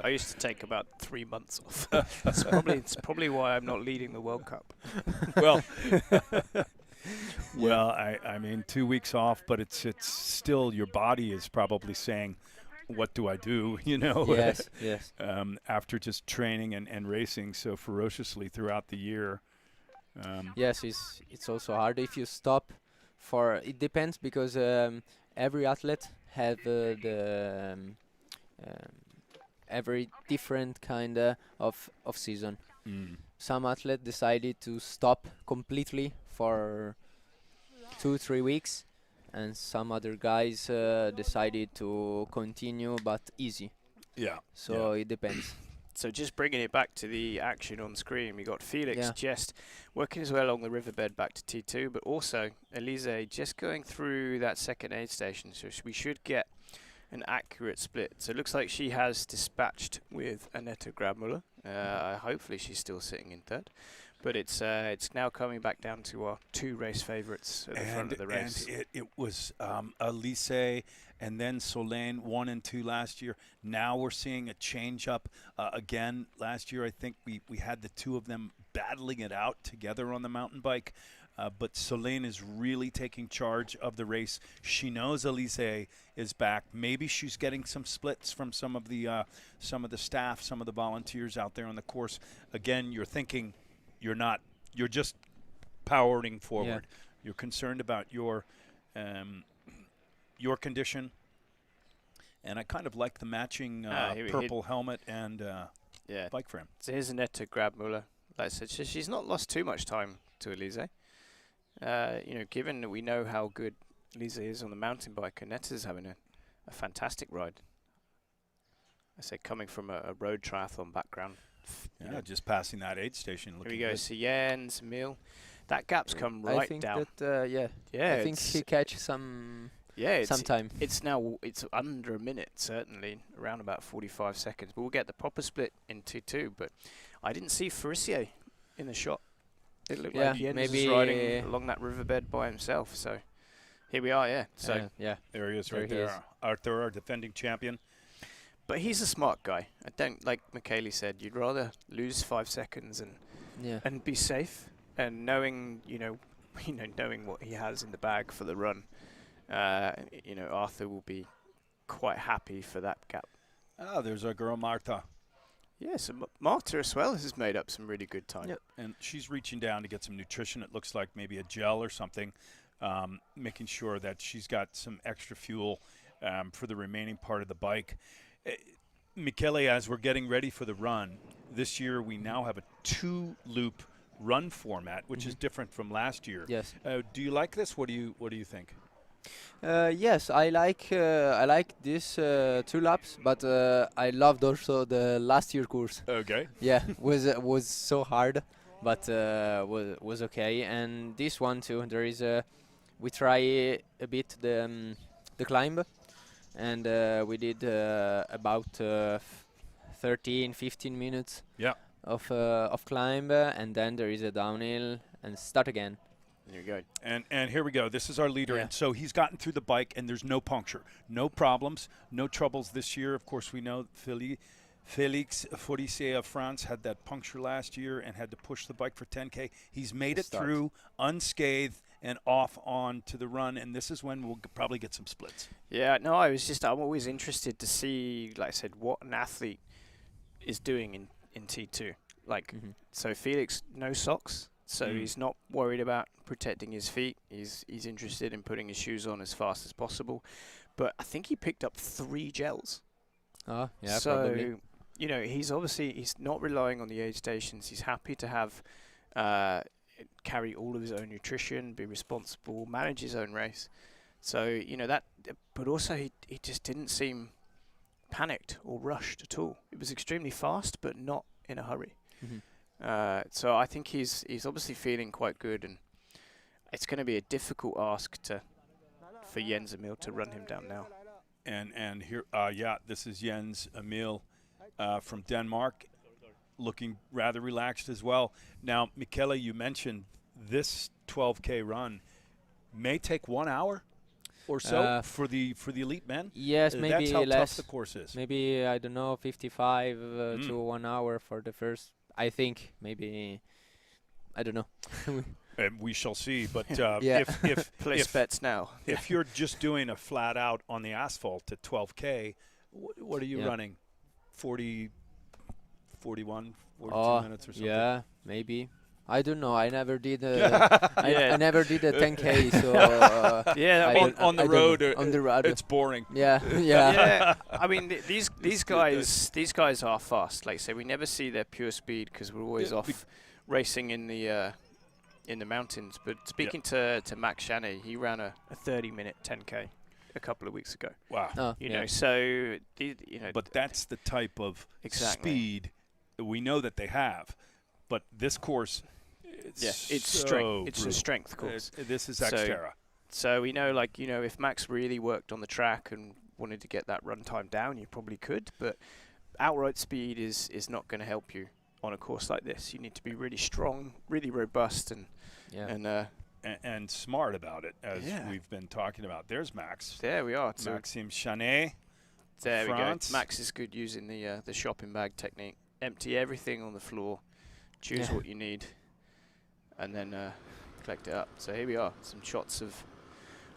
I used to take about 3 months off. It's probably why I'm not leading the World Cup. Well, well, I mean, 2 weeks off, but it's still, your body is probably saying, what do I do? You know, Yes, yes. after just training and racing so ferociously throughout the year. Yes, it's also hard if you stop. It depends because every athlete have every different kind of season. Some athlete decided to stop completely for 2-3 weeks, and some other guys decided to continue but easy. Yeah. So it depends. So just bringing it back to the action on screen, we got Felix Yeah. just working his way along the riverbed back to T2, but also Elise just going through that second aid station. So we should get an accurate split. So it looks like she has dispatched with Annette Grabmuller. Hopefully she's still sitting in third. But it's now coming back down to our 2 race favourites at the front of the race. And it was Elise and then Solène 1 and 2 last year. Now we're seeing a change up again. Last year, I think we had the two of them battling it out together on the mountain bike. But Solène is really taking charge of the race. She knows Elise is back. Maybe she's getting some splits from some of the staff, some of the volunteers out there on the course. Again, you're thinking you're just powering forward. Yeah. You're concerned about your condition. And I kind of like the matching purple helmet and bike frame. So here's Annette Grabmuller. Like I said, she's not lost too much time to Elise. Given that we know how good Elise is on the mountain bike, Annette is having a fantastic ride. I say coming from a road triathlon background. Yeah, just passing that aid station. Here we go, Siennes, Emile. That gap's come I right think down. that I think it's- he catch some it's time. It's under a minute, certainly, around about 45 seconds. But we'll get the proper split in T2. But I didn't see Farissier in the shot. It looked like Jens was maybe riding along that riverbed by himself. So here we are, yeah. So There he is right There he there. Arthur, our defending champion. But he's a smart guy. I don't, like Michele said, you'd rather lose 5 seconds and be safe. And knowing, knowing what he has in the bag for the run, Arthur will be quite happy for that gap. Oh, there's our girl Marta. Yeah, so Marta as well has made up some really good time. Yep. And she's reaching down to get some nutrition. It looks like maybe a gel or something, making sure that she's got some extra fuel for the remaining part of the bike. Michele, as we're getting ready for the run, this year we now have a 2-loop run format, which is different from last year. Yes. Do you like this? What do you think? Yes, I like this 2 laps, but I loved also the last year course. Okay. Yeah, was so hard, but was okay. And this one too. There is we try a bit the climb, and we did about 13-15 minutes. Yeah. Of climb, and then there is a downhill and start again. There you go. And here we go. This is our leader. Yeah. And so he's gotten through the bike, and there's no puncture, no problems, no troubles this year. Of course, we know Felix Forestier of France had that puncture last year and had to push the bike for 10K. He's made it through unscathed and off on to the run, and this is when we'll probably get some splits. Yeah, no, I'm always interested to see, like I said, what an athlete is doing in T2. Like, so Felix, no socks, so he's not worried about protecting his feet. He's interested in putting his shoes on as fast as possible. But I think he picked up 3 gels. Oh, yeah, so, probably. you know, he's not relying on the aid stations. He's happy to have carry all of his own nutrition, be responsible, manage his own race. So, you know, that, but also he just didn't seem panicked or rushed at all. It was extremely fast, but not in a hurry. So I think he's obviously feeling quite good, and it's going to be a difficult ask for Jens Emil to run him down now. And here, this is Jens Emil from Denmark, looking rather relaxed as well. Now, Michele, you mentioned this 12K run may take 1 hour or so for the elite men. Yes, maybe that's how less. tough the course is. Maybe, I don't know, 55 to 1 hour for the first. I think maybe, I don't know. And we shall see. But Yeah. if Place bets now. if you're just doing a flat out on the asphalt at 12K, what are you running? 40, 41, 42 minutes or something? Yeah, maybe. I don't know. I never did. I never did a 10K. So on the road, on the road, it's boring. Yeah, Yeah, I mean these guys are fast. Like I say, we never see their pure speed because we're always off racing in the mountains. But speaking to Max Chanet, he ran a 30-minute 10K a couple of weeks ago. Wow. Oh, You know, so But that's the type of Exactly. speed that we know that they have. But this course, it's so strength. It's a brutal. strength course. This is So- XTERRA. So we know, like, you know, if Max really worked on the track and wanted to get that run time down, you probably could. But outright speed is not going to help you on a course like this. You need to be really strong, really robust, and smart about it, as Yeah. we've been talking about. There's Max. there we are. So Maxime Chanet. there France. we go. Max is good using the shopping bag technique. Empty everything on the floor, choose what you need, and then collect it up. So here we are, some shots of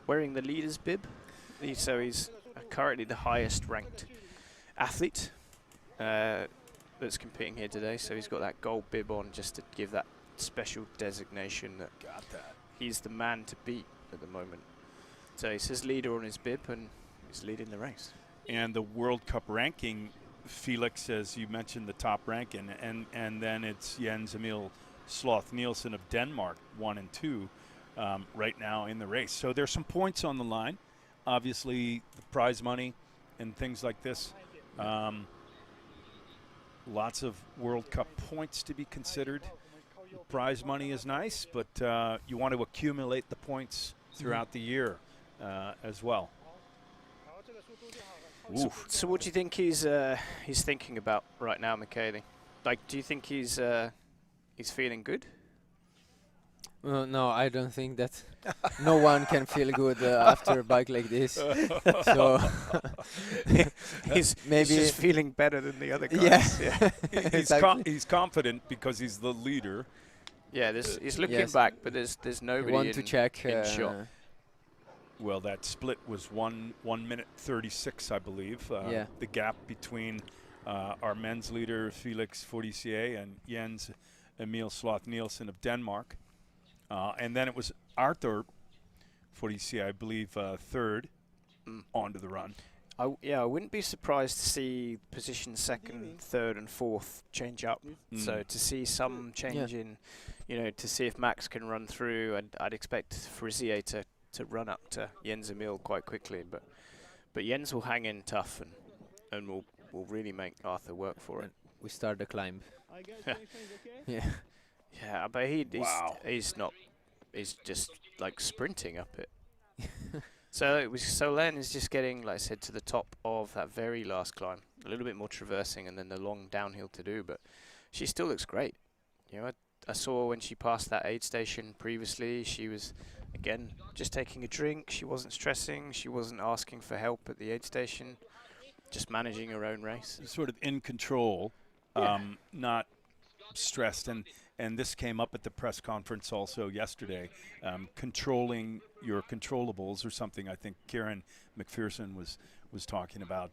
wearing the leader's bib. So he's currently the highest ranked athlete that's competing here today. So he's got that gold bib on just to give that special designation that he's the man to beat at the moment. So he says leader on his bib, and he's leading the race. And the World Cup ranking, Felix, as you mentioned, the top rank, and then it's Jens Emil Sloth Nielsen of Denmark, 1 and 2, right now in the race. So there's some points on the line. Obviously, the prize money and things like this. Lots of World Cup points to be considered. The prize money is nice, but you want to accumulate the points throughout the year as well. So what do you think he's thinking about right now, Michele? Like, do you think he's feeling good? No, I don't think that no one can feel good after a bike like this. So he's maybe just feeling better than the other guys. Yeah. He's confident because he's the leader. Yeah, he's looking back, but there's I nobody want to check. in shot. Well, that split was 1 minute 36, I believe. The gap between our men's leader, Felix Forestier, and Jens Emil Sloth Nielsen of Denmark. And then it was Arthur Forestier, I believe, third onto the run. I wouldn't be surprised to see position second, third, and fourth change up. So to see some change in, you know, to see if Max can run through, and I'd expect Forestier to run up to Jens Emil quite quickly, but Jens will hang in tough and will really make Arthur work for it. We start the climb. Yeah, but he's just like sprinting up it. So Len is just getting, like I said, to the top of that very last climb, a little bit more traversing, and then the long downhill to do. But she still looks great. You know, I saw when she passed that aid station previously, she was again just taking a drink. She wasn't stressing. She wasn't asking for help at the aid station. Just managing her own race. Sort of in control, Yeah. not stressed. And this came up at the press conference also yesterday. Controlling your controllables or something. I think Kieran McPherson was talking about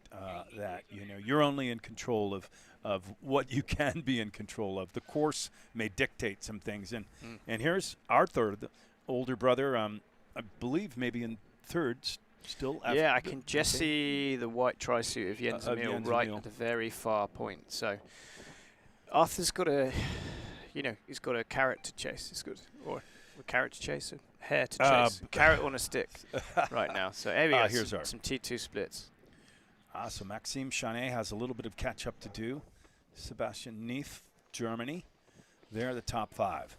that. You know, you're only in control of what you can be in control of. The course may dictate some things. And here's Arthur, the older brother, I believe maybe in third still. Yeah, I can just see the white tri-suit of Jens Emil Jens right Emil. at the very far point. So Arthur's got a, he's got a carrot to chase. It's good, or a carrot to chase, a hare to chase, carrot on a stick right now. So there we go. Here's some T2 splits. So Maxime Chanet has a little bit of catch-up to do. Sebastian Neef, Germany. They're the top 5.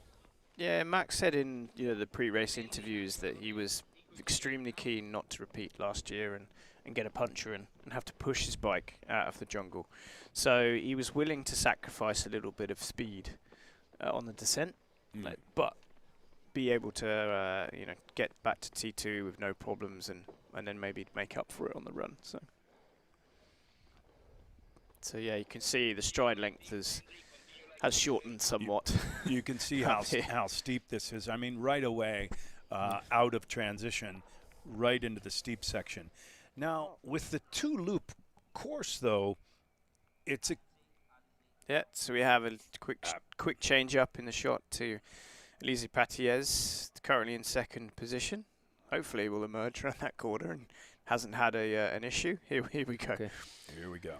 Yeah, Max said in the pre-race interviews that he was extremely keen not to repeat last year and get a puncher and have to push his bike out of the jungle. So he was willing to sacrifice a little bit of speed on the descent, but be able to get back to T2 with no problems and then maybe make up for it on the run. So yeah, you can see the stride length has shortened somewhat. You can see how steep this is. I mean, right away, out of transition, right into the steep section. Now, with the 2-loop course, though, it's a... Yeah, so we have a quick change up in the shot to Elise Patiez, currently in 2nd position. Hopefully will emerge around that corner and hasn't had an issue. Here we go. Okay. Here we go.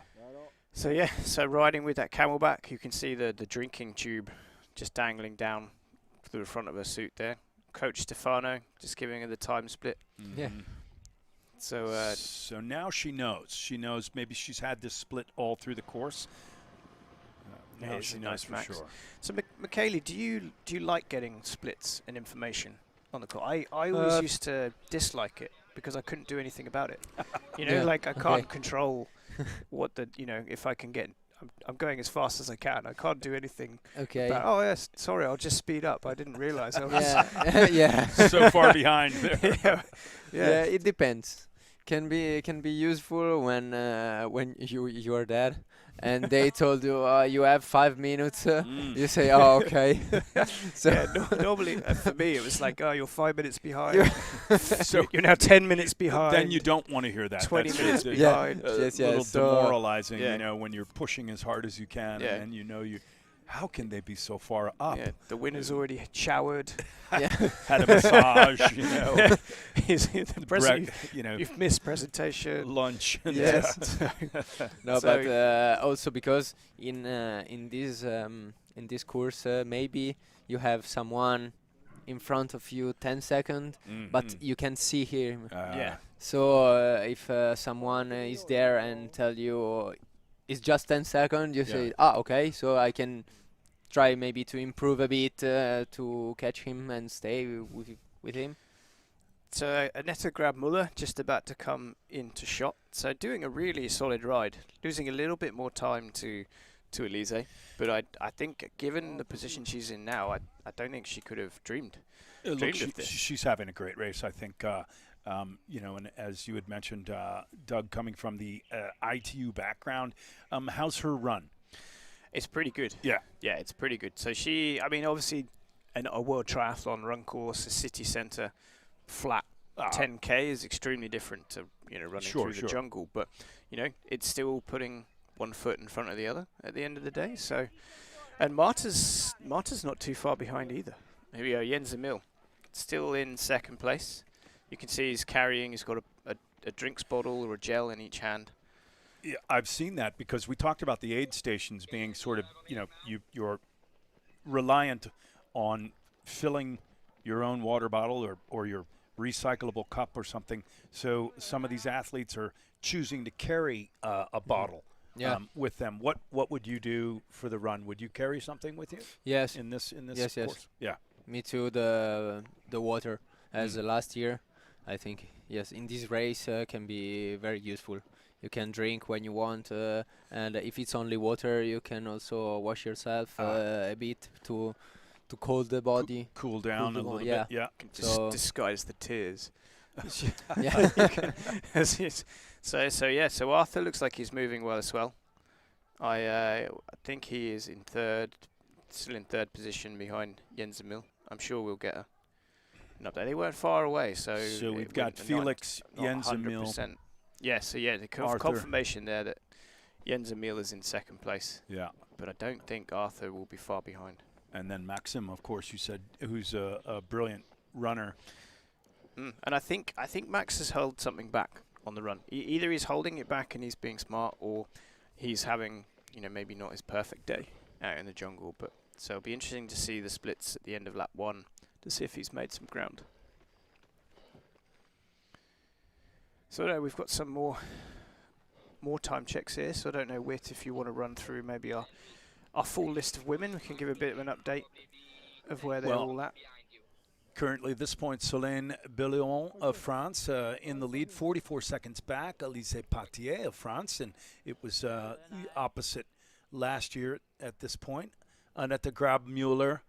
So yeah, so riding with that camelback, you can see the drinking tube just dangling down through the front of her suit there. Coach Stefano just giving her the time split. Yeah. So now she knows. She knows maybe she's had this split all through the course. Now it's she a knows nice for max. sure. So Michaeli, do you like getting splits and information on the course? I always used to dislike it because I couldn't do anything about it. Yeah. Like I can't control what if I can get. I'm going as fast as I can. I can't do anything. Okay. About, oh yes, sorry, I'll just speed up. I didn't realize I was. Yeah. Yeah. So far behind there. Yeah, it depends. Can be useful when you are dead, and they told you you have 5 minutes. You say, oh, okay. So yeah, normally for me it was like, oh, you're 5 minutes behind. So you're now 10 minutes behind. Then you don't want to hear that. 20 That's minutes just behind. a Yes, little so demoralizing, yeah. when you're pushing as hard as you can, Yeah. and you. How can they be so far up? Yeah, the winner's already showered. Had a massage, He's the president. You've missed presentation. lunch. Yes. no, So- but also because in this course maybe you have someone in front of you 10 seconds, but you can see him. Yeah. So if someone is there and tell you it's just 10 seconds, you say, okay, so I can try maybe to improve a bit to catch him and stay with him. So Annette Grab-Muller just about to come into shot. So doing a really solid ride, losing a little bit more time to Elise, but I think given the position she's in now, I don't think she could have dreamed of this. She's having a great race, I think. And as you had mentioned, Doug, coming from the ITU background, how's her run? It's pretty good. Yeah. Yeah, it's pretty good. So obviously, a world triathlon run course, a city centre, flat 10K is extremely different to running through the jungle. But it's still putting one foot in front of the other at the end of the day. So, and Marta's not too far behind either. Here we go, Jens Emil, still in 2nd place. You can see he's got a drinks bottle or a gel in each hand. Yeah, I've seen that because we talked about the aid stations being sort of, you're reliant on filling your own water bottle or your recyclable cup or something. So some of these athletes are choosing to carry a bottle with them. What would you do for the run? Would you carry something with you? Yes. In this Yes, course? yes. Yeah. Me too. The water as last year, I think. Yes, in this race can be very useful. You can drink when you want, and if it's only water, you can also wash yourself a bit to to cool the body. Cool down the a little body, bit. Yeah. Can just So- disguise the tears. Yeah. So Arthur looks like he's moving well as well. I think he is still in third position behind Jens Emil. I'm sure we'll get an update. They weren't far away, so we've got Felix, Jens Emil. 100%. Yeah, so yeah, the Arthur. confirmation there that Jens Emil is in second place. Yeah. But I don't think Arthur will be far behind. And then Maxim, of course, you said, who's a brilliant runner. And I think Max has held something back on the run. Either he's holding it back and he's being smart, or he's having, maybe not his perfect day out in the jungle. But so it'll be interesting to see the splits at the end of lap 1 to see if he's made some ground. So we've got some more time checks here. So I don't know, Whit, if you want to run through maybe our full list of women. We can give a bit of an update of where they're all at. Currently, at this point, Solène Bellion of France in the lead, 44 seconds back. Elise Patier of France, and it was opposite last year at this point. Annette Grabmüller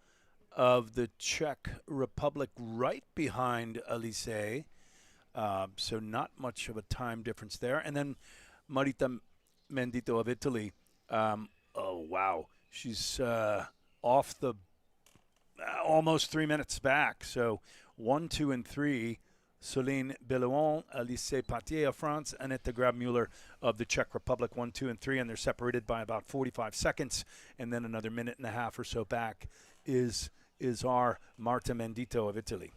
of the Czech Republic right behind Elise. So not much of a time difference there. And then Marita Mendito of Italy. Oh, wow. She's off the almost 3 minutes back. So 1, 2, and 3, Solène Bellion, Elise Patier of France, Annette Grabmüller of the Czech Republic, 1, 2, and 3, and they're separated by about 45 seconds. And then another minute and a half or so back is our Marta Mendito of Italy.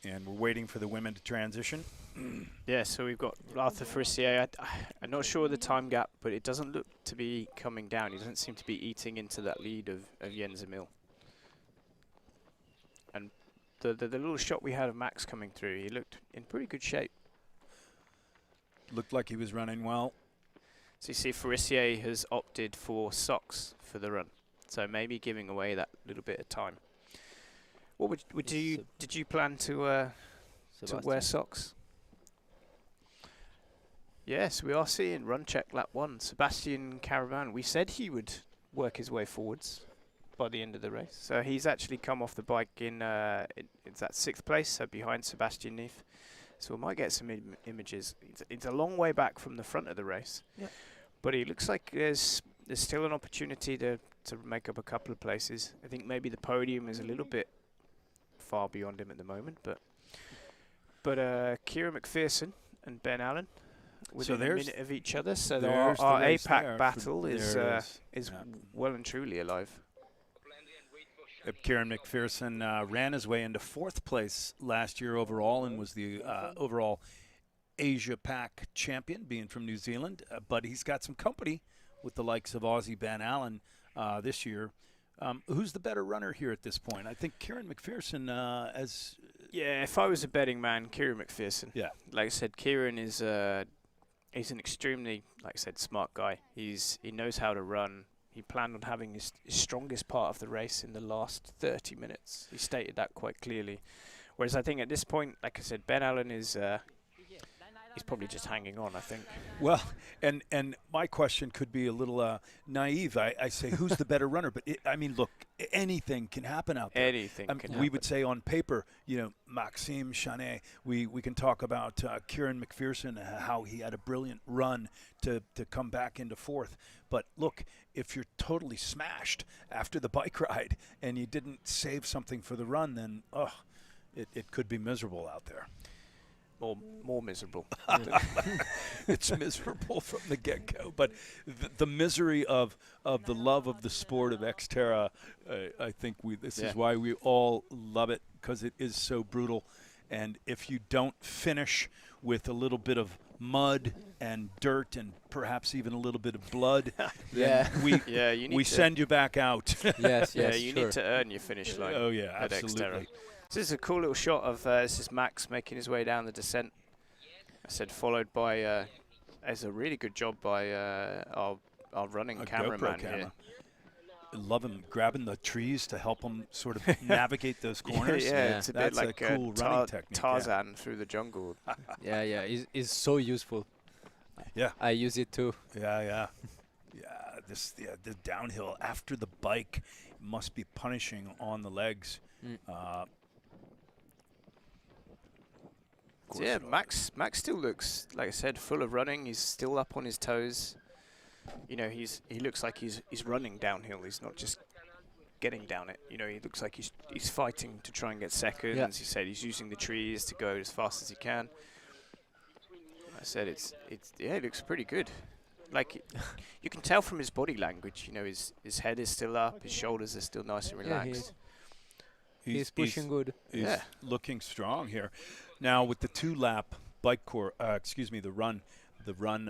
And we're waiting for the women to transition. Yeah, so we've got Arthur Farissier. I'm not sure of the time gap, but it doesn't look to be coming down. He doesn't seem to be eating into that lead of Jens Emil. And the little shot we had of Max coming through, he looked in pretty good shape. Looked like he was running well. So you see Farissier has opted for socks for the run, so maybe giving away that little bit of time. What did you plan to wear socks? Yes, we are seeing run check lap 1. Sebastian Caravan. We said he would work his way forwards by the end of the race. So he's actually come off the bike in it's that 6th place, so behind Sebastian Neef. So we might get some images. It's a long way back from the front of the race. Yeah. But it looks like there's still an opportunity to make up a couple of places. I think maybe the podium is a little bit far beyond him at the moment, but Kira McPherson and Ben Allen within a minute of each other, so our APAC battle is well and truly alive. Kieran McPherson ran his way into 4th place last year overall and was the overall Asia Pac champion, being from New Zealand, but he's got some company with the likes of Aussie Ben Allen this year. Who's the better runner here at this point? I think Kieran McPherson Yeah, if I was a betting man, Kieran McPherson. Yeah. Like I said, Kieran is he's an extremely, like I said, smart guy. He knows how to run. He planned on having his strongest part of the race in the last 30 minutes. He stated that quite clearly. Whereas I think at this point, like I said, Ben Allen is he's probably just hanging on, I think. Well, and my question could be a little naive. I say, who's the better runner? But look, anything can happen out there. Anything can happen. We would say on paper, Maxime Chanet. We can talk about Kieran McPherson, how he had a brilliant run to come back into 4th. But look, if you're totally smashed after the bike ride and you didn't save something for the run, then it could be miserable out there. More miserable. It's miserable from the get-go, but the misery of the love of the sport of XTERRA, I think this is why we all love it, because it is so brutal. And if you don't finish with a little bit of mud and dirt and perhaps even a little bit of blood, then we send you back out. Yes, you need to earn your finish line. Oh yeah, at absolutely. XTERRA. So this is a cool little shot of this is Max making his way down the descent. I said followed by as a really good job by our running cameraman here. I love him grabbing the trees to help him sort of navigate those corners. It's a bit That's like a cool running technique. Tarzan through the jungle. It's so useful. Yeah, I use it too. Yeah. the downhill after the bike must be punishing on the legs. So yeah, Max still looks, like I said, full of running. He's still up on his toes. You know, he looks like he's running downhill. He's not just getting down it. You know, he looks like he's fighting to try and get seconds. Yeah. He said he's using the trees to go as fast as he can. I said it looks pretty good. Like you can tell from his body language. You know, his head is still up, his shoulders are still nice and relaxed. He's pushing good. He's looking strong here. Now with the 2-lap bike the run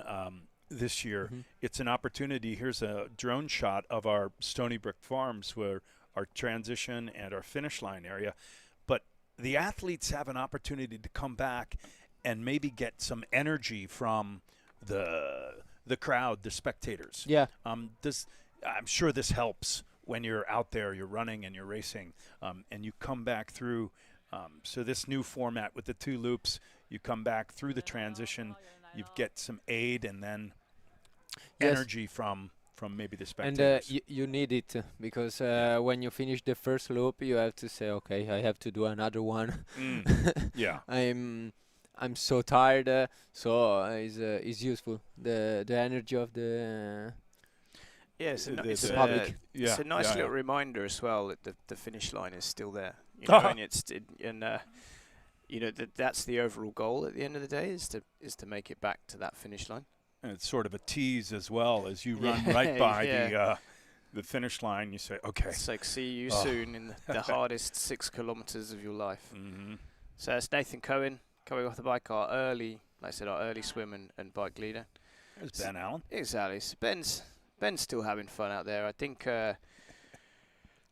this year, it's an opportunity. Here's a drone shot of our Stony Brook Farms, where our transition and our finish line area. But the athletes have an opportunity to come back and maybe get some energy from the crowd, the spectators. Yeah. I'm sure this helps when you're out there, you're running and you're racing, and you come back through. So this new format with the 2 loops, you come back through the transition, you get some aid, and then energy from maybe the spectators. And you need it because when you finish the first loop, you have to say, okay, I have to do another one. Yeah. I'm so tired, so it's useful. The energy of the Yes, it's the public. It's a nice little reminder as well that the finish line is still there. You know, and you know that's the overall goal at the end of the day is to make it back to that finish line. And it's sort of a tease as well as you run right by the finish line. You say, okay. It's like see you soon in the hardest 6 kilometers of your life. So it's Nathan Cohen coming off the bike, our early swim and bike leader. There's Ben Allen. Exactly. So Ben's still having fun out there. I think, like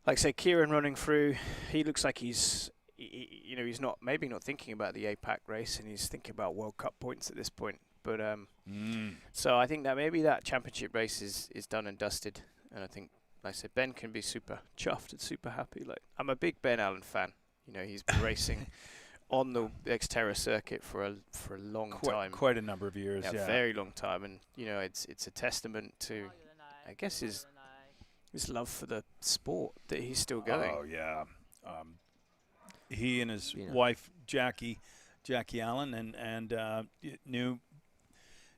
I say, Kieran running through, he looks like he's not thinking about the APAC race, and he's thinking about World Cup points at this point. But so I think that maybe that championship race is done and dusted, and I think, like I said, Ben can be super chuffed and super happy. Like I'm a big Ben Allen fan. You know, he's been racing on the XTERRA circuit for a long time. Quite a number of years. Yeah, very long time, and you know, it's a testament to, I guess, his love for the sport that he's still going. Oh yeah, he and his wife Jackie Allen and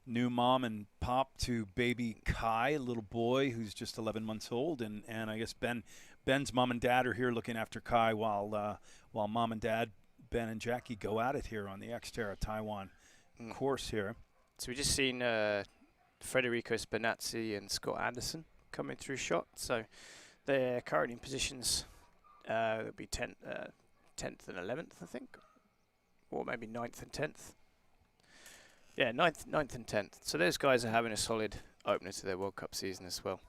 new mom and pop to baby Kai, a little boy who's just 11 months old, and I guess Ben's mom and dad are here looking after Kai while mom and dad, Ben and Jackie, go at it here on the XTERRA Taiwan course here. So we just seen Federico Spinazzi and Scott Anderson coming through shot. So they're currently in positions. It'll be 10th and 11th, I think, or maybe 9th and 10th. Yeah, 9th and 10th. So those guys are having a solid opener to their World Cup season as well.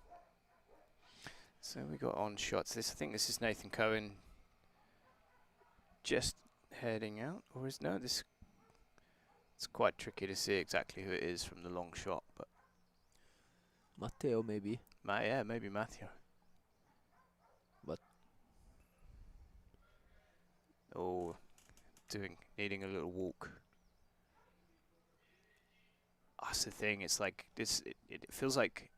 So we got on shots. I think this is Nathan Cohen just heading out, or it's quite tricky to see exactly who it is from the long shot, but Matteo maybe. Maybe Matthew. But needing a little walk. That's the thing. It's like this. It feels like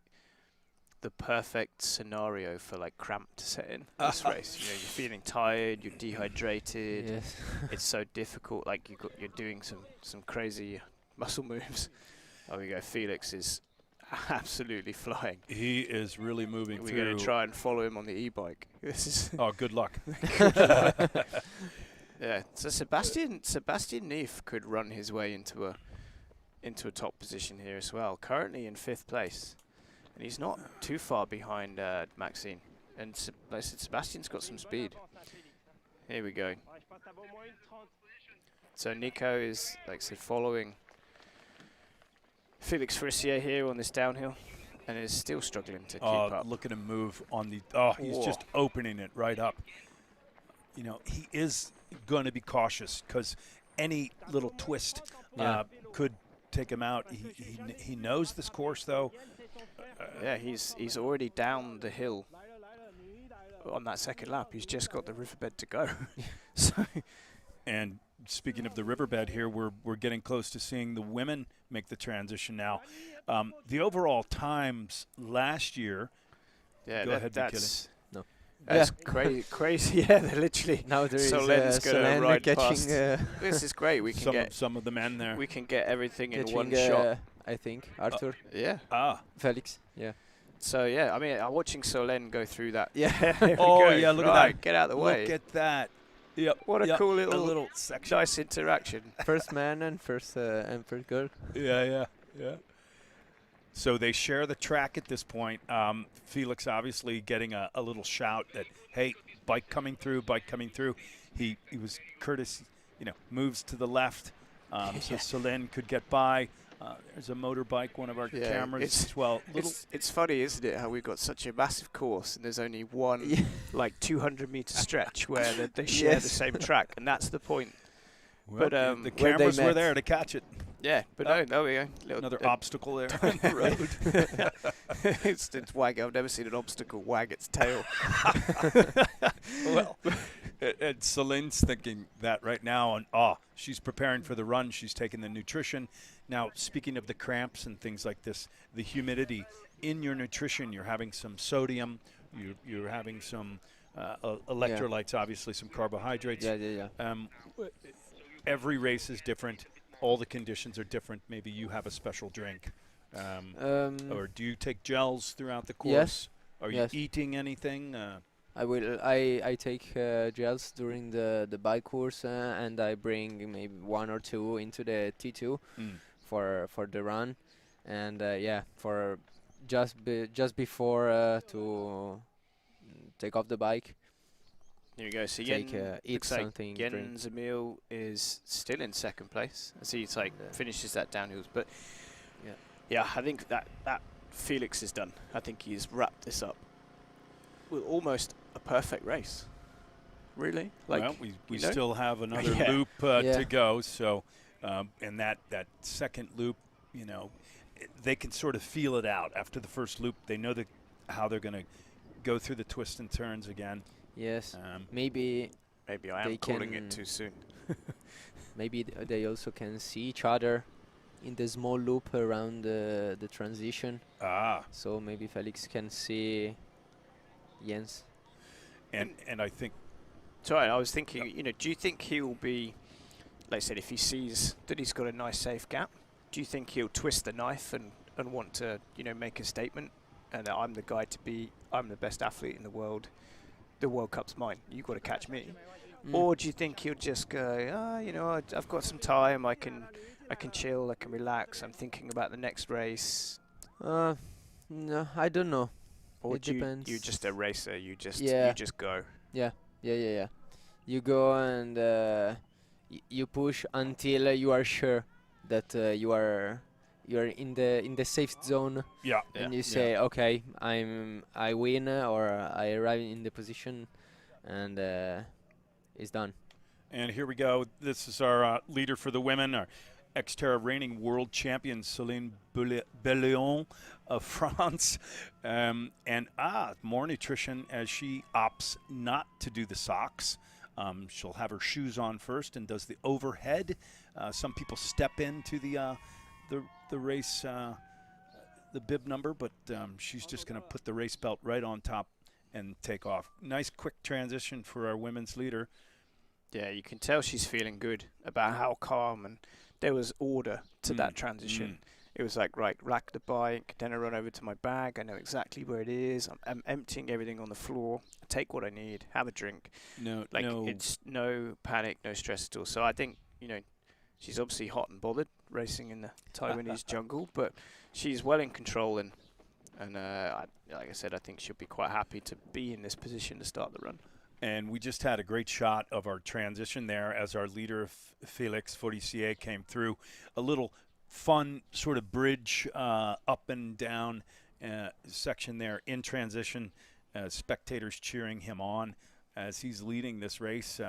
the perfect scenario for like cramp to set in this race. You know, you're feeling tired, you're dehydrated. Yes. It's so difficult. Like you're doing some crazy muscle moves. There we go. Felix is absolutely flying. He is really moving through. We're going to try and follow him on the e-bike. This is good luck. Yeah. So Sebastian Neef could run his way into a top position here as well. Currently in 5th place. And he's not too far behind Maxine. And like I said, Sebastian's got some speed. Here we go. So Nico is, like I said, following Felix Frissier here on this downhill, and is still struggling to keep up. Look at him move on the. He's just opening it right up. You know, he is going to be cautious because any little twist could take him out. He knows this course though. Yeah, he's already down the hill on that second lap. He's just got the riverbed to go. So and speaking of the riverbed here, we're getting close to seeing the women make the transition now. The overall times last year. Yeah, Go ahead, that's No. that's crazy. Yeah, they're literally. Now there is Solen's gonna Solen ride catching past. This is great. We can some of the men there. we can get everything in catching, one shot. I think Arthur, Yeah. Felix. Yeah. So yeah, I mean, watching Solen go through that. Yeah. There we Oh, go. yeah, look at Right, that. Get out of the way. Look at that. Yep. What a cool a little, little section. nice interaction. First man and first girl. Yeah. So they share the track at this point. Felix obviously getting a little shout that, hey, bike coming through. He was courteous, moves to the left so Solen could get by. There's a motorbike, one of our cameras as well. It's funny, isn't it, how we've got such a massive course and there's only one like 200-meter stretch where they share the same track, and that's the point. Well, but the cameras were there to catch it. Yeah, but no, there we go. Another obstacle there on the road. it's wag. I've never seen an obstacle wag its tail. Well, and Celine's thinking that right now, and she's preparing for the run. She's taking the nutrition. Now, speaking of the cramps and things like this, the humidity in your nutrition, you're having some sodium, you're having some electrolytes, obviously some carbohydrates. Yeah. Every race is different. All the conditions are different. Maybe you have a special drink. Or do you take gels throughout the course? Yes. Are you eating anything? I will. I take gels during the bike course, and I bring maybe 1 or 2 into the T2 for the run, and for just before to take off the bike. Here we go. So Take, Yen, eat looks like something, Yen drink. Zamil is still in second place. I see it's like finishes that downhills, but yeah, I think that Felix is done. I think he's wrapped this up with almost a perfect race. Really? Like, well, we still have another Yeah. loop to go. So, and that second loop, they can sort of feel it out after the first loop. They know how they're going to go through the twists and turns again. Yes. Maybe I am calling it too soon. maybe they also can see each other in the small loop around the transition. So maybe Felix can see Jens. And I think. Sorry, I was thinking. Do you think he'll be, like I said, if he sees that he's got a nice safe gap, do you think he'll twist the knife and want to, make a statement, and that I'm the guy to be, I'm the best athlete in the world. The World Cup's mine. You've got to catch me. Or do you think he'll just go, I've got some time. I can chill. I can relax. I'm thinking about the next race. No, I don't know. Or It depends. You're just a racer. You just go. Yeah. You go and you push until you are sure that you are in the safe zone. Yeah. And you say, okay, I win or I arrive in the position, and it's done. And here we go. This is our leader for the women, our XTERRA reigning world champion, Céline Belléon of France. And more nutrition as she opts not to do the socks. She'll have her shoes on first and does the overhead. Some people step into the race, the bib number, but she's just going to put the race belt right on top and take off. Nice quick transition for our women's leader. Yeah, you can tell she's feeling good about how calm, and there was order to that transition. It was like, right, rack the bike, then I run over to my bag. I know exactly where it is. I'm emptying everything on the floor. Take what I need, have a drink. It's no panic, no stress at all. So I think, she's obviously hot and bothered racing in the Taiwanese jungle, but she's well in control, and like I said, I think she'll be quite happy to be in this position to start the run. And we just had a great shot of our transition there as our leader, Félix Forissier, came through. A little fun sort of bridge up and down section there in transition. Spectators cheering him on as he's leading this race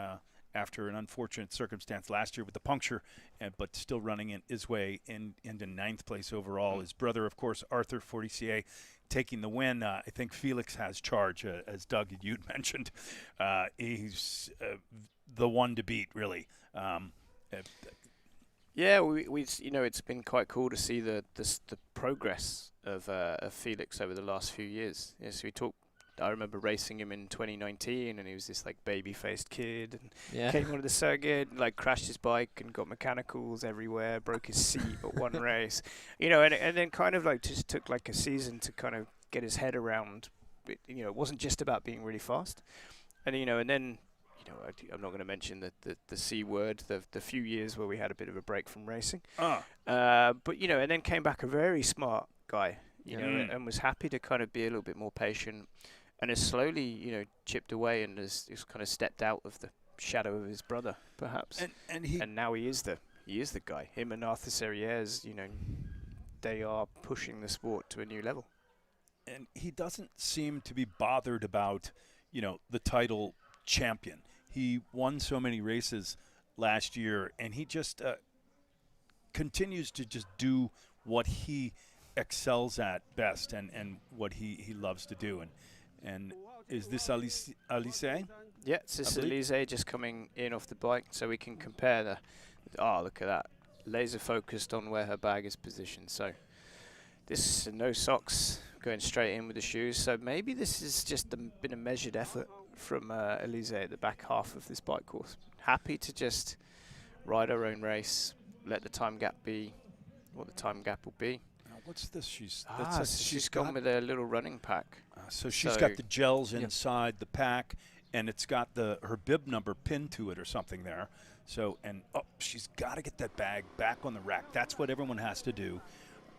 after an unfortunate circumstance last year with the puncture, but still running his way into 9th place overall. His brother, of course, Arthur Forissier, taking the win. I think Felix has charge, as Doug you'd mentioned. He's the one to beat, really. Yeah, we you know, it's been quite cool to see the progress of Felix over the last few years. Yes, I remember racing him in 2019, and he was this like baby-faced kid, and Yeah. came onto the circuit, like crashed his bike and got mechanicals everywhere, broke his seat at one race, you know, and then kind of like just took like a season to kind of get his head around. You know, it wasn't just about being really fast, and you know, and then. You know, I'm not going to mention the C word, the few years where we had a bit of a break from racing. But, you know, and then came back a very smart guy, you know, and was happy to kind of be a little bit more patient, and has slowly, you know, chipped away and has kind of stepped out of the shadow of his brother, perhaps. And now he is the guy. Him and Arthur Serrières, you know, they are pushing the sport to a new level. And he doesn't seem to be bothered about, you know, the title champion. He won so many races last year, and he just continues to just do what he excels at best and what he loves to do. And is this Alice? Yeah, this is Elise just coming in off the bike, so we can compare the. Oh, look at that. Laser focused on where her bag is positioned. So this no socks, going straight in with the shoes. So maybe this has just been a measured effort from Elise at the back half of this bike course. Happy to just ride her own race, let the time gap be what the time gap will be. Now what's this? She's gone with a little running pack. So she's got the gels inside the pack, and it's got her bib number pinned to it or something there. So she's got to get that bag back on the rack. That's what everyone has to do.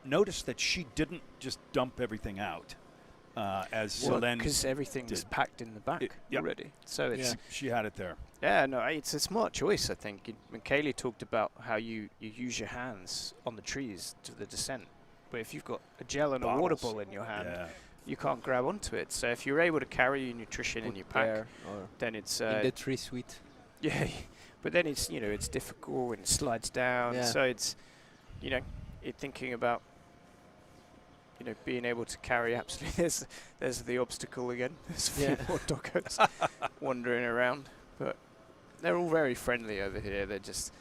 Notice that she didn't just dump everything out. As Solène, because everything was packed in the back already, so it's she had it there. Yeah, no, it's a smart choice, I think. Kaylee talked about how you use your hands on the trees to the descent, but if you've got a gel and a water bottle in your hand, you can't grab onto it. So if you're able to carry your nutrition in your pack, then it's in the tree suite. Yeah, but then it's, you know, it's difficult and it slides down. Yeah. So it's, you know, thinking about, you know, being able to carry absolutely. There's the obstacle again. There's a few more doggos wandering around, but they're all very friendly over here. They just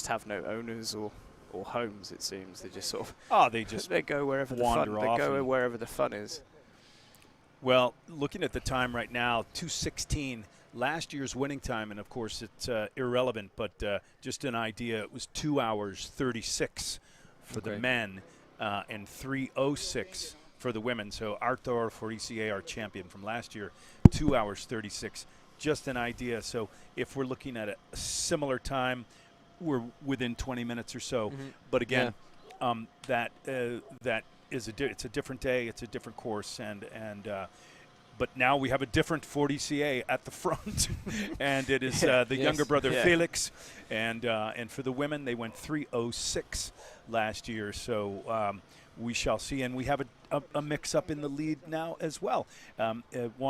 have no owners or homes. It seems they just sort of they go wherever the fun. They go wherever the fun is. Well, looking at the time right now, 2:16. Last year's winning time, and of course it's irrelevant, but just an idea. It was 2 hours 36 for the men. And 3:06 for the women. So Arthur for ECA, our champion from last year, 2 hours 36. Just an idea. So if we're looking at a similar time, we're within 20 minutes or so. But again, that is it's a different day. It's a different course, but now we have a different Ford ECA at the front, and it is the younger brother Felix, and for the women they went 3:06 last year. So we shall see, and we have a mix-up in the lead now as well. 1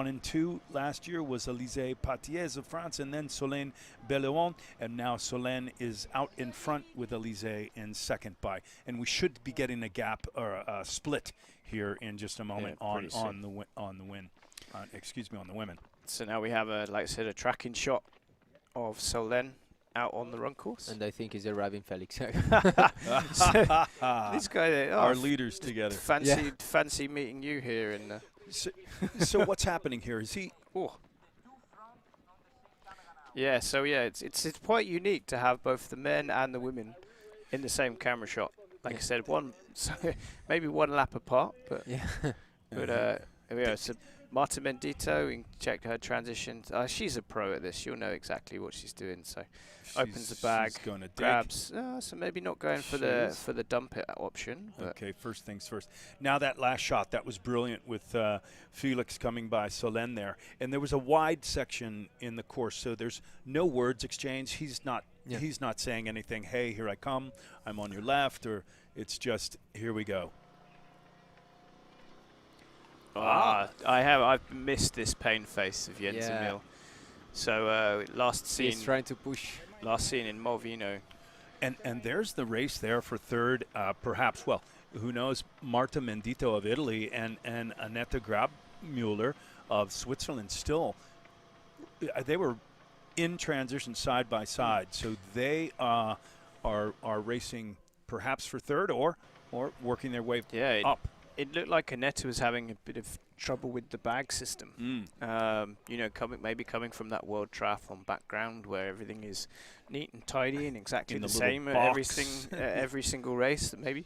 and 2 last year was Elise Patiez of France, and then Solène Belleon, and now Solène is out in front with Elise in second by, and we should be getting a gap or a split here in just a moment on the win. On the women. So now we have like I said, a tracking shot of Solène out on the run course. And I think he's arriving, Felix. This guy, our leaders together. Fancy meeting you here. In so what's happening here? Is he? Yeah. So it's quite unique to have both the men and the women in the same camera shot. Like I said, maybe one lap apart, but so Marta Mendito, you can check her transition. She's a pro at this. She'll know exactly what she's doing. So opens the bag, grabs. So maybe not going for the dump it option. Okay, first things first. Now that last shot, that was brilliant with Felix coming by Solène there. And there was a wide section in the course, so there's no words exchanged. He's not saying anything, hey, here I come, I'm on your left, or it's just, here we go. I've missed this pain face of Jens Emil. So last seen. He's trying to push. Last seen in Movino. And there's the race there for third. Perhaps, well, who knows? Marta Mendito of Italy and Annette Grabmüller of Switzerland. Still, they were in transition side by side. So they are racing perhaps for third or working their way up. It looked like Annetta was having a bit of trouble with the bag system. You know, coming from that World Triathlon background where everything is neat and tidy and exactly the same at every single race. Maybe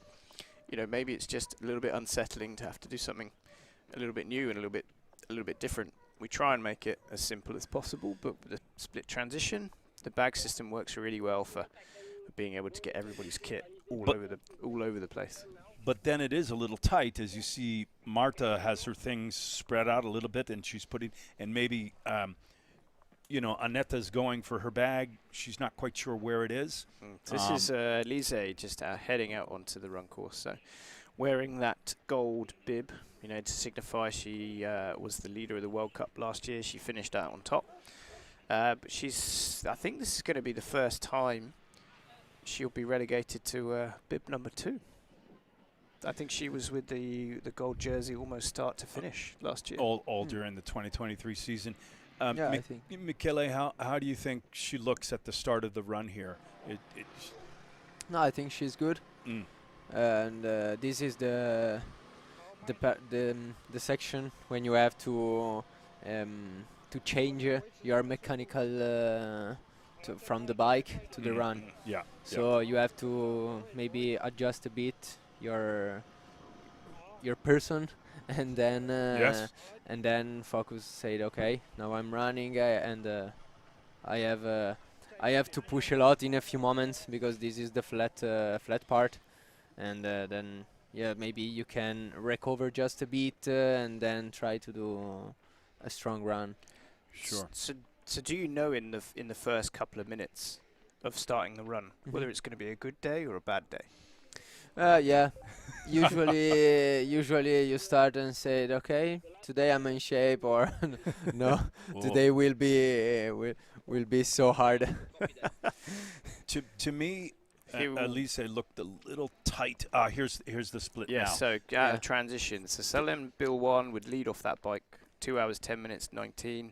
it's just a little bit unsettling to have to do something a little bit new and a little bit different. We try and make it as simple as possible, but with the split transition, the bag system works really well for being able to get everybody's kit all over the place. But then it is a little tight, as you see. Marta has her things spread out a little bit, and she's putting, and maybe, Anetta's going for her bag. She's not quite sure where it is. This is Lise just heading out onto the run course. So, wearing that gold bib, to signify she was the leader of the World Cup last year. She finished out on top. But I think this is going to be the first time she'll be relegated to bib number 2. I think she was with the gold jersey almost start to finish last year. All during the 2023 season. I think. Michele, how do you think she looks at the start of the run here? No, I think she's good. And this is the section when you have to change your mechanical from the bike to the run. Yeah. So you have to maybe adjust a bit your person, and then focus. Say, okay, now I'm running, and I have to push a lot in a few moments because this is the flat part, and then maybe you can recover just a bit and then try to do a strong run. Sure. So do you know in the first couple of minutes of starting the run whether it's going to be a good day or a bad day? Usually you start and say, okay, today I'm in shape, or no, today will be so hard. To me, Elise looked a little tight. Here's the split now. So out of transition. So Selene Bill 1 would lead off that bike, 2 hours 10 minutes 19.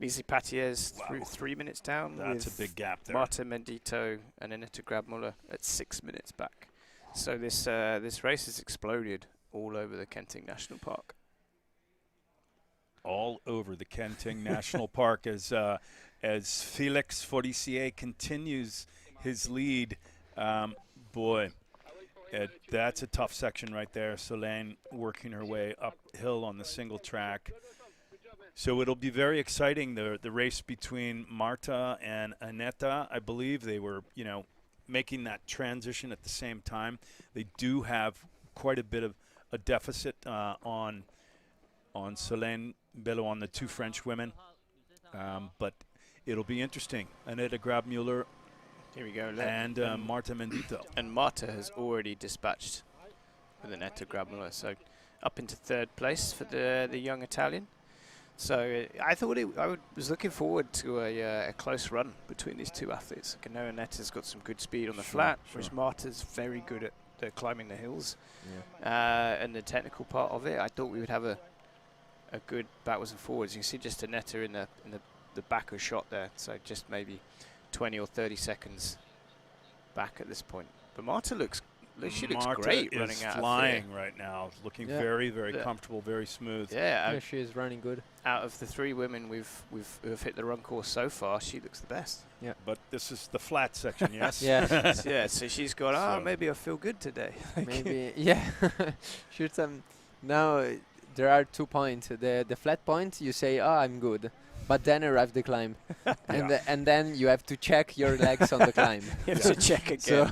Lise Patier's 3 minutes down. That's a big gap there. Marta Mendito and Annette Grabmuller at 6 minutes back. So this race has exploded all over the Kenting National Park. All over the Kenting National Park as Felix Forestier continues his lead. That's a tough section right there. Selene working her way uphill on the single track. So it'll be very exciting, the race between Marta and Annette. I believe they were, making that transition at the same time. They do have quite a bit of a deficit on Selene Bello, on the 2 French women. But it'll be interesting. Annette Grabmuller. Here we go. And Marta Mendito. And Marta has already dispatched with Annette Grabmuller. So up into 3rd place for the young Italian. So I was looking forward to a close run between these 2 athletes. I know Annetta's got some good speed on the flat, whereas Marta's very good at climbing the hills. And the technical part of it, I thought we would have a good backwards and forwards. You can see just Annetta in the back of shot there, so just maybe 20 or 30 seconds back at this point. But Marta looks great running out. Flying right now, looking very, very comfortable, very smooth. She is running good. Out of the 3 women who have hit the run course so far, she looks the best. Yeah, but this is the flat section, yes. So she's got. Maybe I feel good today. Maybe, shoot some. Now there are 2 points. The flat point, you say, I'm good. But then arrive the climb, and then you have to check your legs on the climb. You have to check again. So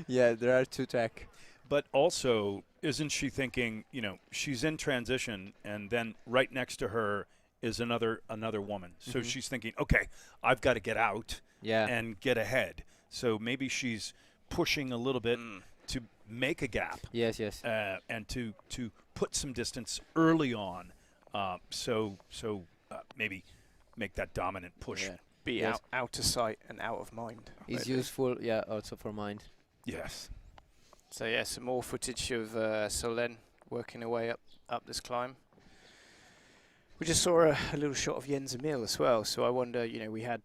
there are 2 track. But also, isn't she thinking? She's in transition, and then right next to her is another woman. So she's thinking, okay, I've got to get out and get ahead. So maybe she's pushing a little bit to make a gap. Yes. And to put some distance early on. Maybe make that dominant push. Be out of sight and out of mind. It's useful, also for mind. Yes. So some more footage of Selene working her way up this climb. We just saw a little shot of Jens Emil as well. So I wonder, we had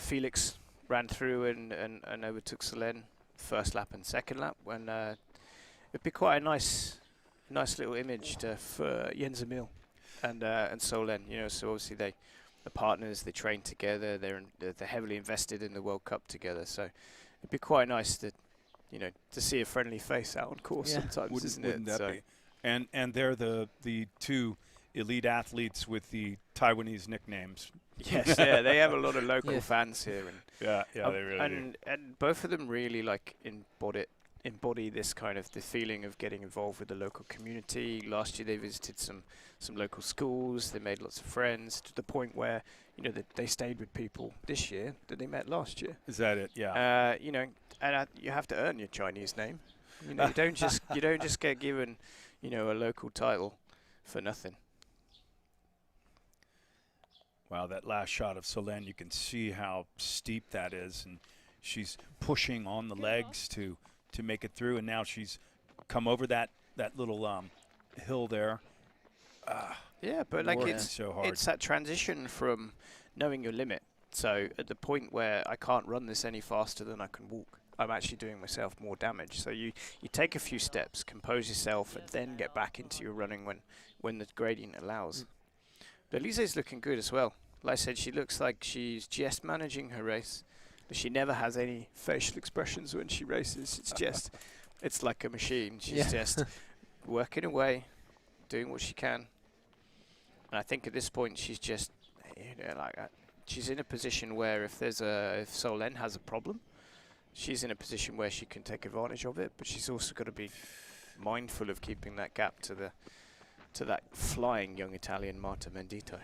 Felix ran through and overtook Solène first lap and second lap. When it'd be quite a nice little image for Jens Emil and Solène. You know, so obviously the partners, they train together. They're heavily invested in the World Cup together. So it'd be quite nice to, you know, to see a friendly face out on course sometimes, isn't it? Wouldn't that be? And they're the two elite athletes with the Taiwanese nicknames. Yes, yeah, they have a lot of local fans here, and yeah, they really do. And both of them really like embody this kind of the feeling of getting involved with the local community. Last year they visited some local schools. They made lots of friends to the point where, you know, they stayed with people this year that they met last year. Is that it? Yeah. You know, and you have to earn your Chinese name. You know, you don't just get given, you know, a local title for nothing. Wow, that last shot of Solène, you can see how steep that is, and she's pushing on the legs to make it through, and now she's come over that little hill there. Yeah, but like it's so hard. It's that transition from knowing your limit. So at the point where I can't run this any faster than I can walk, I'm actually doing myself more damage. So you take a few steps, compose yourself, and then get back into your running when the gradient allows. But Lise's looking good as well. Like I said, she looks like she's just managing her race, but she never has any facial expressions when she races. It's just, it's like a machine. She's just working away, doing what she can. And I think at this point she's just, you know, like she's in a position where if Solène has a problem, she's in a position where she can take advantage of it. But she's also got to be mindful of keeping that gap to that flying young Italian Marta Mendito.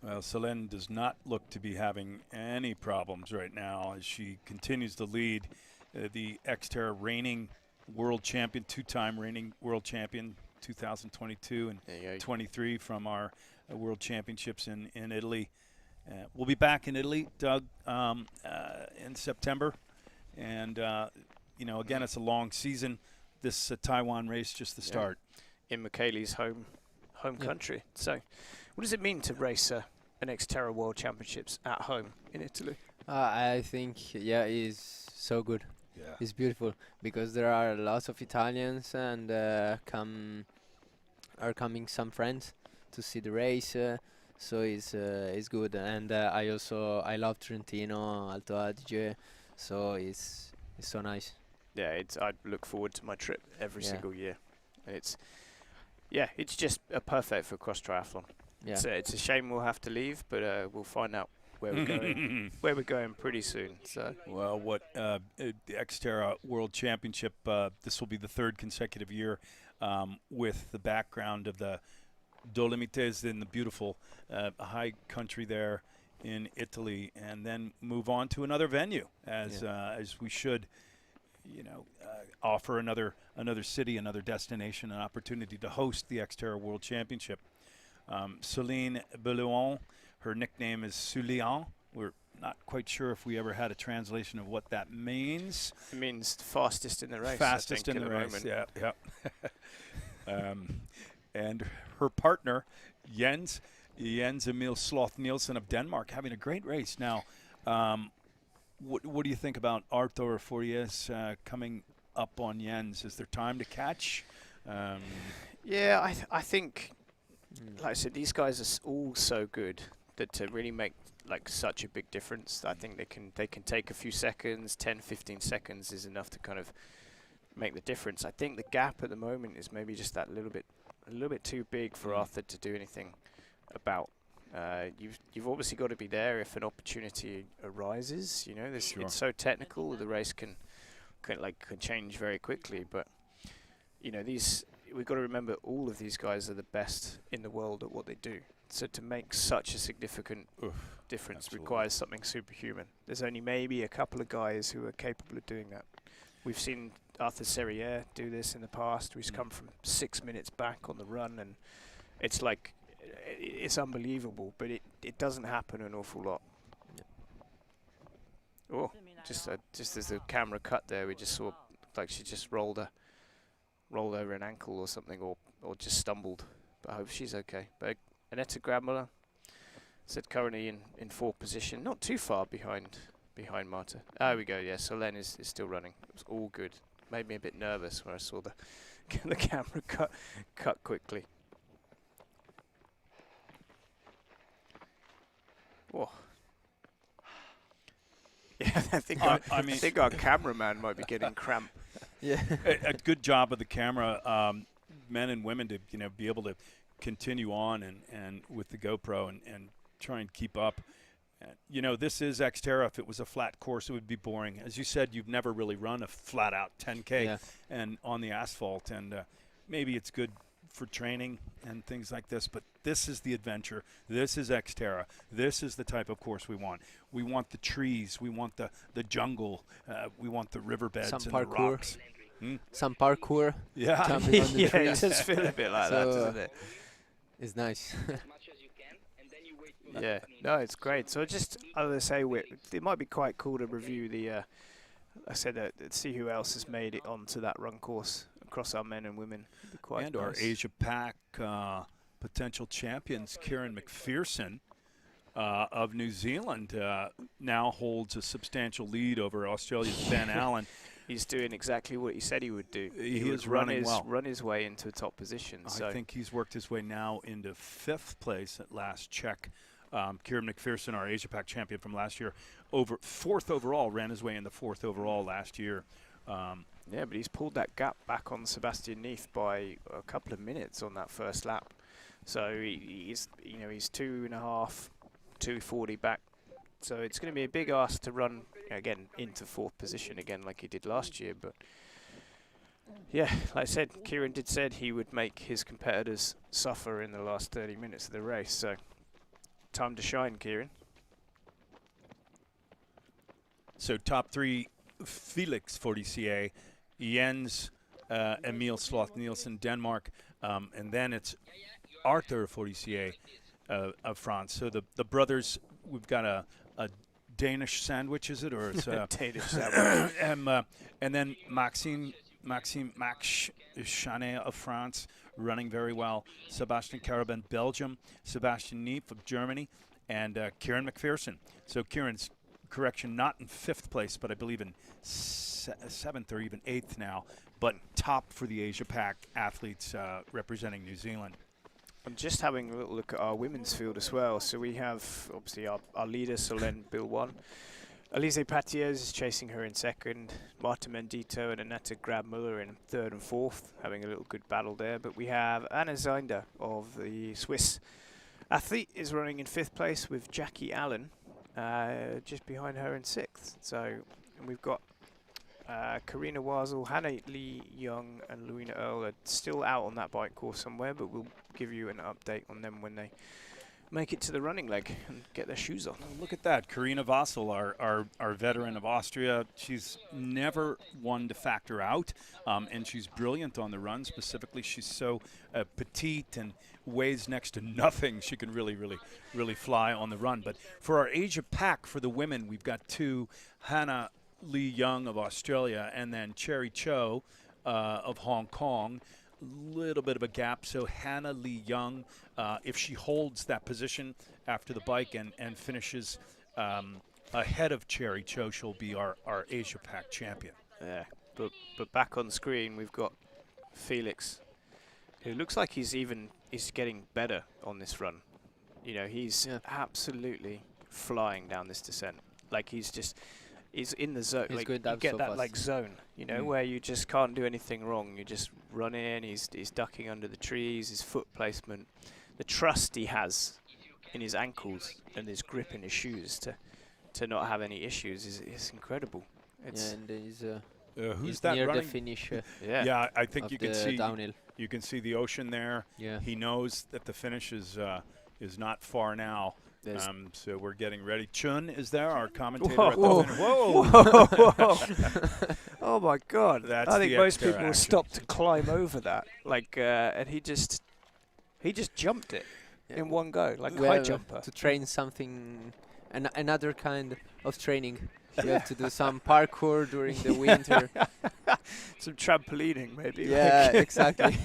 Well, Solène does not look to be having any problems right now as she continues to lead the XTERRA reigning world champion, two-time reigning world champion, 2022 and 23 from our world championships in Italy. We'll be back in Italy, Doug, in September. And, you know, again, it's a long season. This Taiwan race, just the start. In Michele's home country. So what does it mean to race an XTERRA World Championships at home in Italy? I think, it's so good. Yeah. It's beautiful because there are lots of Italians and are coming some friends to see the race. So it's good. And I love Trentino, Alto Adige. So it's so nice. Yeah, I look forward to my trip every single year. And it's just perfect for cross triathlon. Yeah. So it's a shame we'll have to leave, but we'll find out where we're going. Where we're going pretty soon. So well, the XTERRA World Championship? This will be the third consecutive year with the background of the Dolomites in the beautiful high country there in Italy, and then move on to another venue as we should. You know, offer another city, another destination, an opportunity to host the XTERRA World Championship. Solène Bellouin, her nickname is Sulian. We're not quite sure if we ever had a translation of what that means. It means fastest in the race. Fastest in the race, yeah. And her partner, Jens Emil Sloth Nielsen of Denmark, having a great race. Now, what do you think about Arthur Fouriers coming up on Jens? Is there time to catch? I think, like I said, these guys are all so good that to really make like such a big difference, I think they can take a few seconds, 10, 15 seconds is enough to kind of make the difference. I think the gap at the moment is maybe just that a little bit too big for Arthur to do anything about. You've obviously got to be there if an opportunity arises. You know, it's so technical. The race can change very quickly. But you know, we've got to remember all of these guys are the best in the world at what they do. So to make such a significant difference requires something superhuman. There's only maybe a couple of guys who are capable of doing that. We've seen Arthur Serrière do this in the past. He's come from 6 minutes back on the run, and it's like. It's unbelievable, but it doesn't happen an awful lot. Oh, just as the camera cut there, we just saw like she just rolled over an ankle or something, or just stumbled. But I hope she's okay. But Annette Grabmüller, said currently in fourth position, not too far behind Marta. There we go. Yeah, Solène is still running. It was all good. Made me a bit nervous when I saw the the camera cut quickly. Whoa. Yeah, I think our cameraman might be getting cramp. Yeah. A good job of the camera, men and women, to be able to continue on and with the GoPro and try and keep up. This is XTERRA. If it was a flat course, it would be boring. As you said, you've never really run a flat-out 10K and on the asphalt, and maybe it's good for training and things like this, but this is the adventure. This is XTERRA. This is the type of course we want. We want the trees. We want the jungle. We want the riverbeds and the rocks. Some parkour. Yeah. Jumping on the Yeah, trees. it does feel a bit like that, doesn't it? It's nice. Yeah, no, it's great. So as I say, it might be quite cool to review the. I said that see who else has made it onto that run course across our men and women. It'd be quite And nice. our Asia Pac potential champions, Kieran McPherson of New Zealand, now holds a substantial lead over Australia's Ben Allen. He's doing exactly what he said he would do. He would is running well. Run his way into a top position. So I think he's worked his way now into 5th place at last check. Kieran McPherson, our Asia Pac champion from last year, over 4th overall, ran his way into 4th overall last year. Yeah, but he's pulled that gap back on Sebastian Neef by a couple of minutes on that first lap. So he's 2.5, 2:40 back. So it's going to be a big ask to run again into 4th position again like he did last year. But yeah, like I said, Kieran said he would make his competitors suffer in the last 30 minutes of the race. So time to shine, Kieran. So top 3, Felix Fortier, Jens Emil Sloth Nielsen, Denmark, and then it's Arthur Fortier of France. So the brothers, we've got a Danish sandwich, is it, or it's Danish sandwich. and then Max Chanet of France, running very well. Sebastian Carabin, Belgium. Sebastian Neef of Germany, and Kieran McPherson. So Kieran's, correction, not in 5th place, but I believe in 7th or even 8th now, but top for the Asia Pac athletes representing New Zealand. I'm just having a little look at our women's field as well. So we have obviously our leader, Solène Bilwan. Elise Patiez is chasing her in 2nd. Marta Mendito and Annette Grabmüller in 3rd and 4th, having a little good battle there. But we have Anna Zinder of the Swiss athlete is running in 5th place with Jackie Allen just behind her in 6th. So and we've got Karina Wazel, Hannah Lee Young and Louina Earl are still out on that bike course somewhere, but we'll give you an update on them when they make it to the running leg and get their shoes on. Look at that, Karina Wazel, our veteran of Austria. She's never one to factor out, and she's brilliant on the run. Specifically, she's so petite and weighs next to nothing. She can really fly on the run. But for our Asia Pac, for the women, we've got 2, Hannah Lee Young of Australia and then Cherry Cho of Hong Kong. Little bit of a gap, so Hannah Lee Young, if she holds that position after the bike and finishes ahead of Cherry Cho, she'll be our Asia Pac champion. Yeah, but back on screen we've got Felix, who looks like he's getting better on this run. He's absolutely flying down this descent. Like he's in the zone. He's like good you get so that fast. like zone, where you just can't do anything wrong. You just run in. He's ducking under the trees. His foot placement, the trust he has in his ankles and his grip in his shoes to not have any issues is incredible. It's and he's who's that near running? the finish. Yeah, I think you can see downhill. You can see the ocean there. Yeah. He knows that the finish is not far now. There's So we're getting ready. Chun is there, our commentator Whoa. at the finish. Whoa! Oh my God! That's I think the most extra people will action. stop to climb over that. And he just jumped it in one go, like a high jumper. To train something, another kind of training. You have to do some parkour during the winter. Some trampolining, maybe. Yeah, exactly.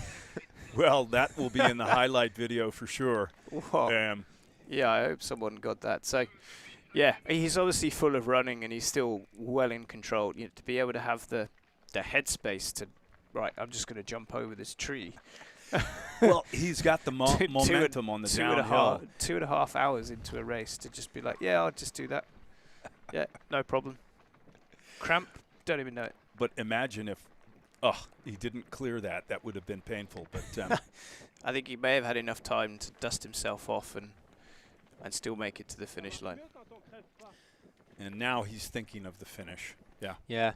Well, that will be in the highlight video for sure. Whoa. Yeah, I hope someone got that. So, yeah, he's obviously full of running and he's still well in control. You know, to be able to have the headspace to, right, I'm just going to jump over this tree. Well, he's got the momentum on the downhill. 2.5 hours into a race to just be like, yeah, I'll just do that. Yeah, no problem. Cramp, don't even know it. But imagine if, he didn't clear that. That would have been painful. But I think he may have had enough time to dust himself off and still make it to the finish line. And now he's thinking of the finish. Yeah. Yeah.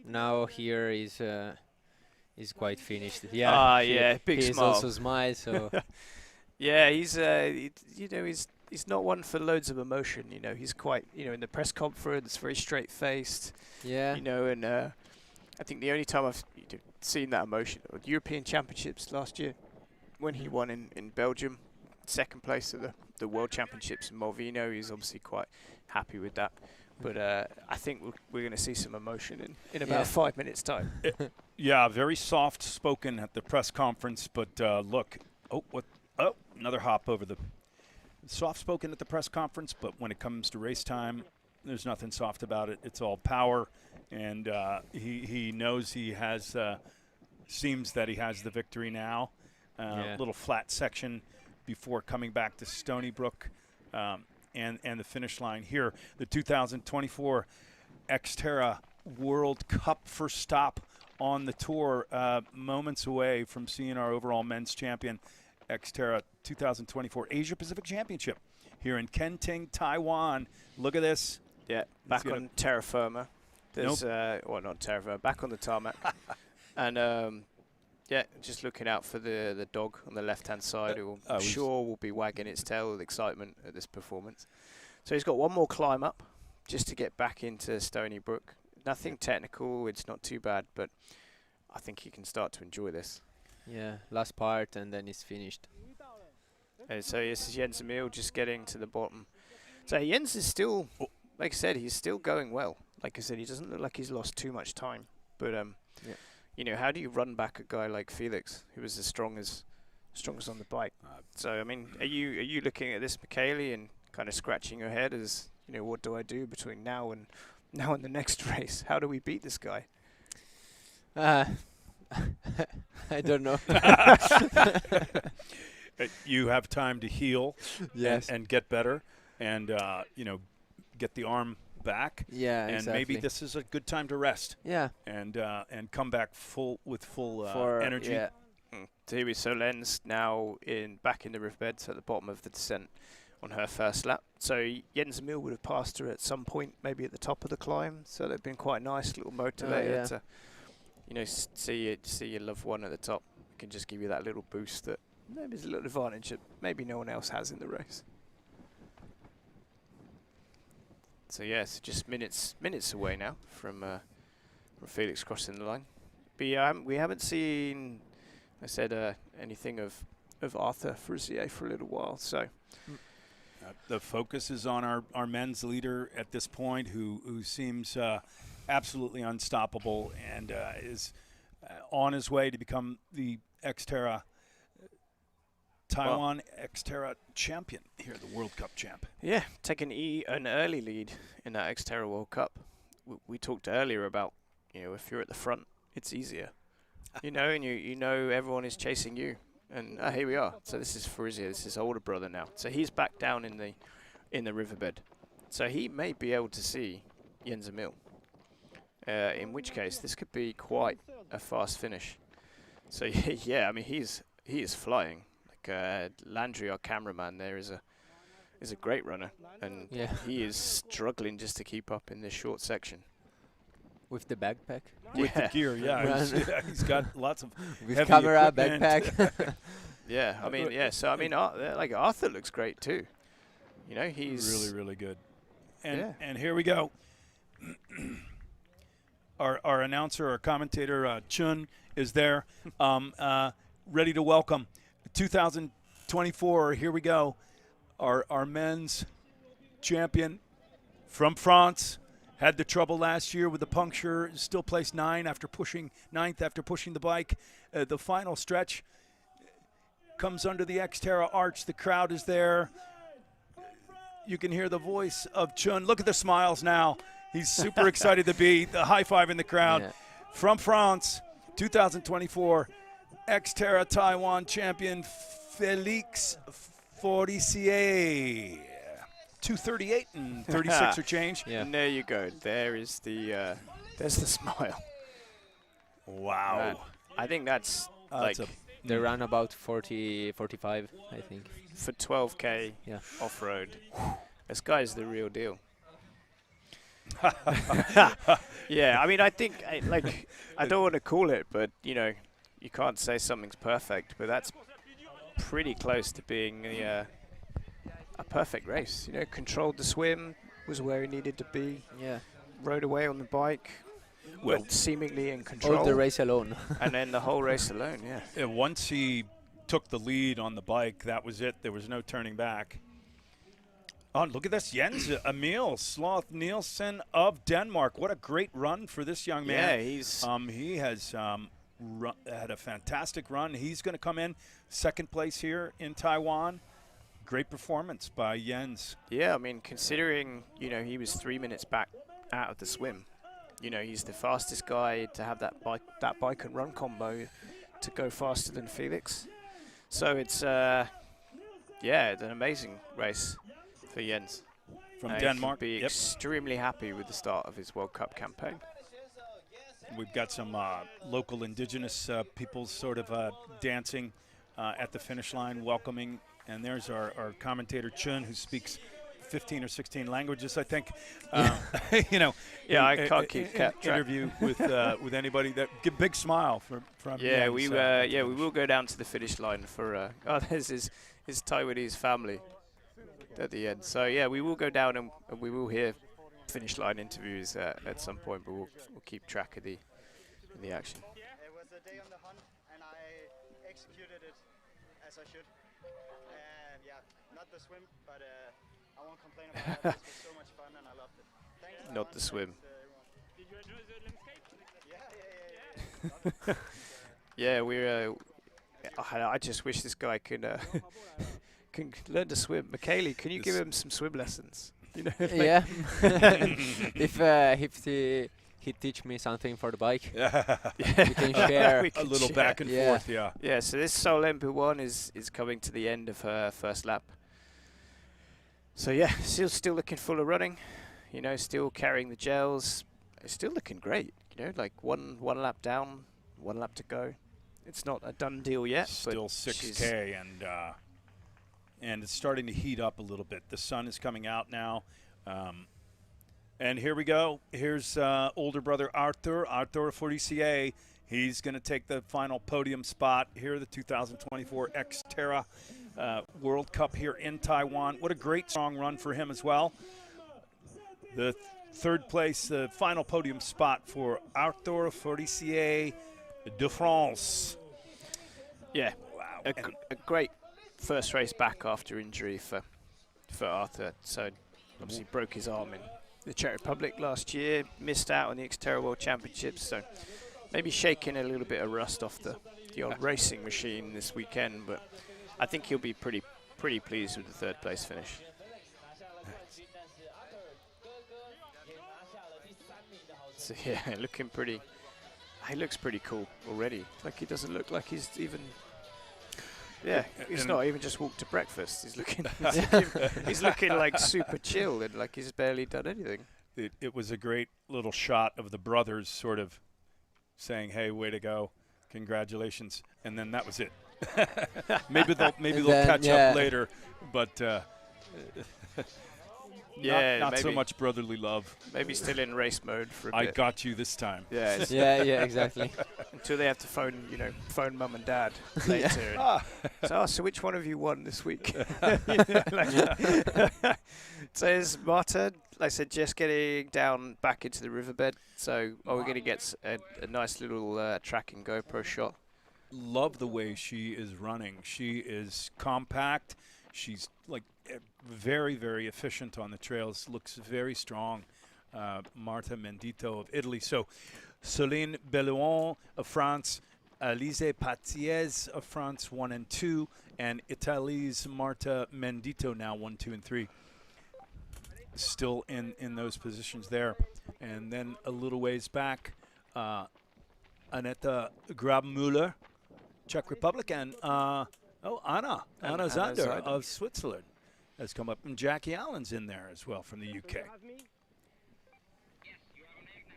Now here is quite finished. Yeah. Yeah, big he smile. also smiles. So Yeah, he's he's not one for loads of emotion. You know, he's quite in the press conference, very straight faced. yeah. You know, and I think the only time I've seen that emotion, European Championships last year, when he won in Belgium, second place at the World Championships in Malvino. He's obviously quite happy with that. But I think we're going to see some emotion in about 5 minutes' time. Yeah, very soft spoken at the press conference, but look, another hop over the soft spoken at the press conference, but when it comes to race time, there's nothing soft about it. It's all power, and he knows he has seems that he has the victory now. Little flat section before coming back to Stony Brook. And the finish line here, the 2024 XTERRA World Cup first stop on the tour, moments away from seeing our overall men's champion, XTERRA 2024 Asia Pacific Championship here in Kenting, Taiwan. Look at this. Yeah, back on terra firma. There's not terra firma, back on the tarmac. And yeah, just looking out for the dog on the left-hand side, who I'm sure will be wagging its tail with excitement at this performance. So he's got one more climb up just to get back into Stony Brook. Nothing technical, it's not too bad, but I think he can start to enjoy this. Yeah, last part and then it's finished. And so this is Jens Emil just getting to the bottom. So Jens is still, like I said, he's still going well. Like I said, he doesn't look like he's lost too much time. But you know, how do you run back a guy like Felix, who is as strong as on the bike? So I mean, are you looking at this, Michele, and kind of scratching your head as, you know, what do I do between now and the next race? How do we beat this guy? I don't know. You have time to heal, yes, and get better, and get the arm back. Yeah, and exactly. maybe this is a good time to rest. Yeah, and come back with full energy. Yeah. So here we Lenz now back in the riverbed, so at the bottom of the descent on her first lap. So Jens Emil would have passed her at some point, maybe at the top of the climb. So they've been quite nice little motivator to, you know, see your loved one at the top. It can just give you that little boost that maybe is a little advantage that maybe no one else has in the race. So yes, just minutes away now from Felix crossing the line. But we haven't seen, I said, anything of Arthur Frisier for a little while. So the focus is on our men's leader at this point, who seems absolutely unstoppable and is on his way to become the XTERRA Taiwan XTERRA champion here, the World Cup champ. Yeah, taking an early lead in that XTERRA World Cup. We talked earlier about, you know, if you're at the front, it's easier, you know, and you know everyone is chasing you. And here we are. So this is Frisier, this is his older brother now. So he's back down in the riverbed. So he may be able to see Jens Emil. In which case, this could be quite a fast finish. So yeah, I mean he is flying. Landry, our cameraman, there is a great runner, and he is struggling just to keep up in this short section. With the backpack? With the gear, he's got lots of with heavy camera, equipment. backpack. Yeah, I mean, so I mean, like Arthur looks great too. You know, he's really, really good. And here we go. Our announcer, our commentator, Chun, is there, ready to welcome 2024. Here we go. Our men's champion from France. Had the trouble last year with the puncture. Still placed ninth after pushing the bike. The final stretch comes under the XTERRA arch. The crowd is there. you can hear the voice of Chun. Look at the smiles now. He's super excited to be the high five in the crowd. Yeah. From France, 2024 XTERRA Taiwan champion Felix Forestier. 238 and 36 or change. Yeah. And there you go. There's the smile. Wow. Man, I think that's like That's They ran about 40, 45, I think. for 12K Yeah. off-road. This guy's the real deal. Yeah, I mean, I think I don't want to call it, but you know, you can't say something's perfect, but that's pretty close to being a perfect race. You know, controlled the swim, was where he needed to be, Yeah. rode away on the bike, Well, seemingly in control, All the race alone. and then the whole race alone. Yeah. once he took the lead on the bike, that was it. There was no turning back. Oh, look at this. Jens Emil Sloth Nielsen of Denmark. What a great run for this young man. Yeah, he's He has had a fantastic run. He's going to come in second place here in Taiwan. Great performance by Jens. Yeah, I mean, considering, you know, he was 3 minutes back out of the swim. You know, he's the fastest guy to have that bike and run combo to go faster than Felix. So it's it's an amazing race for Jens. From He Denmark. can be Yep. extremely happy with the start of his World Cup campaign. We've got some local indigenous people sort of dancing at the finish line, welcoming. And there's our commentator, Chun, who speaks 15 or 16 languages, I think. You know, Yeah, I can't keep track. interview with anybody. That big smile from Yeah, Jens, we will go down to the finish line for. There's his Taiwanese family at the end. So yeah, we will go down and we will hear finish line interviews at some point, but we'll keep track of the action. It was a day on the hunt, and I executed it as I should. And yeah, not the swim, but I won't complain about it. It was so much fun, and I loved it. Thanks. Not the swim. Did you enjoy the landscape? Yeah. Yeah, we're. I just wish this guy can learn to swim. Michaeli, can you give him some swim lessons? You know, like Yeah. if he teach me something for the bike, we can share. we a can little share. back and Yeah. forth, yeah. Yeah, so this Sol MP1 is coming to the end of her first lap. So yeah, still looking full of running, you know, still carrying the gels, still looking great, you know, like one lap down, 1 lap to go. It's not a done deal yet. Still but 6K, and it's starting to heat up a little bit. The sun is coming out now. And here we go. Here's older brother Arthur Forestier. He's going to take the final podium spot here, the 2024 XTERRA World Cup here in Taiwan. What a great strong run for him as well. The third place, the final podium spot for Arthur Forestier de France. Yeah, Wow. a great first race back after injury for Arthur. So obviously broke his arm in the Czech Republic last year, missed out on the XTERRA World Championships, so maybe shaking a little bit of rust off the old racing machine this weekend, but I think he'll be pretty pleased with the third place finish. So yeah, looking pretty. He looks pretty cool already. Like he doesn't look like he's even. Yeah, he's And- not even just walked to breakfast. He's looking. He's looking like super chill and like he's barely done anything. It was a great little shot of the brothers sort of saying, "Hey, way to go, congratulations," and then that was it. maybe they'll then, catch yeah. up later, but Yeah, not so maybe. much brotherly love. Maybe still in race mode for a I bit. got you this time. Yeah, it's yeah, exactly. until they have to phone mum and dad later. So which one of you won this week? So is Marta, like I said, just getting down back into the riverbed. So we're going to get a nice little tracking GoPro shot. Love the way she is running. She is compact. She's like very, very efficient on the trails. Looks very strong. Marta Mendito of Italy. So Céline Bellouin of France, Elise Patiez of France 1 and 2, and Italy's Marta Mendito now 1, 2, and 3. still in those positions there. And then a little ways back, Annette Grabmüller, Czech Republic, and Anna Anna Zander Zander. of Switzerland has come up, and Jackie Allen's in there as well from the UK.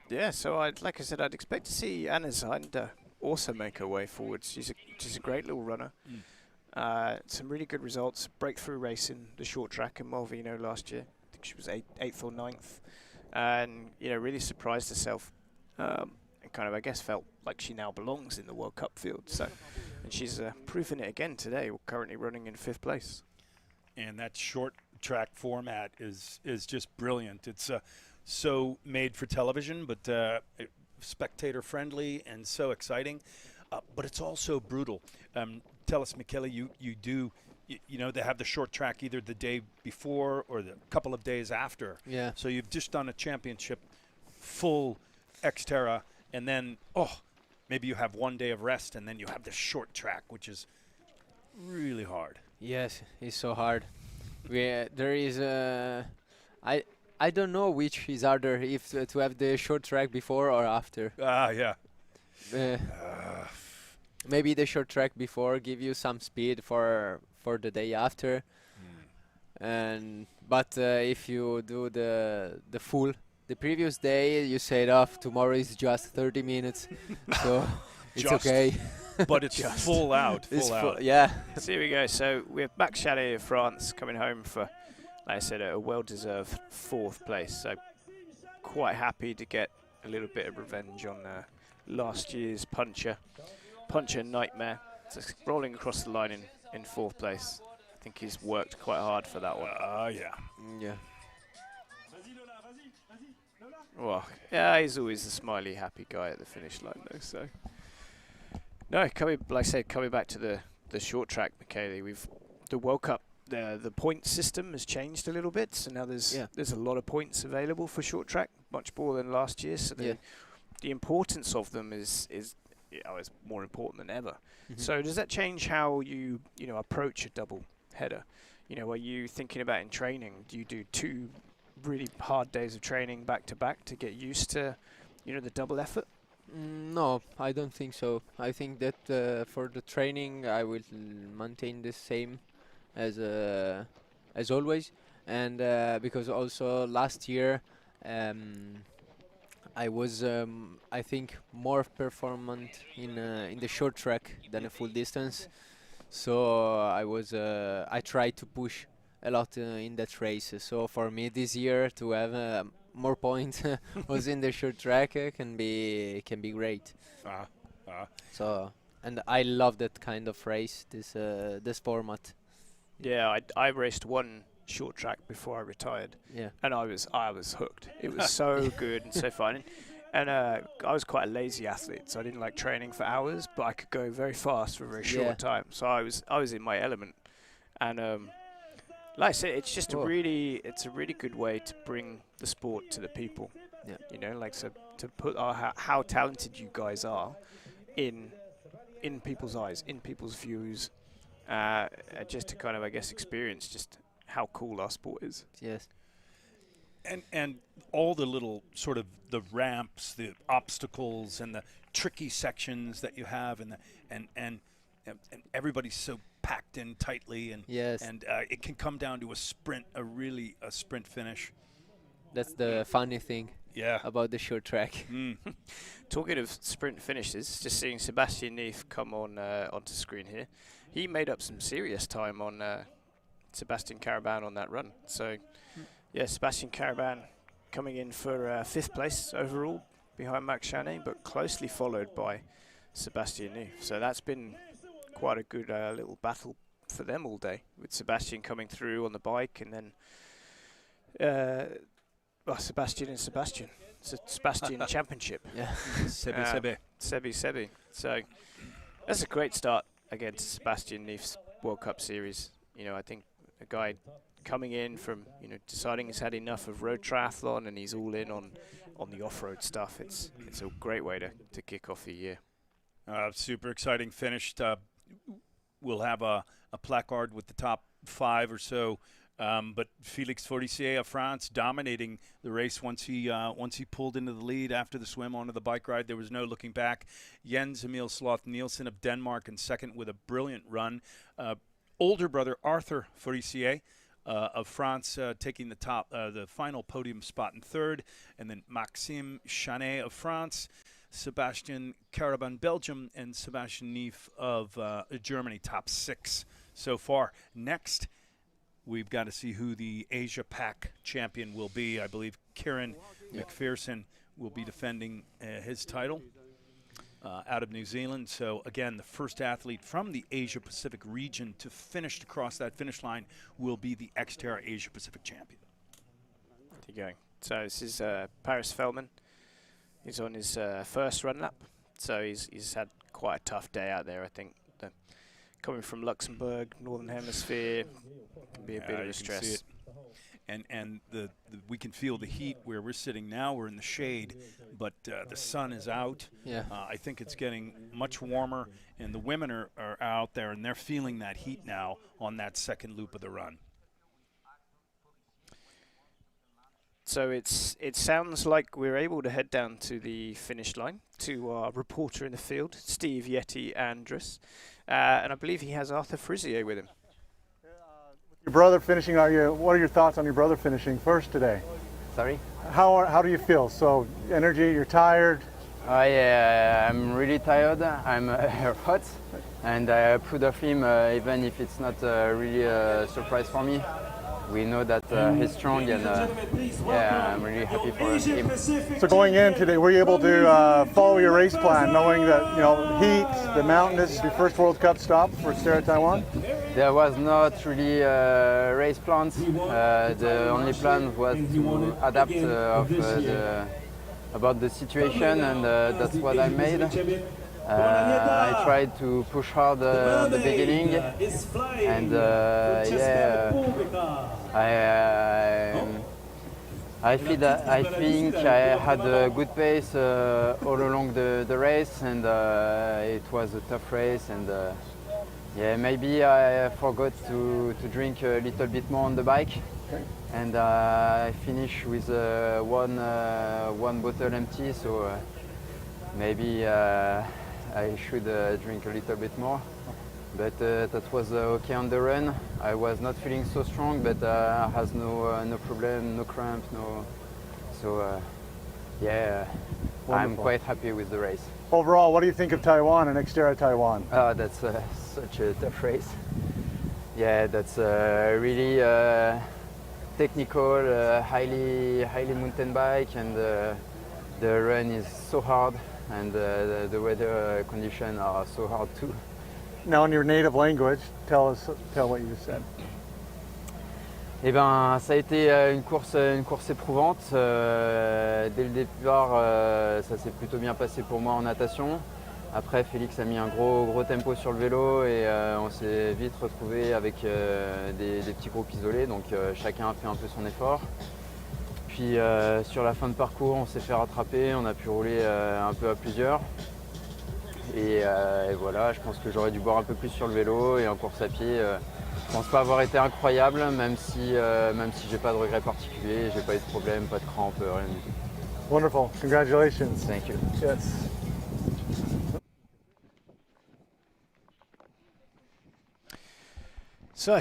Yeah, so like I said, I'd expect to see Anna Zander also make her way forward. She's a great little runner. Some really good results. Breakthrough race in the short track in Malvino last year. I think she was 8th or 9th, and really surprised herself. And kind of, I guess, felt like she now belongs in the World Cup field. So, and she's proving it again today. We're currently running in 5th place. And that short track format is just brilliant. It's so made for television, but spectator friendly and so exciting. But it's also brutal. Tell us, Michele, you do, they have the short track either the day before or the couple of days after. Yeah. So you've just done a championship, full XTERRA, and then, maybe you have one day of rest, and then you have the short track, which is really hard. Yes, it's so hard. There is I don't know which is harder, if to have the short track before or after. Yeah. Maybe the short track before give you some speed for the day after, but if you do the previous day, you say it off. Tomorrow is just 30 minutes, so it's okay. But it's full out. Yeah. So here we go. So we have Max Chalet of France coming home for, like I said, a well-deserved 4th place. So quite happy to get a little bit of revenge on last year's puncher nightmare. So rolling across the line in 4th place. I think he's worked quite hard for that one. Yeah. Well, yeah, he's always a smiley, happy guy at the finish line, though. So, no, coming back to the short track, Michele, the World Cup, the point system has changed a little bit. So now there's a lot of points available for short track, much more than last year. So the importance of them is more important than ever. So does that change how you approach a double header? Are you thinking about in training? Do you do 2 really hard days of training back to back to get used to, the double effort? No, I don't think so. I think that for the training I will maintain the same as always, and because also last year I was I think more performant in the short track than a full distance, so I tried to push a lot in that race. So for me this year to have more points was in the short track can be great. So, and I love that kind of race, this format. Yeah, I raced one short track before I retired. Yeah. And I was hooked. It was so good and so fun. And I was quite a lazy athlete, so I didn't like training for hours, but I could go very fast for a very short time. So I was in my element. And like I said, it's just a really good way to bring the sport to the people. Yeah. So to put how talented you guys are in people's eyes, in people's views, just to kind of, I guess, experience just how cool our sport is. Yes. And all the little sort of the ramps, the obstacles, and the tricky sections that you have, and everybody's so packed in tightly, and it can come down to a sprint, a sprint finish. That's the funny thing. Yeah. About the short track. Talking of sprint finishes, just seeing Sebastian Neef come onto screen here. He made up some serious time on Sebastian Caraban on that run. So, yeah, Sebastian Caraban coming in for 5th place overall behind Max Chanet, but closely followed by Sebastian Neef. So that's been quite a good little battle for them all day, with Sebastian coming through on the bike, and then Sebastian and Sebastian. It's a Sebastian championship. Yeah. Sebi. So that's a great start against Sebastian Neef's World Cup series. I think a guy coming in from, deciding he's had enough of road triathlon and he's all in on the off-road stuff. It's a great way to kick off the year. Super exciting finish. We'll have a placard with the top 5 or so But Felix Forestier of France dominating the race once he pulled into the lead after the swim onto the bike ride. There was no looking back. Jens Emil Sloth Nielsen of Denmark in second with a brilliant run. Older brother Arthur Forestier of France taking the final podium spot in third, and then Maxime Chanet of France, Sebastian Caraban Belgium, and Sebastian Neef of Germany, top 6 so far. Next, we've got to see who the Asia Pac champion will be. I believe Kieran McPherson will be defending his title out of New Zealand. So, again, the first athlete from the Asia-Pacific region to finish across that finish line will be the XTERRA Asia-Pacific champion. There you go. So this is Paris Feldman. He's on his first run lap. So he's had quite a tough day out there, I think. Coming from Luxembourg, Northern Hemisphere, can be a bit of a stress. And we can feel the heat where we're sitting now. We're in the shade, but the sun is out. Yeah. I think it's getting much warmer, and the women are out there, and they're feeling that heat now on that second loop of the run. So it sounds like we're able to head down to the finish line to our reporter in the field, Steve Yeti Andrus, and I believe he has Arthur Frisier with him. Your brother finishing, what are your thoughts on your brother finishing first today? Sorry? How do you feel? So energy, you're tired? I'm really tired. I'm hot, and I approve of him even if it's not really a surprise for me. We know that he's strong, and I'm really happy for him. So going in today, were you able to follow your race plan, knowing that heat, the mountain, this is your first World Cup stop for XTERRA Taiwan? There was not really race plans. The only plan was to adapt about the situation, and that's what I made. I tried to push hard at the beginning, and I think I had a good pace all along the race, and it was a tough race, and maybe I forgot to drink a little bit more on the bike, and I finished with one bottle empty, so maybe I should drink a little bit more. But that was okay on the run. I was not feeling so strong, but I has no problem, no cramp, no. So I'm quite happy with the race. Overall, what do you think of Taiwan and XTERRA Taiwan? That's such a tough race. Yeah, that's really technical, highly mountain bike, and the run is so hard, and the weather conditions are so hard too. Now in your native language, tell what you just said. Eh ben, ça a été une course éprouvante. Dès le départ, ça s'est plutôt bien passé pour moi en natation. Après, Félix a mis un gros tempo sur le vélo, et on s'est vite retrouvé avec des petits groupes isolés, donc chacun a fait un peu son effort. Puis sur la fin de parcours, on s'est fait rattraper, on a pu rouler un peu à plusieurs. Et voilà, je pense que j'aurais dû boire un peu plus sur le vélo, et en course à pied, je pense pas avoir été incroyable, même si j'ai pas de regrets particuliers, j'ai pas eu de problème, pas de crampes, rien du tout. Wonderful, congratulations. Thank you. Yes. So,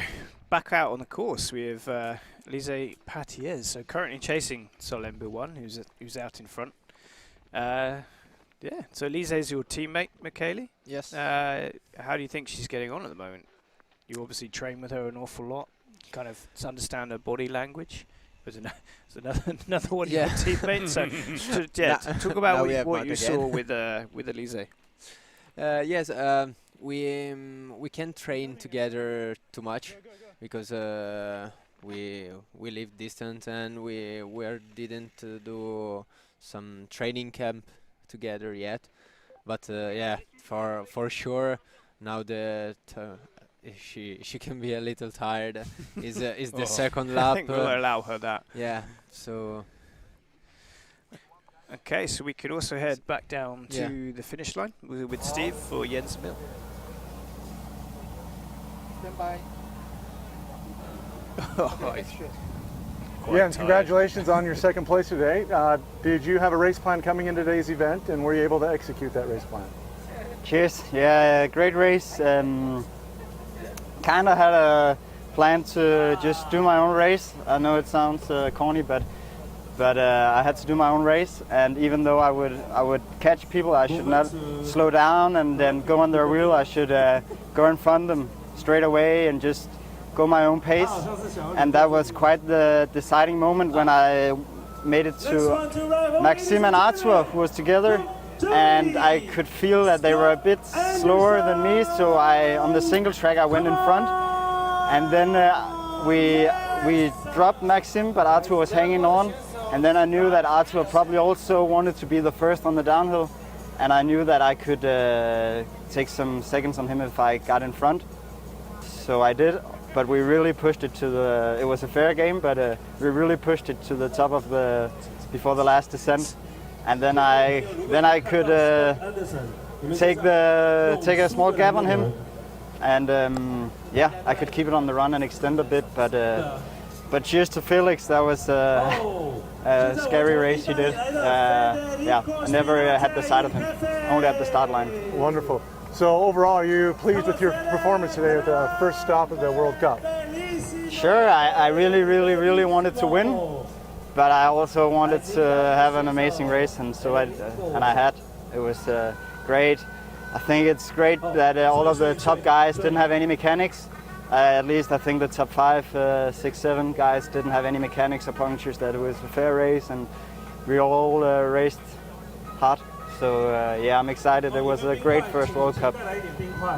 back out on the course, we have Lise Patiez, so currently chasing Solembu 1, who's out in front. So Lise is your teammate, Michele. Yes. How do you think she's getting on at the moment? You obviously train with her an awful lot, kind of to understand her body language. There's another one of your teammates. So, talk about what you saw with Elise. Yes, we can't train together too much because we live distant, and we didn't do some training camp together yet. But for sure now that she can be a little tired. is the second lap. I think we'll allow her that. Yeah. So. Okay, so we could also head back down to the finish line with Steve for Jens Mill. Stand by. Yeah, and congratulations on your second place today. Did you have a race plan coming in today's event, and were you able to execute that race plan? Cheers. Yeah, great race. Kind of had a plan to just do my own race. I know it sounds corny, but I had to do my own race. And even though I would catch people, I should not slow down and then go on their wheel. I should go in front of them straight away and just go my own pace. And that was quite the deciding moment when I made it to Maxime and Arthur, who was together. And I could feel that they were a bit slower than me, so on the single track I went in front. And then we dropped Maxime, but Arthur was hanging on. And then I knew that Arthur probably also wanted to be the first on the downhill. And I knew that I could take some seconds on him if I got in front. So I did, but we really pushed it it was a fair game, but we really pushed it to the top of before the last descent. And then I could take a small gap on him. And yeah, I could keep it on the run and extend a bit, but cheers to Felix. That was a scary race he did. Yeah, I never had the sight of him, only at the start line. Wonderful. So overall, are you pleased with your performance today at the first stop of the World Cup? Sure, I really wanted to win, but I also wanted to have an amazing race, and so I had. It was great. I think it's great that all of the top guys didn't have any mechanics. At least I think the top 5, 6, 7 guys didn't have any mechanics or punctures, that it was a fair race and we all raced hard. So yeah, I'm excited. It was a great first World Cup.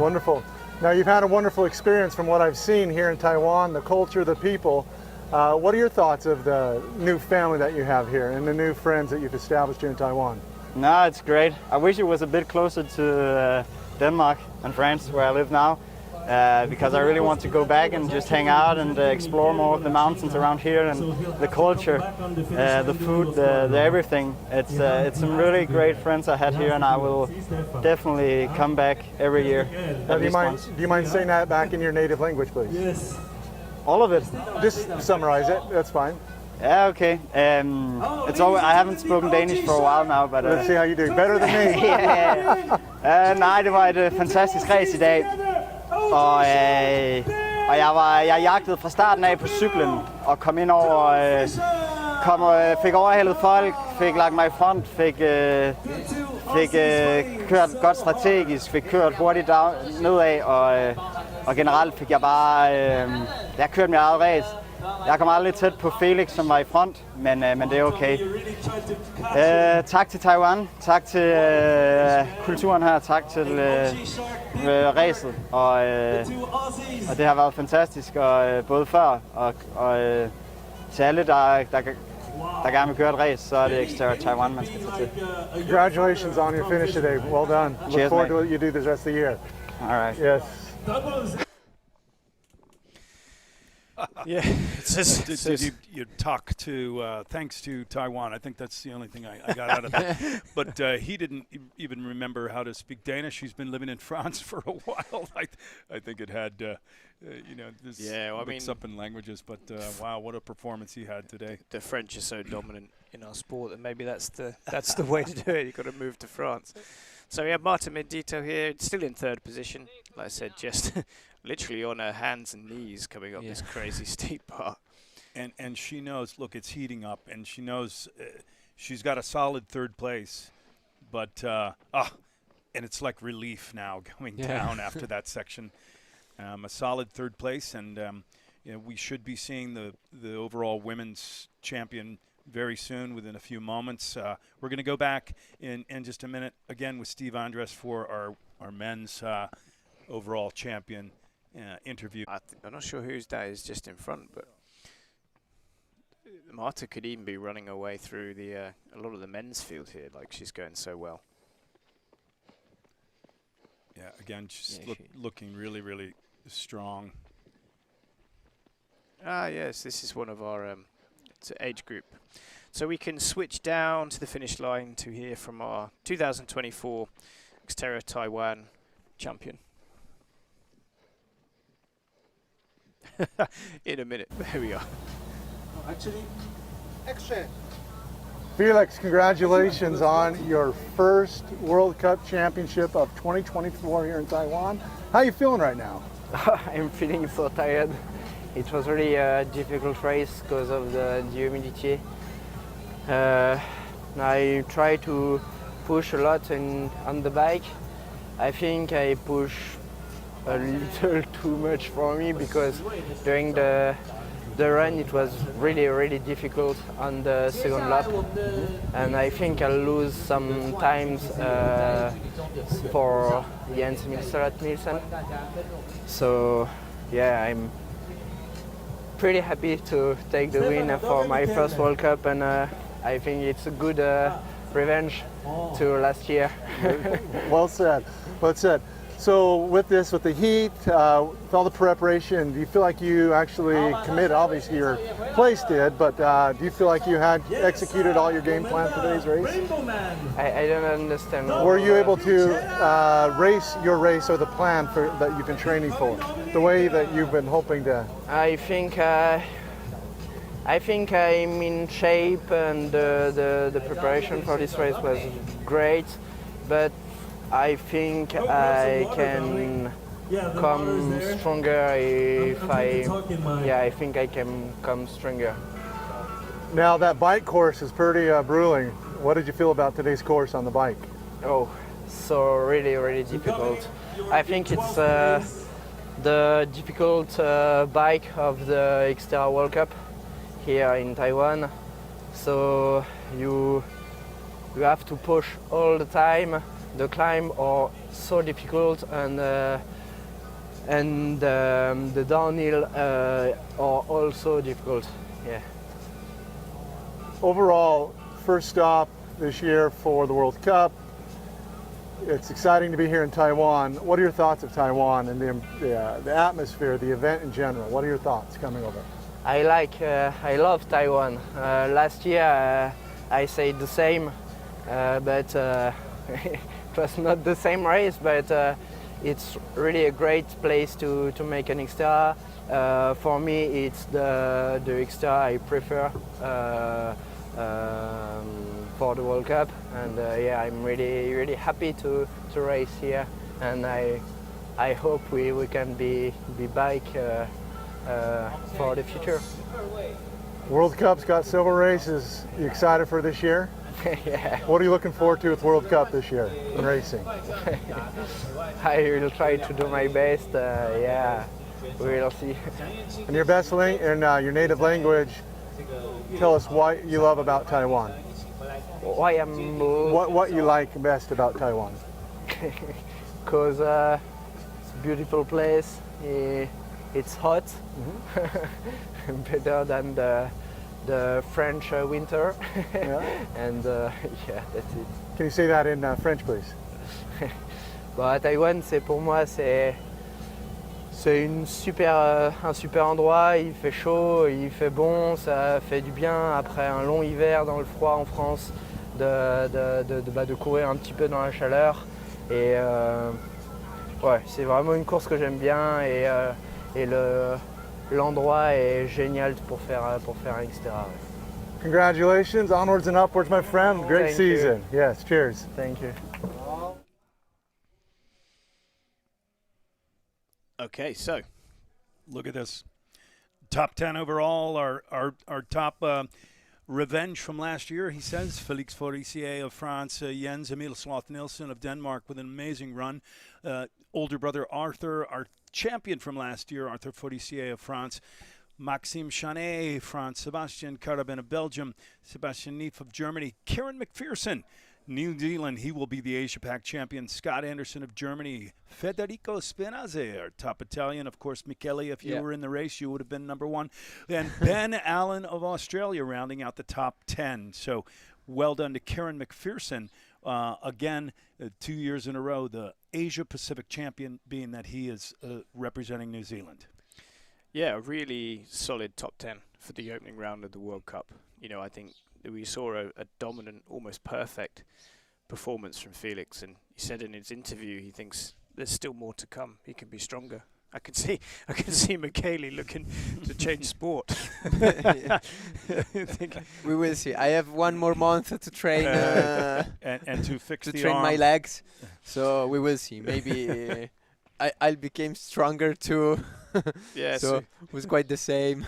Wonderful. Now you've had a wonderful experience from what I've seen here in Taiwan, the culture, the people. What are your thoughts of the new family that you have here and the new friends that you've established here in Taiwan? No, it's great. I wish it was a bit closer to Denmark and France, where I live now. Because I really want to go back and just hang out and explore more of the mountains around here and the culture, the food, the everything. It's some really great friends I had here, and I will definitely come back every year. Do you mind saying that back in your native language, please? Yes. All of it. Just summarize it. That's fine. Yeah, okay. I haven't spoken Danish for a while now, but let's see how you do. Better than me. Yeah. Nej, det var et fantastisk race i dag. Og jeg jagtede fra starten af på cyklen og kom ind over, fik overhældet folk, fik lagt mig i front, fik kørt godt strategisk, fik kørt hurtigt nedad, og generelt fik jeg bare, jeg kørte mit eget race. Jeg kom aldrig tæt på Felix, som var i front, men det er okay. Tak til Taiwan, tak til kulturen her, tak til racet, og det har været fantastisk, og både før og til alle, der gerne vil køre et race, så er det XTERRA Taiwan, man skal tage til. Congratulations on your finish today. Well done. Cheers, Look forward mate. to what you do this rest of the year. All right. Yes. Yeah, Did you talk to, thanks to Taiwan, I think that's the only thing I got out of that. But he didn't even remember how to speak Danish. He's been living in France for a while. I think it had, this mix up in languages, but wow, what a performance he had today. The French are so dominant in our sport that maybe that's the way to do it. You've got to move to France. So we have Marta Mendito here, still in third position. Like I said, just literally on her hands and knees coming up this crazy steep part. And she knows, look, it's heating up, and she knows she's got a solid third place. But, and it's like relief now going down after that section. A solid third place, and we should be seeing the overall women's champion very soon, within a few moments. We're going to go back in just a minute again with Steve Andres for our men's overall champion interview. I'm not sure whose that is just in front, but Marta could even be running her way through a lot of the men's field here, like she's going so well. Yeah, again, she's looking really, really strong. Yes, this is one of our age group. So we can switch down to the finish line to hear from our 2024 XTERRA Taiwan champion. In a minute. There we are. Felix, congratulations on your first World Cup Championship of 2024 here in Taiwan. How are you feeling right now? I'm feeling so tired. It was really a difficult race because of the humidity. I try to push a lot on the bike. I think I push a little too much for me because during the run it was really difficult on the second lap, and I think I'll lose some times for Jens Nielsen. So yeah, I'm pretty happy to take the win for my first World Cup, and I think it's a good revenge to last year. Well said. Well said. So with this, with the heat, with all the preparation, do you feel like you actually committed? Obviously your place did, but do you feel like you had executed all your game plan for today's race? I don't understand. Were you able to race your race or the plan that you've been training for, the way that you've been hoping to? I think I'm in shape, and the preparation for this race was great, but I think I can come stronger if I think I can come stronger. Now that bike course is pretty grueling. What did you feel about today's course on the bike? Oh, so really difficult. I think it's the difficult bike of the XTERRA World Cup here in Taiwan. So you have to push all the time. The climb are so difficult, and the downhill are also difficult. Yeah. Overall, first stop this year for the World Cup. It's exciting to be here in Taiwan. What are your thoughts of Taiwan and the atmosphere, the event in general? What are your thoughts coming over? I love Taiwan. Last year I said the same, but it was not the same race, but it's really a great place to make an XTERRA. For me, it's the XTERRA I prefer for the World Cup, and yeah, I'm really happy to race here, and I hope we can be back for the future. World Cup's got several races. You excited for this year? Yeah. What are you looking forward to with World Cup this year in racing? I will try to do my best. Yeah, we will see. In your best in your native language, tell us what you love about Taiwan. Why I'm what you like best about Taiwan? Because it's a beautiful place. It's hot, better than the French winter. Yeah. And yeah, that's it. Can you say that in French, please? Bah, Taïwan, pour moi, c'est un super endroit. Il fait chaud, il fait bon, ça fait du bien après un long hiver dans le froid en France, de courir un petit peu dans la chaleur. Et ouais, c'est vraiment une course que j'aime bien, et l'endroit est génial pour faire un XTERRA. Congratulations, onwards and upwards, my friend. Great Thank season. you. Yes, cheers. Thank you. Okay, so Look at this. Top 10 overall, our top revenge from last year, he says. Felix Forissier of France, Jens Emil Sloth-Nielsen of Denmark with an amazing run. Older brother Arthur, our champion from last year, Arthur Forissier of France. Maxime Chanet, France. Sebastian Carabin of Belgium. Sebastian Neef of Germany. Kieran McPherson, New Zealand. He will be the Asia-Pac champion. Scott Anderson of Germany. Federico Spinazzi, our top Italian. Of course, Michele, if you were in the race, you would have been number one. And Ben Allen of Australia rounding out the top 10. So well done to Kieran McPherson. Again, 2 years in a row, the Asia-Pacific champion, being that he is representing New Zealand. yeah, a really solid top 10 for the opening round of the World Cup. You know, I think that we saw a dominant, almost perfect performance from Felix, and he said in his interview he thinks there's still more to come. He can be stronger, I can see Michele looking to change sport. We will see. I have 1 more month to train and to fix to the train arm. my legs, so we will see. Maybe I'll become stronger too. Yeah, so it was quite the same.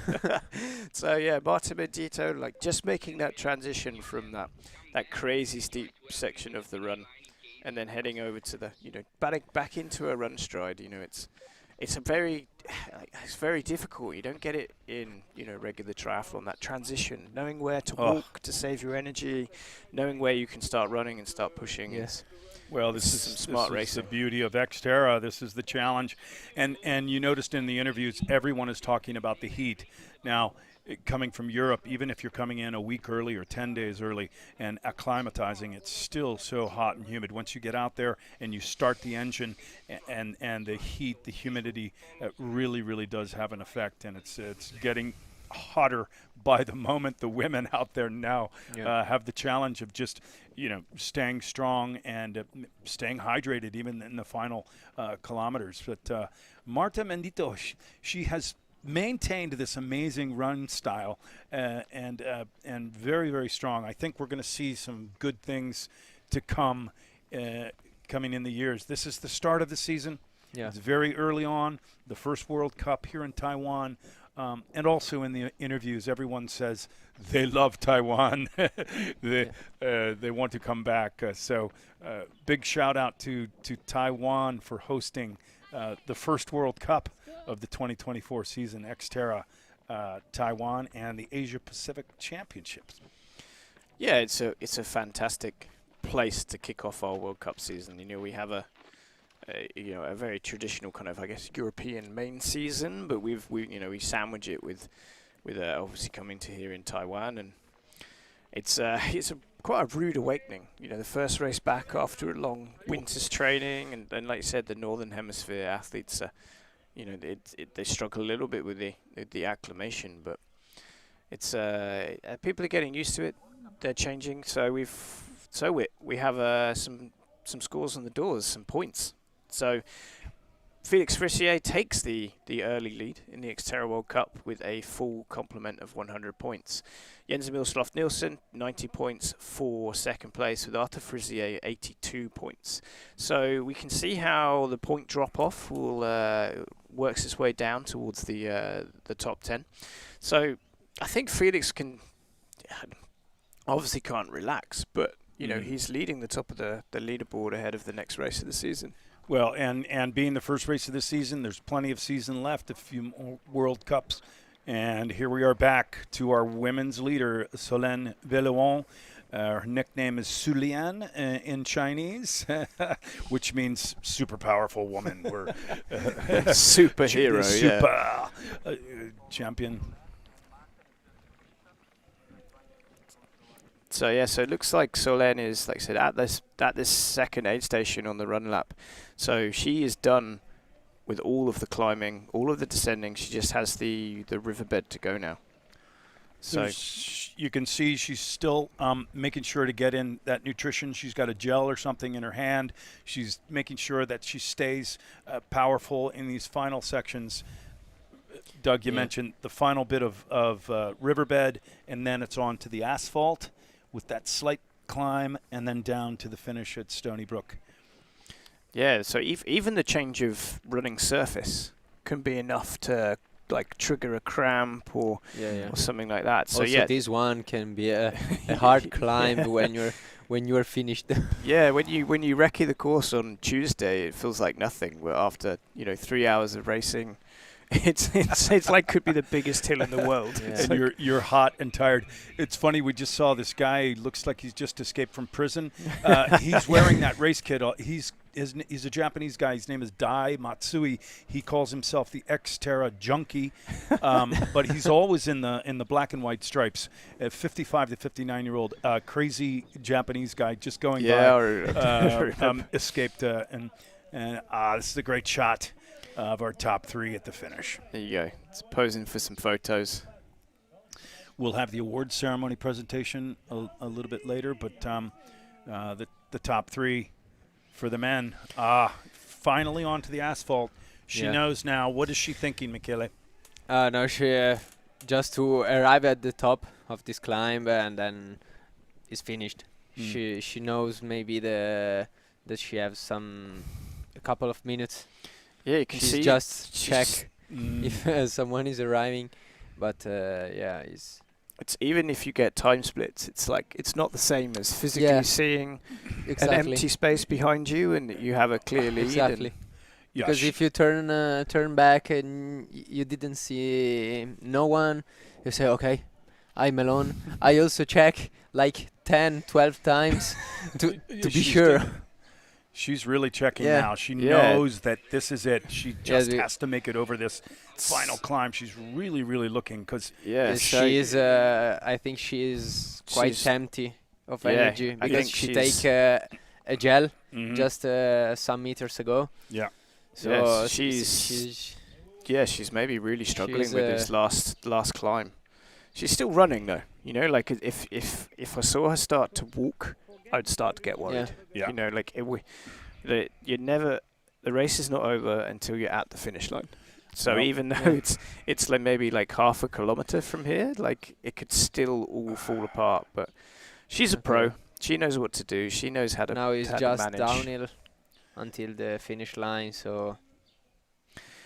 So yeah, Martin Bendito, like just making that transition from that crazy steep section of the run, and then heading over to the back into a run stride. It's very difficult. You don't get it in regular triathlon. That transition, knowing where to walk to save your energy, knowing where you can start running and start pushing. Yes. Well, this is some smart this racing. is the beauty of XTERRA. This is the challenge, and you noticed in the interviews, everyone is talking about the heat. Now, coming from Europe, even if you're coming in a week early or 10 days early and acclimatizing, it's still so hot and humid. Once you get out there and you start the engine, and the heat, the humidity, really does have an effect, and it's getting hotter by the moment. The women out there now have the challenge of just staying strong and staying hydrated even in the final kilometers. But Marta Mendito, she has maintained this amazing run style and very strong. I think we're going to see some good things to come coming in the years. This is the start of the season. Yeah. It's very early on, the first World Cup here in Taiwan. And also in the interviews, everyone says they love Taiwan. They want to come back. So big shout out to Taiwan for hosting the first World Cup of the 2024 season, XTERRA Taiwan, and the Asia Pacific Championships. Yeah, it's a fantastic place to kick off our World Cup season. We have a very traditional kind of, I guess, European main season, but we sandwich it with obviously coming to here in Taiwan, and it's quite a rude awakening. The first race back after a long winter's training, and then, like you said, the Northern Hemisphere athletes, they struggle a little bit with the acclimation, but it's people are getting used to it. They're changing, so we have some scores on the doors, some points. So Felix Frissier takes the early lead in the XTERRA World Cup with a full complement of 100 points. Jens Emil Sloth Nielsen, 90 points for second place, with Arthur Frissier 82 points. So we can see how the point drop-off will works its way down towards the top 10. So I think Felix obviously can't relax, but he's leading the top of the leaderboard ahead of the next race of the season. Well, and being the first race of the season, there's plenty of season left, a few more World Cups. And here we are back to our women's leader, Solène Vellouan. Her nickname is Sulian in Chinese, which means super powerful woman. We're superhero, champion. So it looks like Solène is, like I said, at this second aid station on the run lap. So she is done with all of the climbing, all of the descending. She just has the riverbed to go now. So you can see she's still making sure to get in that nutrition. She's got a gel or something in her hand. She's making sure that she stays powerful in these final sections. Doug, you mentioned the final bit of riverbed, and then it's on to the asphalt with that slight climb, and then down to the finish at Stony Brook. Yeah, so even the change of running surface can be enough to trigger a cramp or something like that. So also, this one can be a hard climb when you're finished. Yeah, when you recce the course on Tuesday, it feels like nothing. But after 3 hours of racing, it's like could be the biggest hill in the world. Yeah. And you're hot and tired. It's funny, we just saw this guy. Looks like he's just escaped from prison. He's wearing that race kit. He's a Japanese guy. His name is Dai Matsui. He calls himself the XTERRA junkie, but he's always in the black and white stripes. 55 to 59-year-old crazy Japanese guy just going by. Escaped and this is a great shot of our top three at the finish. There you go. It's posing for some photos. We'll have the awards ceremony presentation a little bit later, but the top three for the men. Finally onto the asphalt. She knows now. What is she thinking, Michele? No, she just to arrive at the top of this climb and then it's finished. She knows maybe that she has a couple of minutes. Yeah, you can She's see just check if someone is arriving, but it's even if you get time splits, it's like it's not the same as physically seeing an empty space behind you and you have a clear lead. Exactly. Because if you turn back and you didn't see no one, you say, okay, I'm alone. I also check like 10, 12 times to be sure. She's really checking now. She knows that this is it. She just has to make it over this final climb. She's really, really looking because she is. I think she is quite empty of energy because she take a gel just some meters ago. Yeah. So she's maybe really struggling with this last climb. She's still running though. You know, like if I saw her start to walk, I'd start to get worried. Yeah. You know, like the race is not over until you're at the finish line. So even though it's like maybe like half a kilometer from here, like it could still all fall apart. But she's a pro. She knows what to do. She knows how to now it's just manage. Downhill until the finish line. So,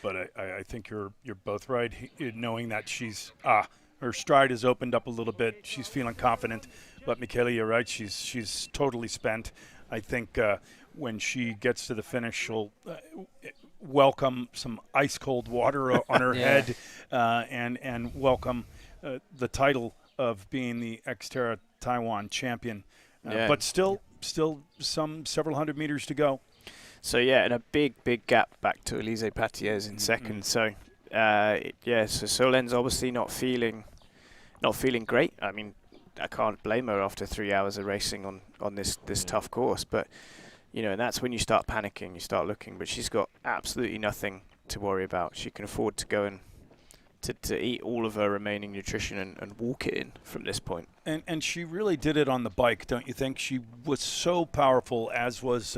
but I think you're both right. Knowing that she's her stride has opened up a little bit. She's feeling confident. But Michele, you're right. She's totally spent. I think when she gets to the finish, she'll welcome some ice cold water on her head and welcome the title of being the XTERRA Taiwan champion. But still several hundred meters to go. So and a big gap back to Elise Patier's in second. So so Solen's obviously not feeling great. I mean, I can't blame her after 3 hours of racing on this tough course. But you know, and that's when you start panicking, you start looking. But she's got absolutely nothing to worry about. She can afford to go and to eat all of her remaining nutrition and walk it in from this point. And she really did it on the bike, don't you think? She was so powerful, as was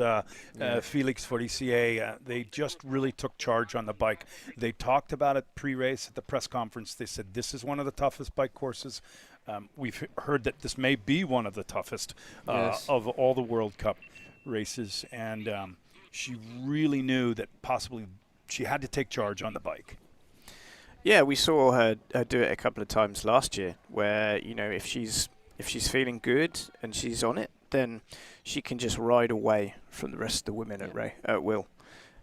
Felix Forestier. They just really took charge on the bike. They talked about it pre-race at the press conference. They said this is one of the toughest bike courses. We've heard that this may be one of the toughest of all the World Cup races. And she really knew that possibly she had to take charge on the bike. Yeah, we saw her do it a couple of times last year where, you know, if she's feeling good and she's on it, then she can just ride away from the rest of the women at will.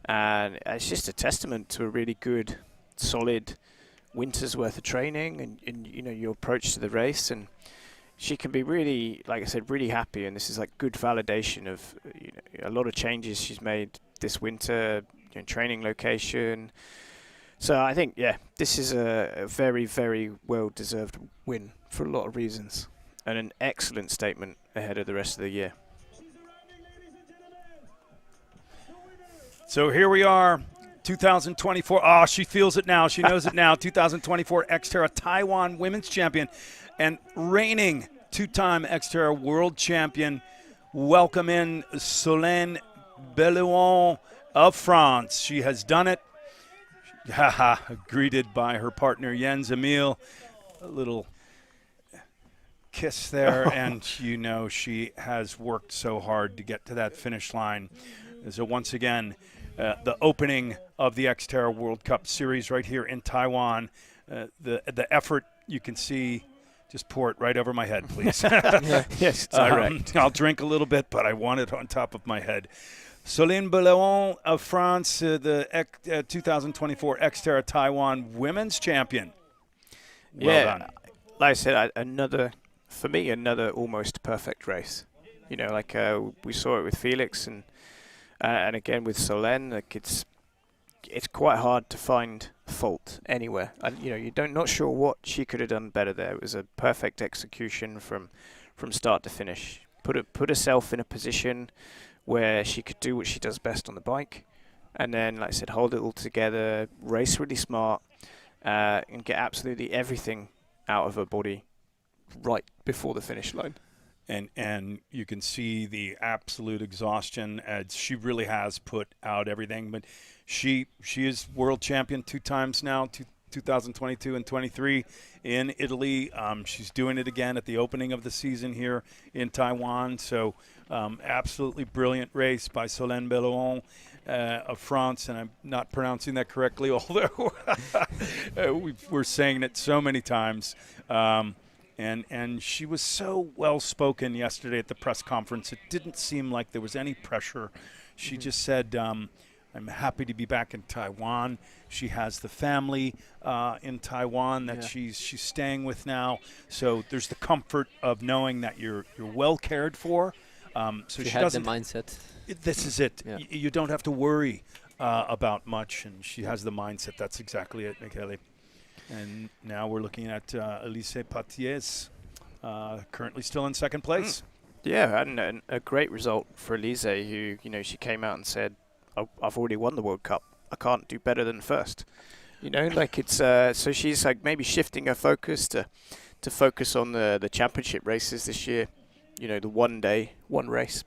And it's just a testament to a really good, solid winter's worth of training and you know, your approach to the race. And she can be really, like I said, really happy. And this is like good validation of, you know, a lot of changes she's made this winter, you know, training location. So I think, this is a very, very well-deserved win for a lot of reasons and an excellent statement ahead of the rest of the year. So here we are, 2024. Oh, she feels it now. She knows it now. 2024 XTERRA Taiwan Women's Champion and reigning two-time XTERRA World Champion. Welcome in Solène Bellouin of France. She has done it. Greeted by her partner Jens Emil, a little kiss there, and you know she has worked so hard to get to that finish line. So once again, the opening of the XTERRA World Cup Series right here in Taiwan. The effort you can see. Just pour it right over my head, please. Yes, it's all right. I'll drink a little bit, but I want it on top of my head. Solène Bellouin of France, the 2024 XTERRA Taiwan Women's Champion. Well done. Like I said, another almost perfect race. You know, like we saw it with Felix and again with Solène. Like it's quite hard to find fault anywhere. And you know, you're not sure what she could have done better there. It was a perfect execution from start to finish. Put herself in a position where she could do what she does best on the bike, and then, like I said, hold it all together, race really smart, and get absolutely everything out of her body right before the finish line. and you can see the absolute exhaustion as she really has put out everything. But she is world champion 2 times now, 2022 and 23 in Italy. She's doing it again at the opening of the season here in Taiwan. So absolutely brilliant race by Solène Belloon of France, and I'm not pronouncing that correctly, although we're saying it so many times. And she was so well-spoken yesterday at the press conference. It didn't seem like there was any pressure. She just said, I'm happy to be back in Taiwan. She has the family in Taiwan that she's staying with now. So there's the comfort of knowing that you're well cared for. So she has the doesn't. mindset. This is it. Yeah. You don't have to worry about much, and she has the mindset. That's exactly it, Michele. And now we're looking at Elise Patiez, currently still in second place. Yeah, and a great result for Elise, who, she came out and said, I've already won the World Cup. I can't do better than first. It's so she's like maybe shifting her focus to focus on the championship races this year. The one race,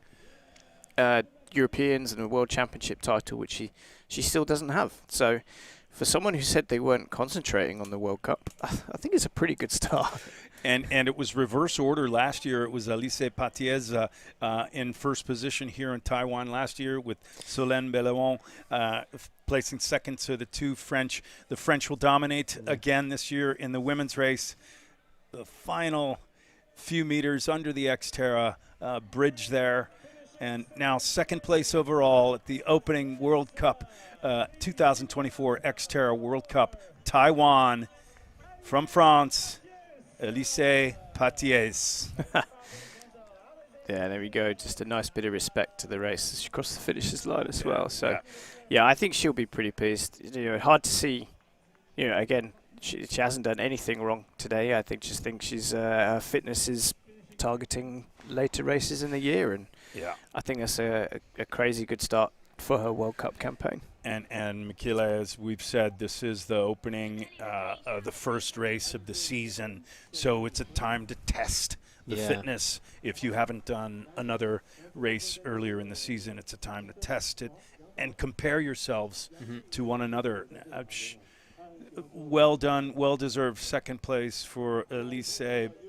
Europeans and a World Championship title, which she still doesn't have. So for someone who said they weren't concentrating on the World Cup, I think it's a pretty good start. And it was reverse order last year. It was Elise Patiez in first position here in Taiwan last year, with Solène Belloun placing second. So the French will dominate again this year in the women's race. The final few meters under the XTERRA bridge there. And now second place overall at the opening World Cup 2024 XTERRA World Cup, Taiwan, from France, Elise Patiez. Yeah, there we go. Just a nice bit of respect to the race. She crossed the finisher's line as well. So, yeah, I think she'll be pretty pleased. Hard to see. Again, she hasn't done anything wrong today. I think she's her fitness is targeting later races in the year, and I think that's a crazy good start for her World Cup campaign. And Michele, as we've said, this is the opening of the first race of the season, so it's a time to test the fitness. If you haven't done another race earlier in the season, it's a time to test it and compare yourselves to one another. Well done, well-deserved second place for Elise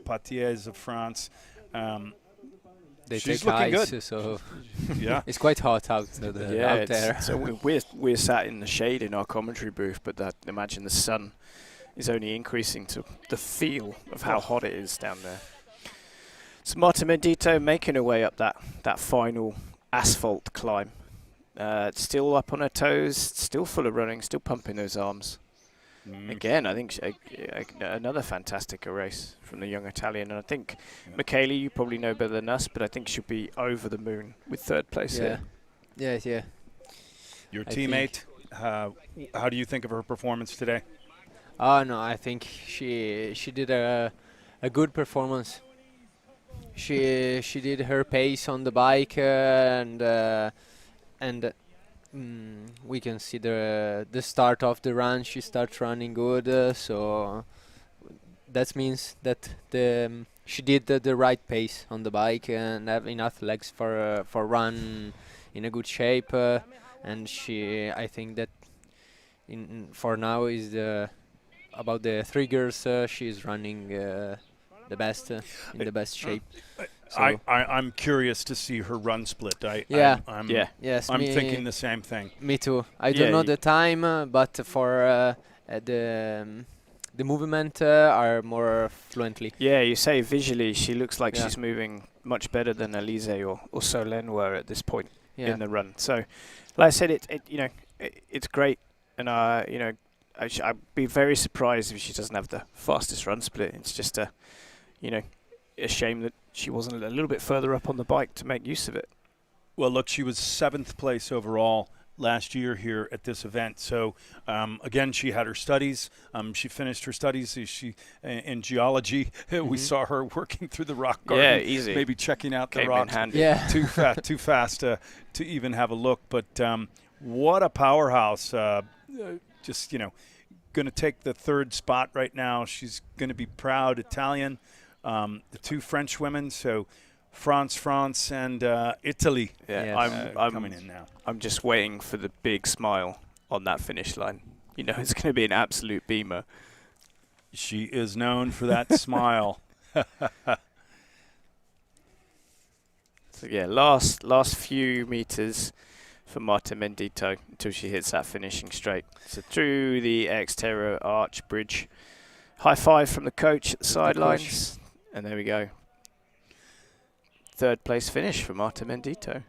Patiez of France. She's take looking ice, good. So It's quite hot out there. So we're sat in the shade in our commentary booth, but imagine the sun is only increasing to the feel of how hot it is down there. So Marta Mendito making her way up that final asphalt climb. Still up on her toes, still full of running, still pumping those arms. Again, I think another fantastic race from the young Italian. And I think, Michele, you probably know better than us, but I think she'll be over the moon with third place here. Yeah. Your teammate, how do you think of her performance today? Oh, no, I think she did a good performance. She did her pace on the bike, and we can see the start of the run. She starts running good, so that means that she did the right pace on the bike and have enough legs for run in a good shape. And I think that for now is about the 3 girls. She's running the best in the best shape. So I'm curious to see her run split. I'm thinking the same thing. Me too. I don't know the time, but for the movement are more fluently. Yeah, you say visually she looks like she's moving much better than Elise or Solène were at this point in the run. So, like I said, it's great, and I'd be very surprised if she doesn't have the fastest run split. It's just a shame that she wasn't a little bit further up on the bike to make use of it. Well, look, she was 7th place overall last year here at this event. So, again, she had her studies. She finished her studies in geology. We saw her working through the rock garden. Yeah, easy. Maybe checking out the Came rocks. in handy. Yeah. Too fast to even have a look. But what a powerhouse. Just, going to take the 3rd spot right now. She's going to be proud Italian. The 2 French women, so France, and Italy. Yeah, I'm coming in now. I'm just waiting for the big smile on that finish line. You know, it's going to be an absolute beamer. She is known for that smile. So yeah, last few meters for Marta Mendito until she hits that finishing straight. So through the XTERRA arch bridge. High five from the coach at the sidelines. And there we go. Third place finish for Marta Mendito.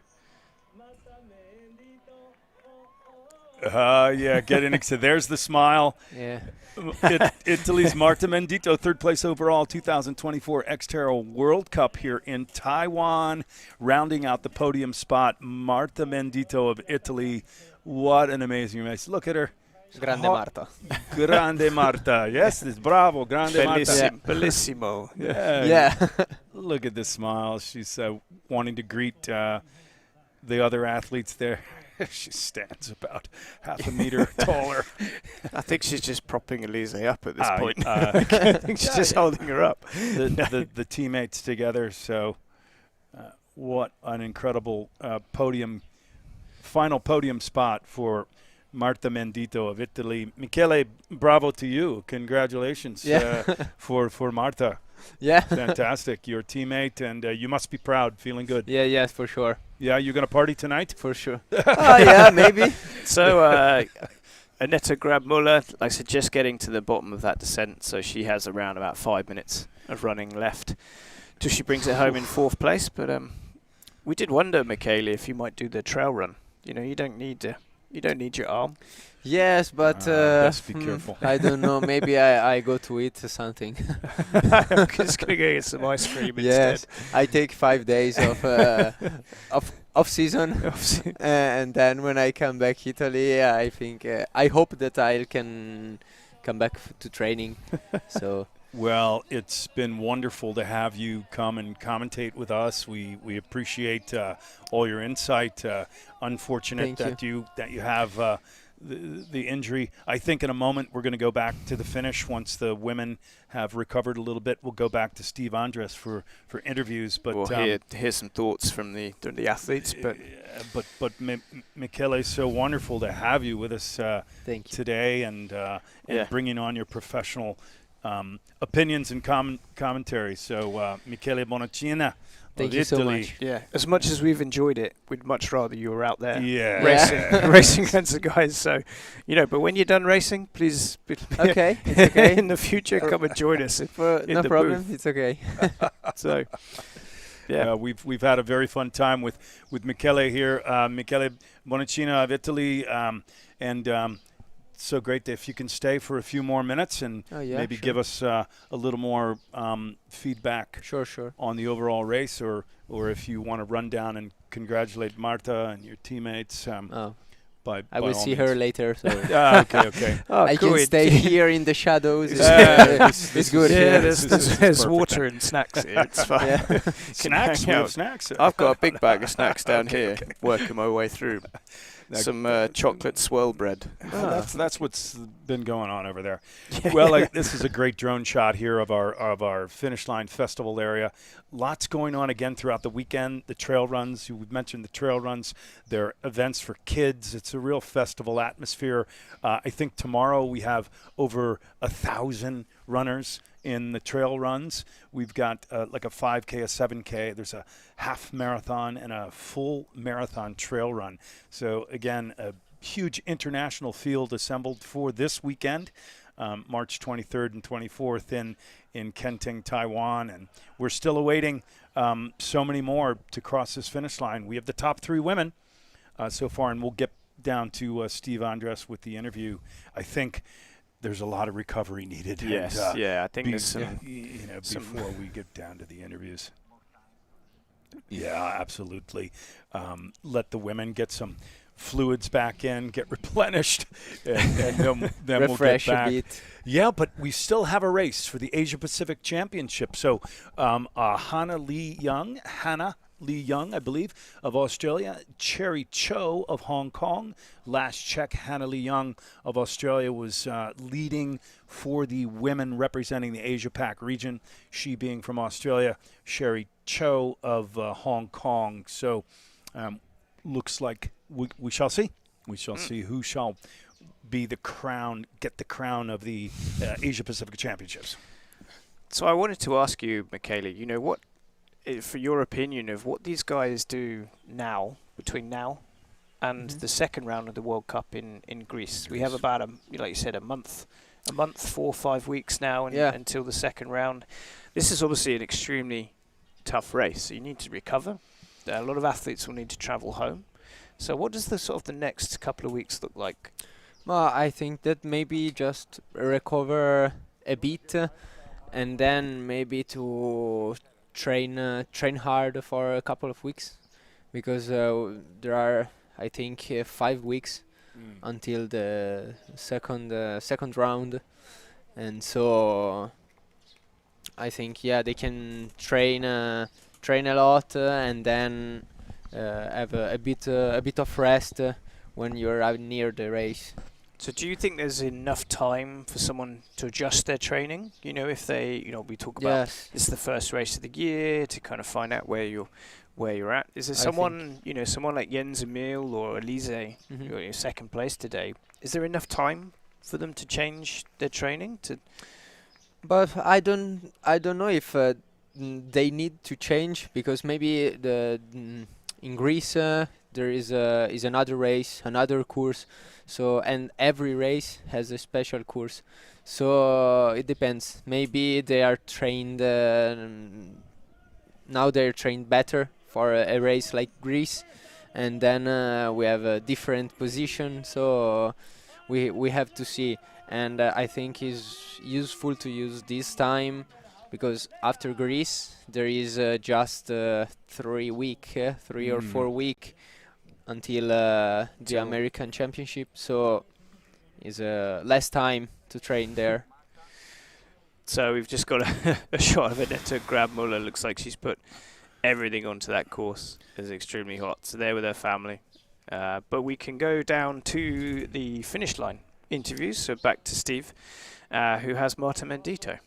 Yeah, getting excited. There's the smile. Yeah. Italy's Marta Mendito, third place overall, 2024 XTERRA World Cup here in Taiwan. Rounding out the podium spot, Marta Mendito of Italy. What an amazing race. Look at her. Grande Marta. Grande Marta. Yes, it's bravo. Grande Marta. Bellissimo. Yeah. Look at this smile. She's wanting to greet the other athletes there. She stands about half a meter taller. I think she's just propping Elise up at this point. I think she's just holding her up. The teammates together. So what an incredible final podium spot for Marta Mendito of Italy. Michele, bravo to you. Congratulations for Marta. Yeah. Fantastic. Your teammate, and you must be proud, feeling good. Yeah, yes, for sure. Yeah, you going to party tonight? For sure. Oh, yeah, maybe. So, Annetta Grabmuller, like I said, just getting to the bottom of that descent, so she has around about 5 minutes of running left till she brings it home in fourth place. But we did wonder, Michele, if you might do the trail run. You know, you don't need your arm. Yes, but just be careful. I don't know. Maybe I go to eat something. I'm just gonna go get some ice cream yes, instead. I take 5 days of off season, and then when I come back Italy, I think I hope that I can come back to training. So. Well, it's been wonderful to have you come and commentate with us. We appreciate all your insight. Unfortunate that you have the injury. I think in a moment we're going to go back to the finish once the women have recovered a little bit. We'll go back to Steve Andres for interviews. But we'll hear some thoughts from the athletes. But Michele, so wonderful to have you with us today and bringing on your professional opinions and commentary. So, Michele Bonacina. Thank you so much. Yeah, as much as we've enjoyed it, we'd much rather you were out there racing against the guys. So, but when you're done racing, please okay, it's okay. in the future, come and join us. No problem, booth. It's okay. So, we've had a very fun time with Michele here. Michele Bonacina of Italy, and so great if you can stay for a few more minutes and maybe give us a little more feedback on the overall race, or if you want to run down and congratulate Marta and your teammates. I will see her later. So. Okay. I can stay here in the shadows. It's good. Yeah, there's water and snacks here. It's fine. Yeah. Snacks. I've got a big bag of snacks down here, working my way through. Some chocolate swirl bread. That's what's been going on over there. Well, this is a great drone shot here of our finish line festival area. Lots going on again throughout the weekend. The trail runs, we've mentioned the trail runs. They're events for kids. It's a real festival atmosphere. I think tomorrow we have over 1,000 runners in the trail runs. We've got like a 5K, a 7K. There's a half marathon and a full marathon trail run. So again, a huge international field assembled for this weekend, March 23rd and 24th in Kenting, Taiwan. And we're still awaiting so many more to cross this finish line. We have the top 3 women so far, and we'll get down to Steve Andres with the interview. I think there's a lot of recovery needed. Yes, and, I think there's some before we get down to the interviews. Yeah, absolutely. Let the women get some fluids back in, get replenished, and then refresh we'll get back. A bit. Yeah, but we still have a race for the Asia Pacific Championship. So Hannah Lee Young, I believe, of Australia, Cherry Cho of Hong Kong. Last check, Hannah Lee Young of Australia was leading for the women representing the Asia-Pac region, she being from Australia, Cherry Cho of Hong Kong. So looks like we shall see. We shall see who shall be the crown, get the crown of the Asia-Pacific Championships. So I wanted to ask you, Michele, you know, what, for your opinion of what these guys do now, between now and the second round of the World Cup in Greece. We have about, like you said, a month, 4 or 5 weeks now until the second round. This is obviously an extremely tough race, so you need to recover. A lot of athletes will need to travel home. So what does the sort of the next couple of weeks look like? Well, I think that maybe just recover a bit and then maybe to train hard for a couple of weeks, because there are, I think, 5 weeks until the second round, and so I think they can train a lot and then have a bit of rest when you're near the race. So do you think there's enough time for someone to adjust their training? You know, if they, we talk about this is the first race of the year, to kind of find out where you're at. Is there someone like Jens Emil or Elise, your second place today? Is there enough time for them to change their training? But I don't know if they need to change, because maybe in Greece there is another race, another course. So, and every race has a special course. So it depends. Maybe they are trained now. They're trained better for a race like Greece, and then we have a different position. So we have to see. And I think it's useful to use this time, because after Greece there is just 3 or 4 weeks until the American Championship, so is less time to train there. So we've just got a shot of Annette Grabmuller. Looks like she's put everything onto that course. It's extremely hot. So there with her family. But we can go down to the finish line interviews. So back to Steve, who has Marta Mendito.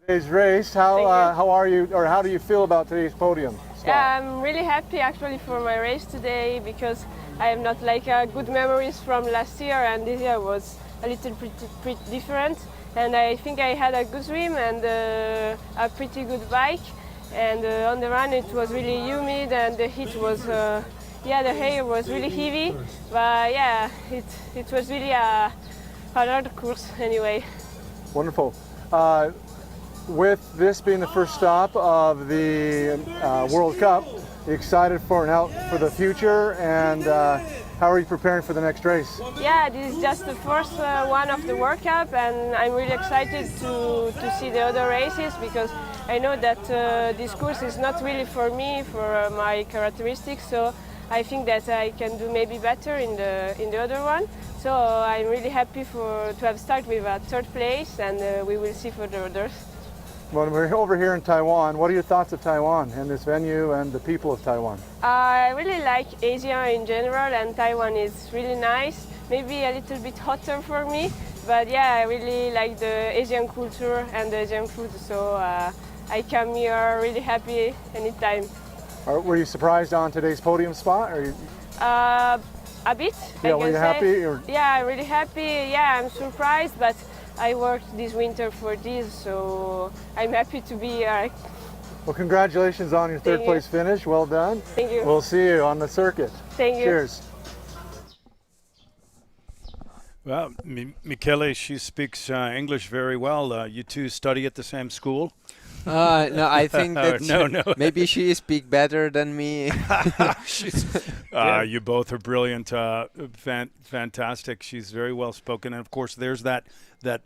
Today's race, how are you, or how do you feel about today's podium spot? I'm really happy actually for my race today, because I have not good memories from last year, and this year was a little pretty different. And I think I had a good swim and a pretty good bike. And on the run it was really humid, and the heat was, the hair was really heavy. But yeah, it was really a hard course anyway. Wonderful. With this being the first stop of the World Cup, you excited for the future, and how are you preparing for the next race? Yeah, this is just the first one of the World Cup, and I'm really excited to see the other races, because I know that this course is not really for me, for my characteristics. So I think that I can do maybe better in the other one. So I'm really happy to have started with a 3rd place, and we will see for the others. Well, we're over here in Taiwan. What are your thoughts of Taiwan and this venue and the people of Taiwan? I really like Asia in general, and Taiwan is really nice. Maybe a little bit hotter for me, but yeah, I really like the Asian culture and the Asian food. So I come here really happy anytime. Were you surprised on today's podium spot? Or a bit. Yeah, were you happy? Yeah, really happy. Yeah, I'm surprised, but I worked this winter for this, so I'm happy to be here. Well, congratulations on your 3rd place finish. Well done. Thank you. We'll see you on the circuit. Thank you. Cheers. Well, Michele, she speaks English very well. You two study at the same school? No, I think that no. maybe she speaks better than me. You both are brilliant, fantastic. She's very well spoken, and of course, there's that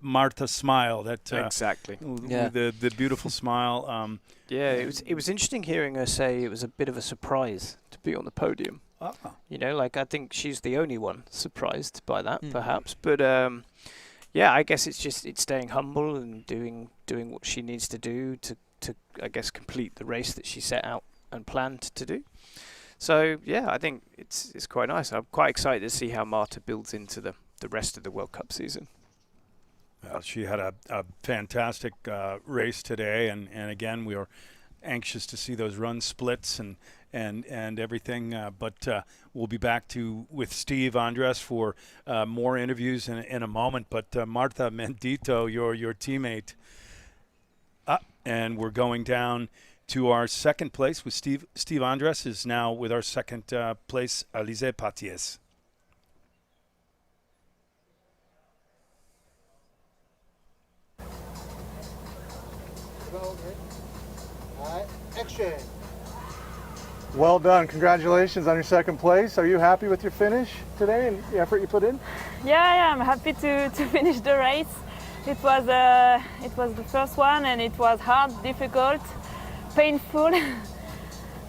Marta smile. That exactly. The beautiful smile. It was interesting hearing her say it was a bit of a surprise to be on the podium. I think she's the only one surprised by that, perhaps. But yeah, I guess it's staying humble and doing what she needs to do to I guess complete the race that she set out and planned to do. So yeah, I think it's quite nice. I'm quite excited to see how Marta builds into the rest of the World Cup season. Well, she had a fantastic race today, and again, we were anxious to see those run splits and everything. But we'll be back with Steve Andres for more interviews in a moment. But Marta Mendito, your teammate, and we're going down to our second place with Steve Andres is now with our second place, Alizé Patiès. Action. Well done. Congratulations on your second place. Are you happy with your finish today and the effort you put in? Yeah, I'm happy to finish the race. It was the first one, and it was hard, difficult, painful.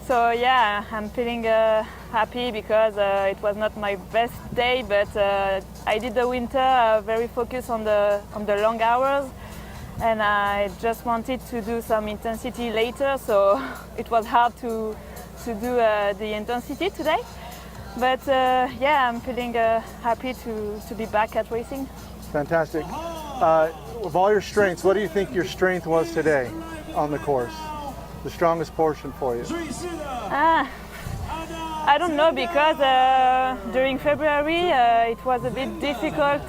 So yeah, I'm feeling happy because it was not my best day, but I did the winter very focused on the long hours, and I just wanted to do some intensity later. So it was hard to do the intensity today. But yeah, I'm feeling happy to be back at racing. Fantastic. With all your strengths, what do you think your strength was today on the course? The strongest portion for you? I don't know, because during February it was a bit difficult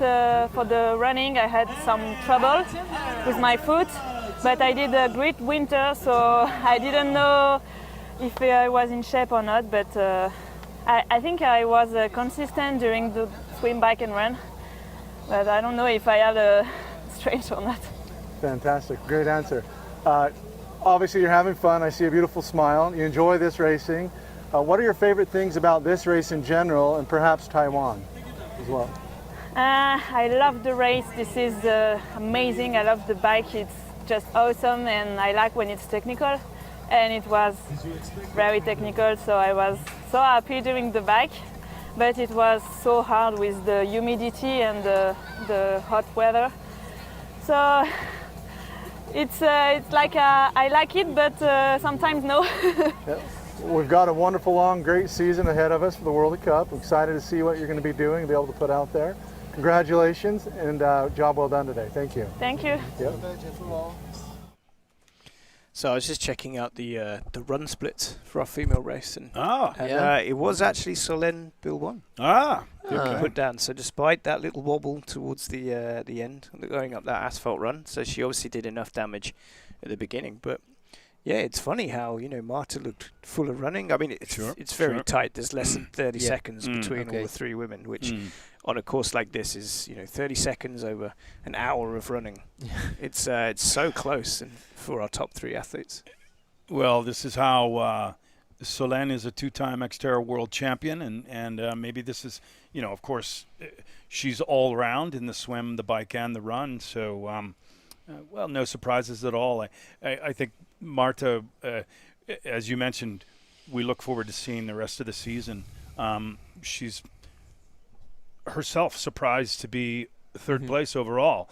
for the running. I had some trouble with my foot, but I did a great winter, so I didn't know if I was in shape or not, but I think I was consistent during the swim, bike and run, but I don't know if I had a strength or not. Fantastic, great answer. Obviously you're having fun, I see a beautiful smile, you enjoy this racing. What are your favorite things about this race in general, and perhaps Taiwan as well? I love the race, this is amazing, I love the bike, it's just awesome, and I like when it's technical. And it was very technical, so I was so happy during the bike, but it was so hard with the humidity and the hot weather. So it's like I like it, but sometimes no. Yep. We've got a wonderful, long, great season ahead of us for the World Cup. I'm excited to see what you're going to be doing and be able to put out there. Congratulations, and job well done today. Thank you. Thank you. Yep. So I was just checking out the run splits for our female race, and it was actually Solène Bilbon put down. So despite that little wobble towards the end, going up that asphalt run, so she obviously did enough damage at the beginning. But yeah, it's funny how Marta looked full of running. I mean, it's very tight. There's less than 30 seconds between all the three women, which on a course like this is 30 seconds over an hour of running. It's so close, and for our top three athletes. Well, this is how Solène is a two-time XTERRA world champion, and maybe this is, of course, she's all around in the swim, the bike, and the run. So, well, no surprises at all. I think Marta, as you mentioned, we look forward to seeing the rest of the season. She's herself surprised to be third place overall,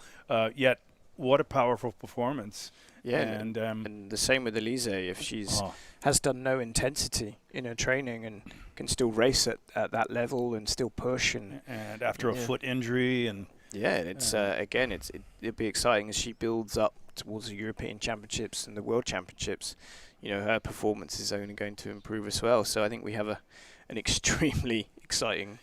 yet what a powerful performance. Yeah, and the same with Elise. If she's has done no intensity in her training and can still race at that level and still push, and after a foot injury, and it's again it'd be exciting as she builds up towards the European Championships and the World Championships. Her performance is only going to improve as well. So I think we have an extremely exciting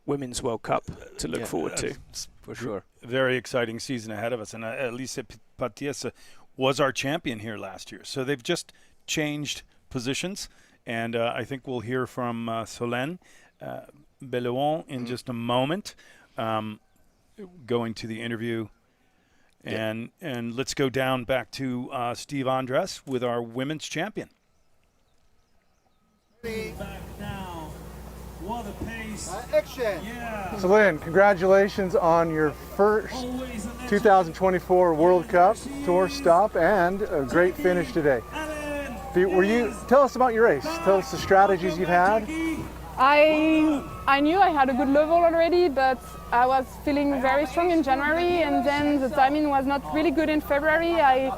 Women's World Cup to look forward to, for sure. Very exciting season ahead of us. And Alizé Patiès was our champion here last year. So they've just changed positions. And I think we'll hear from Solène Bilbon in just a moment, going to the interview. And let's go down back to Steve Andres with our women's champion. Back now. What a pace. Action. Yeah. Solène, congratulations on your first 2024 World Cup Tour stop and a great finish today. Tell us about your race. Tell us the strategies you've had. I knew I had a good level already, but I was feeling very strong in January, and then the timing was not really good in February. I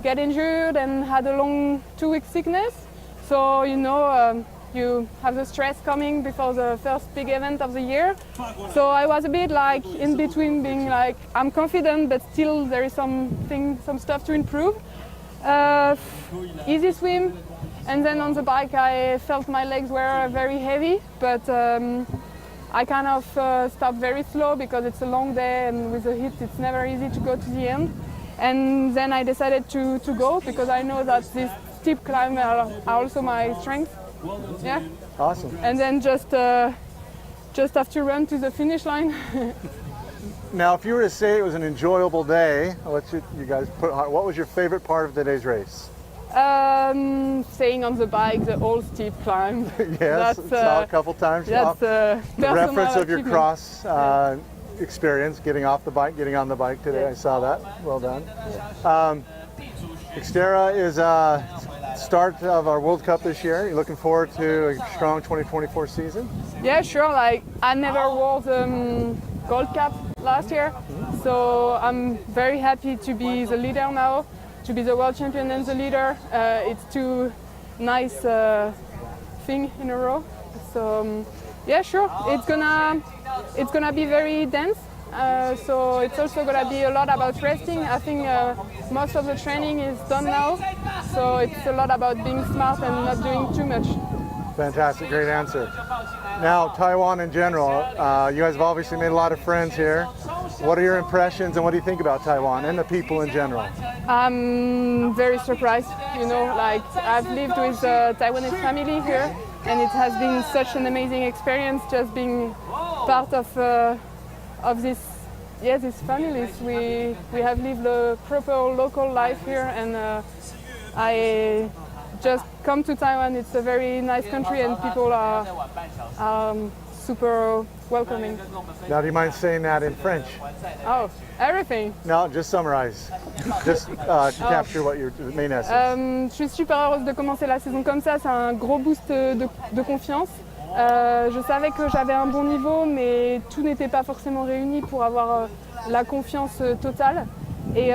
got injured and had a long 2-week sickness. So you have the stress coming before the first big event of the year. So I was a bit like in between, being like I'm confident, but still there is some stuff to improve. Easy swim. And then on the bike, I felt my legs were very heavy, but I kind of stopped very slow because it's a long day, and with the heat, it's never easy to go to the end. And then I decided to go because I know that these steep climbs are also my strength. Yeah. Awesome. And then just have to run to the finish line. Now, if you were to say it was an enjoyable day, what was your favorite part of today's race? Staying on the bike, the whole steep climb. Yes, saw a couple times. That's the reference of your achievement. cross experience, getting off the bike, getting on the bike today. I saw that. Well done. XTERRA is start of our World Cup this year. You're looking forward to a strong 2024 season? Yeah, sure. Like I never wore the Gold Cup last year, so I'm very happy to be the leader now. To be the world champion and the leader, it's two nice things in a row. So yeah, sure, it's gonna be very dense. So it's also gonna be a lot about resting. I think most of the training is done now, so it's a lot about being smart and not doing too much. Fantastic, great answer. Now, Taiwan in general, you guys have obviously made a lot of friends here. What are your impressions and what do you think about Taiwan and the people in general? I'm very surprised, like I've lived with a Taiwanese family here, and it has been such an amazing experience just being part of these families. We have lived a proper local life here, and I just come to Taiwan. It's a very nice country, and people are super welcoming. Now, do you mind saying that in French? Oh, everything. No, just summarize. Just capture what your main essence. Je suis super heureuse de commencer la saison comme ça. C'est un gros boost de confiance. Je savais que j'avais un bon niveau, mais tout n'était pas forcément réuni pour avoir la confiance totale. Et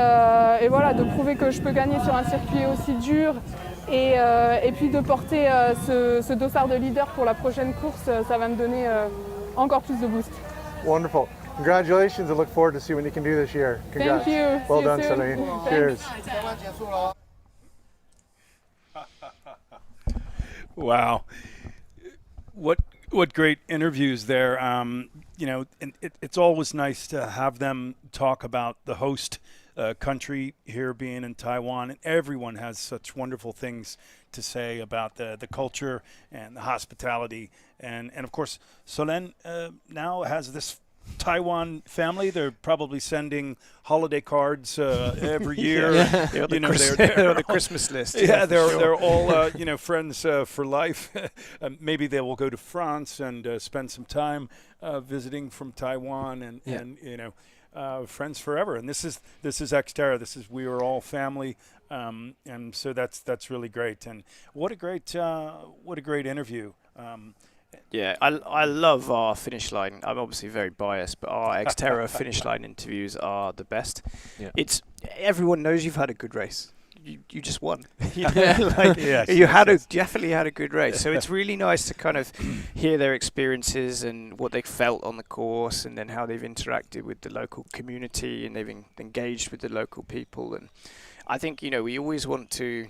voilà, de prouver que je peux gagner sur un circuit aussi dur. Et puis de porter ce dossard de leader pour la prochaine course, ça va me donner encore plus de boost. Wonderful. Congratulations. I look forward to see what you can do this year. Congrats. Thank you. Well See you done, soon. Celine. Thanks. Cheers. Wow. What great interviews there. And it's always nice to have them talk about the host country here being in Taiwan, and everyone has such wonderful things to say about the culture and the hospitality, and of course Solène now has this Taiwan family. They're probably sending holiday cards every year. They're on the Christmas list. Yeah, they're all friends for life. Maybe they will go to France and spend some time visiting from Taiwan, and friends forever. And this is XTERRA. We are all family, and so that's really great. And what a great interview. Yeah, I love our finish line. I'm obviously very biased, but our XTERRA finish line interviews are the best. Yeah. It's everyone knows you've had a good race. You just won. You definitely had a good race. So it's really nice to kind of hear their experiences and what they felt on the course, and then how they've interacted with the local community and they've engaged with the local people. And I think we always want to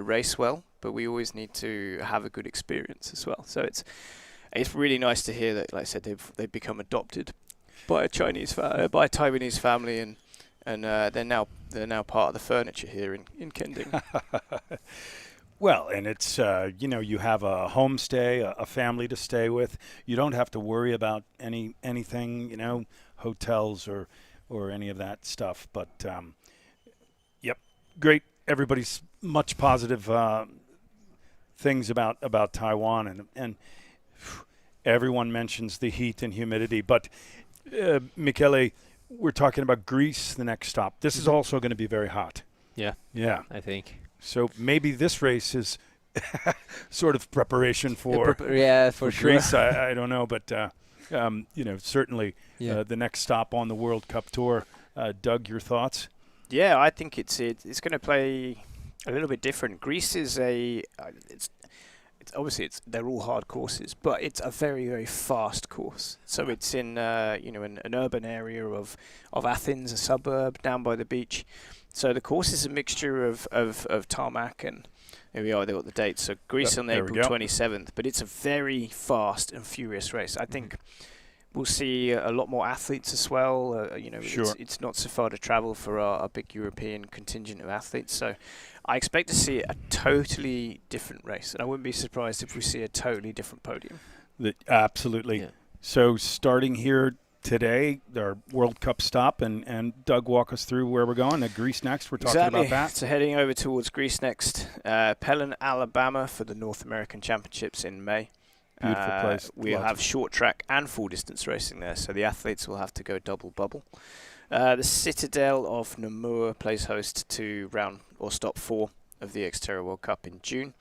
race well, but we always need to have a good experience as well. So it's really nice to hear that, like I said, they've become adopted by a Taiwanese family, and they're now part of the furniture here in Kending. Well, and it's you have a homestay, a family to stay with. You don't have to worry about anything, hotels or any of that stuff. But great. Everybody's much positive things about Taiwan, and everyone mentions the heat and humidity. But Michele, we're talking about Greece, the next stop. This is also going to be very hot. Yeah. Yeah. I think. So maybe this race is sort of preparation for for sure. Greece. I don't know, but certainly the next stop on the World Cup tour. Doug, your thoughts? Yeah, I think it's going to play a little bit different. Greece is it's obviously they're all hard courses, but it's a very, very fast course. So it's in an urban area of Athens, a suburb down by the beach. So the course is a mixture of tarmac and here we are. They got the dates. So Greece on April 27th, but it's a very fast and furious race. I think we'll see a lot more athletes as well. Sure. It's not so far to travel for our big European contingent of athletes. So I expect to see a totally different race, and I wouldn't be surprised if we see a totally different podium. Absolutely. Yeah. So starting here today, our World Cup stop, and Doug, walk us through where we're going. Greece next. We're talking about that. So heading over towards Greece next. Pelham, Alabama for the North American Championships in May. Beautiful place. We'll have short track and full distance racing there, so the athletes will have to go double bubble. The Citadel of Namur plays host to round or stop 4 of the XTERRA World Cup in June.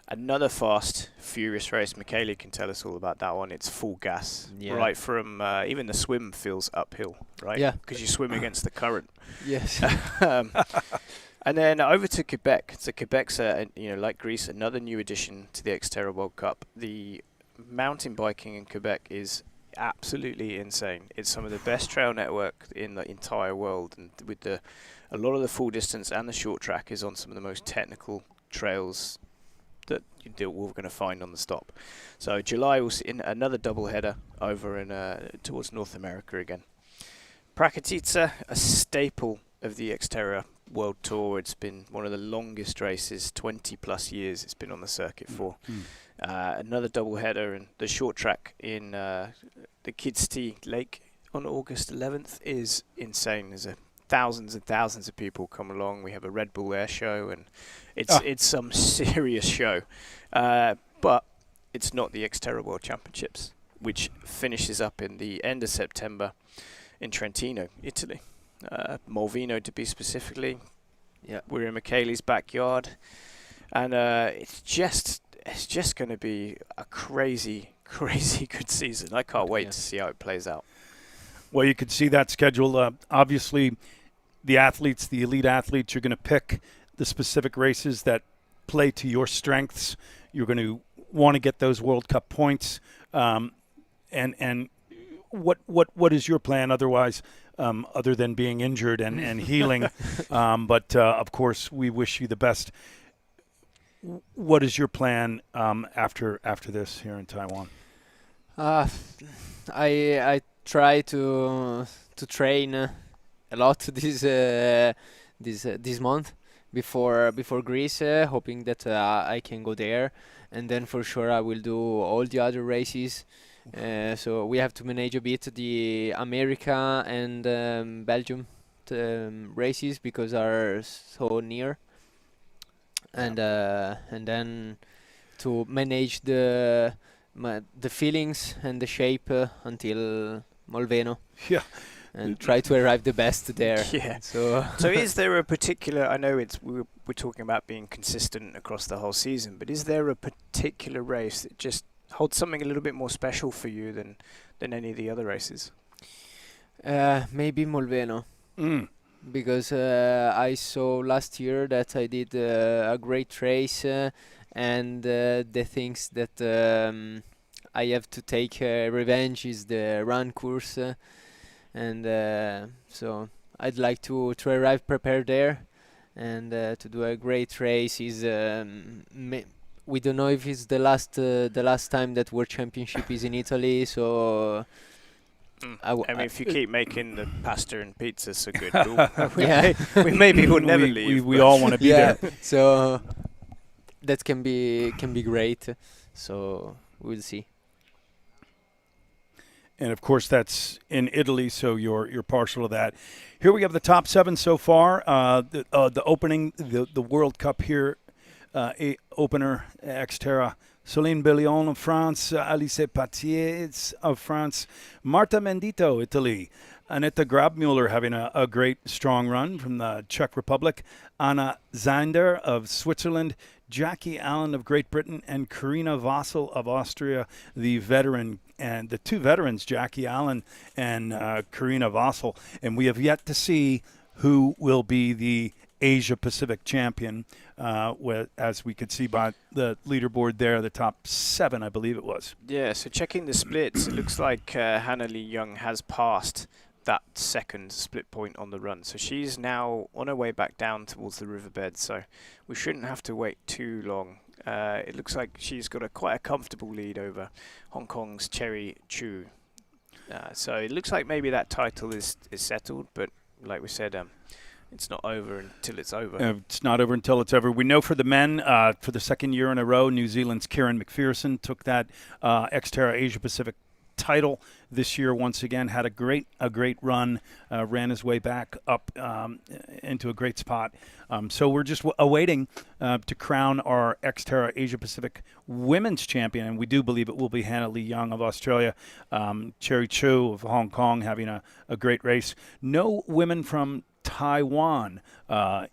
Another fast, furious race. Michele can tell us all about that one. It's full gas. Yeah. Right from, even the swim feels uphill, right? Yeah. Because you swim against the current. Yes. And then over to Quebec. So Quebec's, like Greece, another new addition to the XTERRA World Cup. The mountain biking in Quebec is absolutely insane. It's some of the best trail network in the entire world, and with a lot of the full distance and the short track is on some of the most technical trails that we're going to find on the stop. So July we'll see another double header over in towards North America again. Prakatitsa, a staple of the XTERRA World Tour. It's been one of the longest races, 20 plus years it's been on the circuit for. Another double header, and the short track in the Kidstee Lake on August 11th is insane. There's thousands and thousands of people come along. We have a Red Bull Air Show, and it's some serious show. But it's not the XTERRA World Championships, which finishes up in the end of September in Trentino, Italy. Molvino to be specifically. Yeah, we're in Michele's backyard, and it's just going to be a crazy good season. I can't wait to see how it plays out. Well, you could see that schedule. Obviously, the elite athletes, you're going to pick the specific races that play to your strengths. You're going to want to get those World Cup points. And what is your plan otherwise, other than being injured and healing? But of course, we wish you the best. What is your plan after this here in Taiwan? I try to train a lot this month before Greece, hoping that I can go there, and then for sure I will do all the other races. So we have to manage a bit the America and Belgium races because are so near, and then to manage the feelings and the shape until Molveno. Yeah. And try to arrive the best there. Yeah. So is there a particular? I know we're talking about being consistent across the whole season, but is there a particular race that just holds something a little bit more special for you than any of the other races? Maybe Molveno. Because I saw last year that I did a great race, and the things that I have to take revenge is the run course, and so I'd like to arrive prepared there, and to do a great race. Is we don't know if it's the last time that World Championship is in Italy, so. I mean, if you keep making the pasta and pizza so good, we maybe will never leave. We all want to be there. So that can be great. So we'll see. And of course, that's in Italy, so you're partial to that. Here we have the top 7 so far. The opening, the World Cup here, opener XTERRA. Céline Bellion of France, Alice Patier of France, Marta Mendito, Italy, Aneta Grabmuller having a great, strong run from the Czech Republic. Anna Zander of Switzerland. Jackie Allen of Great Britain. And Karina Vassel of Austria, the veteran. And the two veterans, Jackie Allen and Karina Vassel. And we have yet to see who will be the Asia-Pacific champion, as we could see by the leaderboard there, the top 7, I believe it was. Yeah, so checking the splits, it looks like Hannah Lee Young has passed that second split point on the run. So she's now on her way back down towards the riverbed, so we shouldn't have to wait too long. It looks like she's got quite a comfortable lead over Hong Kong's Cherry Chu. So it looks like maybe that title is settled, but like we said, it's not over until it's over. It's not over until it's over. We know for the men, for the second year in a row, New Zealand's Kieran McPherson took that XTERRA Asia Pacific title this year once again. Had a great run, ran his way back up into a great spot. So we're just awaiting to crown our XTERRA Asia Pacific women's champion, and we do believe it will be Hannah Lee Young of Australia, Cherry Chu of Hong Kong having a great race. No women from Taiwan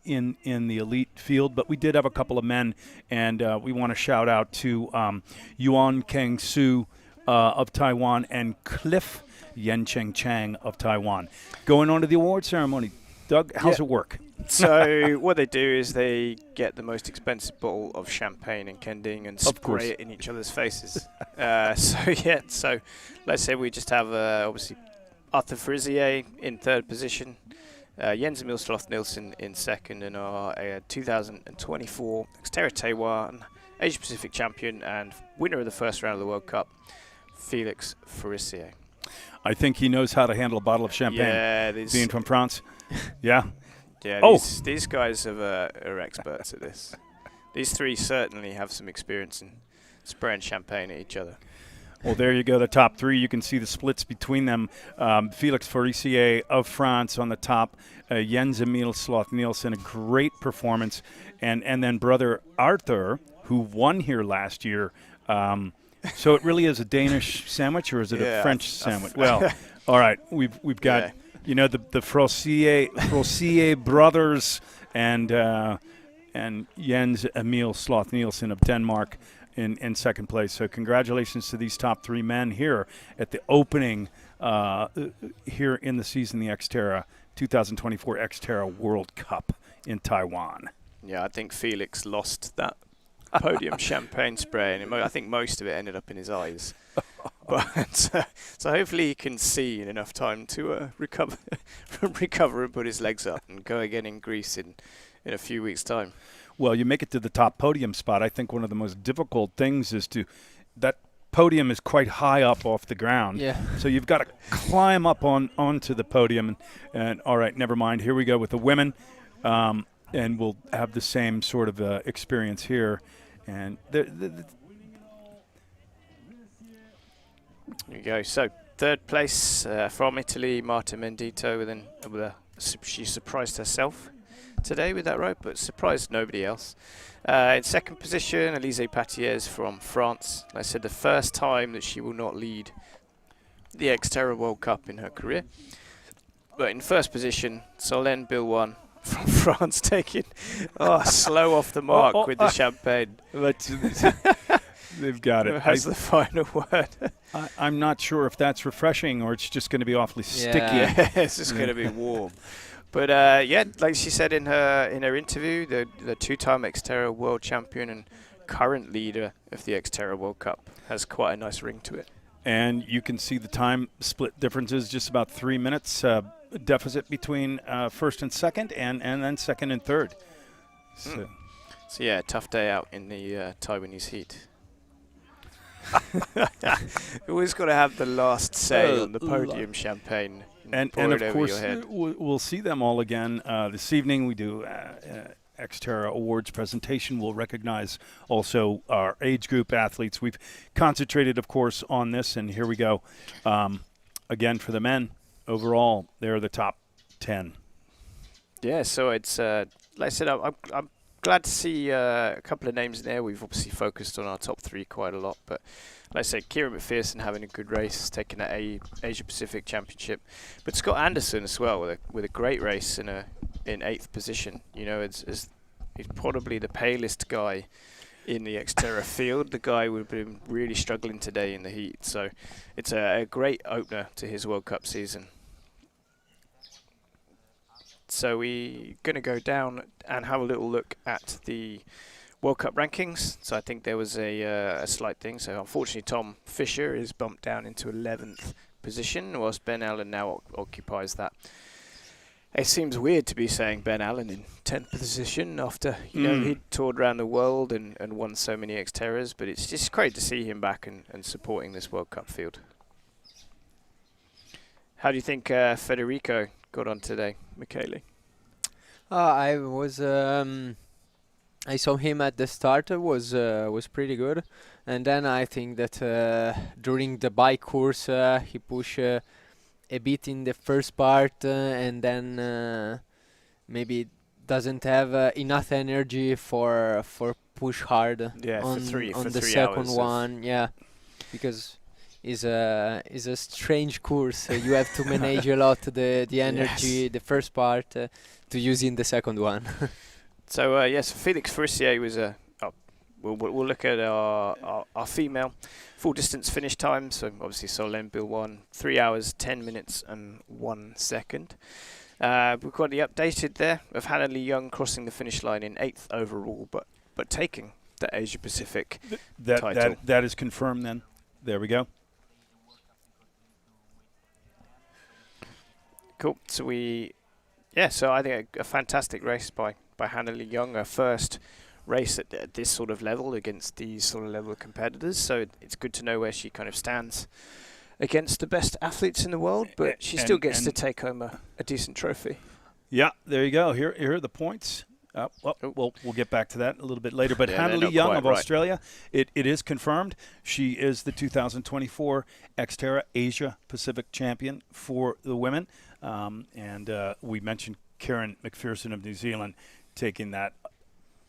in the elite field, but we did have a couple of men, and we want to shout out to Yuan Keng Su of Taiwan and Cliff Yencheng Chang of Taiwan. Going on to the award ceremony, Doug, how's it work? So what they do is they get the most expensive bottle of champagne and Kending and spray it in each other's faces. So let's say we just have obviously Arthur Frisier in third position, Jens Emil Sloth Nielsen in second, and our 2024 XTERRA Taiwan Asia Pacific champion and winner of the first round of the World Cup, Felix Farissier. I think he knows how to handle a bottle of champagne. Yeah, being from France. Yeah. Yeah. These guys are experts at this. These three certainly have some experience in spraying champagne at each other. Well, there you go, the top 3. You can see the splits between them. Felix Farissier of France on the top. Jens Emil Sloth Nielsen, a great performance. And then brother Arthur, who won here last year. So it really is a Danish sandwich, or is it a French sandwich? Well, all right, we've got the Frossier brothers and Jens Emil Sloth Nielsen of Denmark in second place. So congratulations to these top 3 men here at the opening here in the season, the XTERRA 2024 XTERRA World Cup in Taiwan. Yeah, I think Felix lost that podium champagne spray, and I think most of it ended up in his eyes. But so hopefully he can see in enough time to recover and put his legs up and go again in Greece in a few weeks' time. Well, you make it to the top podium spot. I think one of the most difficult things is that podium is quite high up off the ground. Yeah. So you've got to climb up onto the podium. And all right, never mind. Here we go with the women. And we'll have the same sort of experience here. And there you go. So third place from Italy, Marta Mendito. She surprised herself today with that rope, but surprised nobody else. In second position, Elise Patiez from France. Like I said, the first time that she will not lead the XTERRA World Cup in her career. But in first position, Solène Bilwan from France, taking slow off the mark with the champagne. They've got it. Has the final word. I'm not sure if that's refreshing or it's just going to be awfully sticky. Yeah, it's just going to be warm. But like she said in her interview, the two-time XTERRA world champion and current leader of the XTERRA World Cup has quite a nice ring to it. And you can see the time split differences, just about 3 minutes deficit between first and second, and then second and third. So yeah, tough day out in the Taiwanese heat. Always got to have the last say on the podium champagne. And of course, we'll see them all again this evening. We do XTERRA Awards presentation. We'll recognize also our age group athletes. We've concentrated, of course, on this, and here we go. Again, for the men, overall, they're the top 10. Yeah, so it's, like I said, I'm glad to see a couple of names in there. We've obviously focused on our top 3 quite a lot, but like I said, Kieran McPherson having a good race, taking that Asia Pacific Championship, but Scott Anderson as well with a great race in 8th position. You know, he's probably the palest guy in the XTERRA field. The guy would have been really struggling today in the heat, so it's a great opener to his World Cup season. So we're going to go down and have a little look at the World Cup rankings. So I think there was a slight thing. So unfortunately, Tom Fisher is bumped down into 11th position, whilst Ben Allen now occupies that. It seems weird to be saying Ben Allen in 10th position after he'd toured around the world and won so many XTERRAs, but it's just great to see him back and supporting this World Cup field. How do you think Federico got on today, Michele? I saw him at the start, was pretty good, and then I think that during the bike course he pushed a bit in the first part, and then maybe doesn't have enough energy for push hard on the second one. Yeah, because is a strange course. You have to manage a lot the energy, the first part, to use in the second one. So yes, Felix Furcier was we'll look at our female full distance finish time. So obviously Solène Bilwan, 3 hours 10 minutes and 1 second. We've got the updated there of Hannah Lee Young crossing the finish line in 8th overall, but taking the Asia Pacific title. That is confirmed then. There we go. Cool. So so I think a fantastic race by Hannah Lee Young, her first race at this sort of level against these sort of level of competitors. So it's good to know where she kind of stands against the best athletes in the world, but she still gets to take home a decent trophy. Yeah, there you go. Here are the points. We'll get back to that a little bit later. But Hannah Lee Young of Australia, it is confirmed. She is the 2024 XTERRA Asia Pacific champion for the women. And we mentioned Kieran McPherson of New Zealand taking that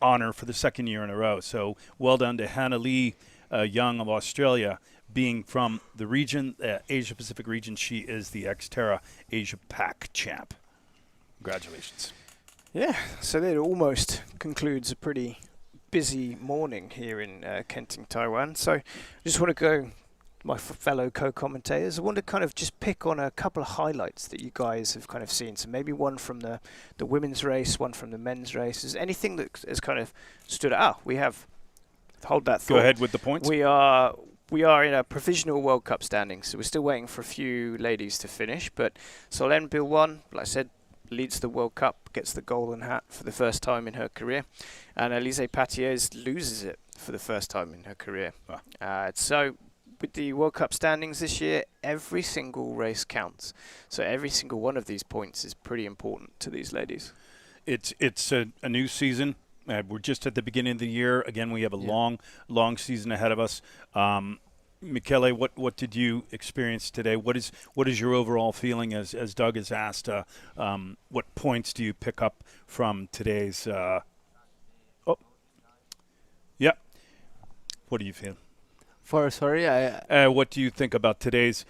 honor for the second year in a row. So well done to Hannah Lee Young of Australia. Being from the region, Asia Pacific region, she is the XTERRA Asia Pac champ. Congratulations. Yeah, so that almost concludes a pretty busy morning here in Kenting, Taiwan. So I just want to go, my fellow co-commentators, I want to kind of just pick on a couple of highlights that you guys have kind of seen. So maybe one from the women's race, one from the men's race. Is anything that has kind of stood out? We have, hold that thought. Go ahead with the points. We are in a provisional World Cup standing, so we're still waiting for a few ladies to finish. But Solène Bilwan, like I said, leads the World Cup, gets the golden hat for the first time in her career, and Elise Patiez loses it for the first time in her career. So with the World Cup standings this year, every single race counts. So every single one of these points is pretty important to these ladies. It's a new season. We're just at the beginning of the year. Again, we have a long season ahead of us. Michele, what did you experience today? What is your overall feeling as Doug has asked? What points do you pick up from today's? What do you feel? What do you think about today's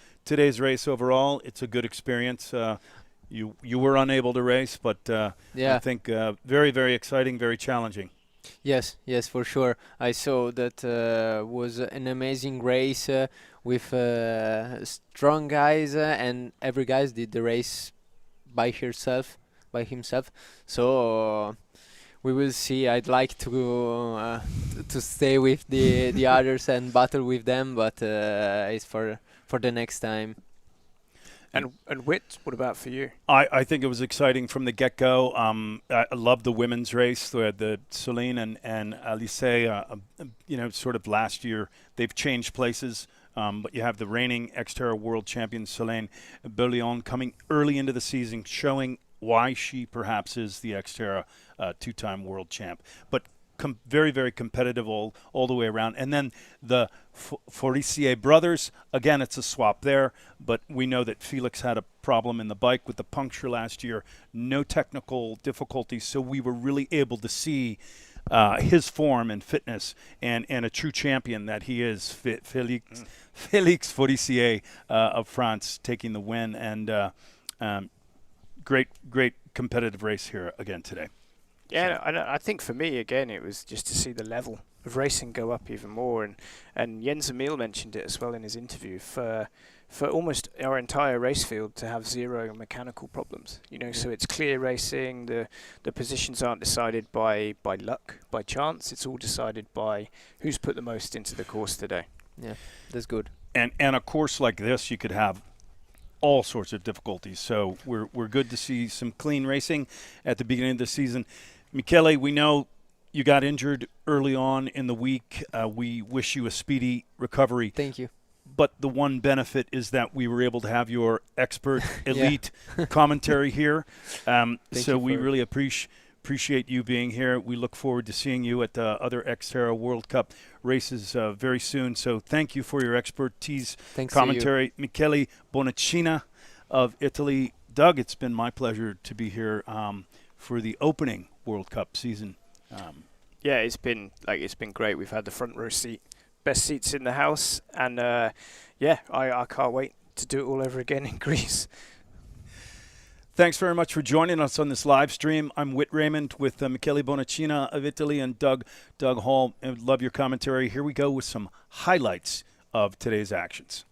race overall? It's a good experience. You were unable to race, but I think very, very exciting, very challenging. Yes, for sure. I saw that was an amazing race with strong guys, and every guy did the race by himself. So we will see. I'd like to stay with the others and battle with them, but it's for the next time. And Whit, what about for you? I think it was exciting from the get-go. I love the women's race. The Solène and Alice, sort of last year, they've changed places. But you have the reigning XTERRA world champion, Solène Bilwan, coming early into the season, showing why she perhaps is the XTERRA two-time world champ. But very, very competitive all the way around. And then the Furcier brothers, again, it's a swap there, but we know that Felix had a problem in the bike with the puncture last year, no technical difficulties, so we were really able to see his form and fitness, and a true champion that he is, Felix Forissier of France, taking the win, and great competitive race here again today. Yeah, I think for me, again, it was just to see the level of racing go up even more. And Jens Emil mentioned it as well in his interview. For almost our entire race field to have zero mechanical problems, so it's clear racing. The positions aren't decided by luck, by chance. It's all decided by who's put the most into the course today. Yeah, that's good. And a course like this, you could have all sorts of difficulties. So we're good to see some clean racing at the beginning of the season. Michele, we know you got injured early on in the week. We wish you a speedy recovery. Thank you. But the one benefit is that we were able to have your expert elite commentary here. So we really appreciate you being here. We look forward to seeing you at the other XTERRA World Cup races very soon. So thank you for your expertise. Thanks commentary. Michele Bonacina of Italy. Doug, it's been my pleasure to be here for the opening World Cup season. Yeah, it's been great. We've had the front row seat, best seats in the house, and I can't wait to do it all over again in Greece. Thanks very much for joining us on this live stream. I'm Whit Raymond with Michele Bonacina of Italy and Doug Hall. I love your commentary. Here we go with some highlights of today's actions.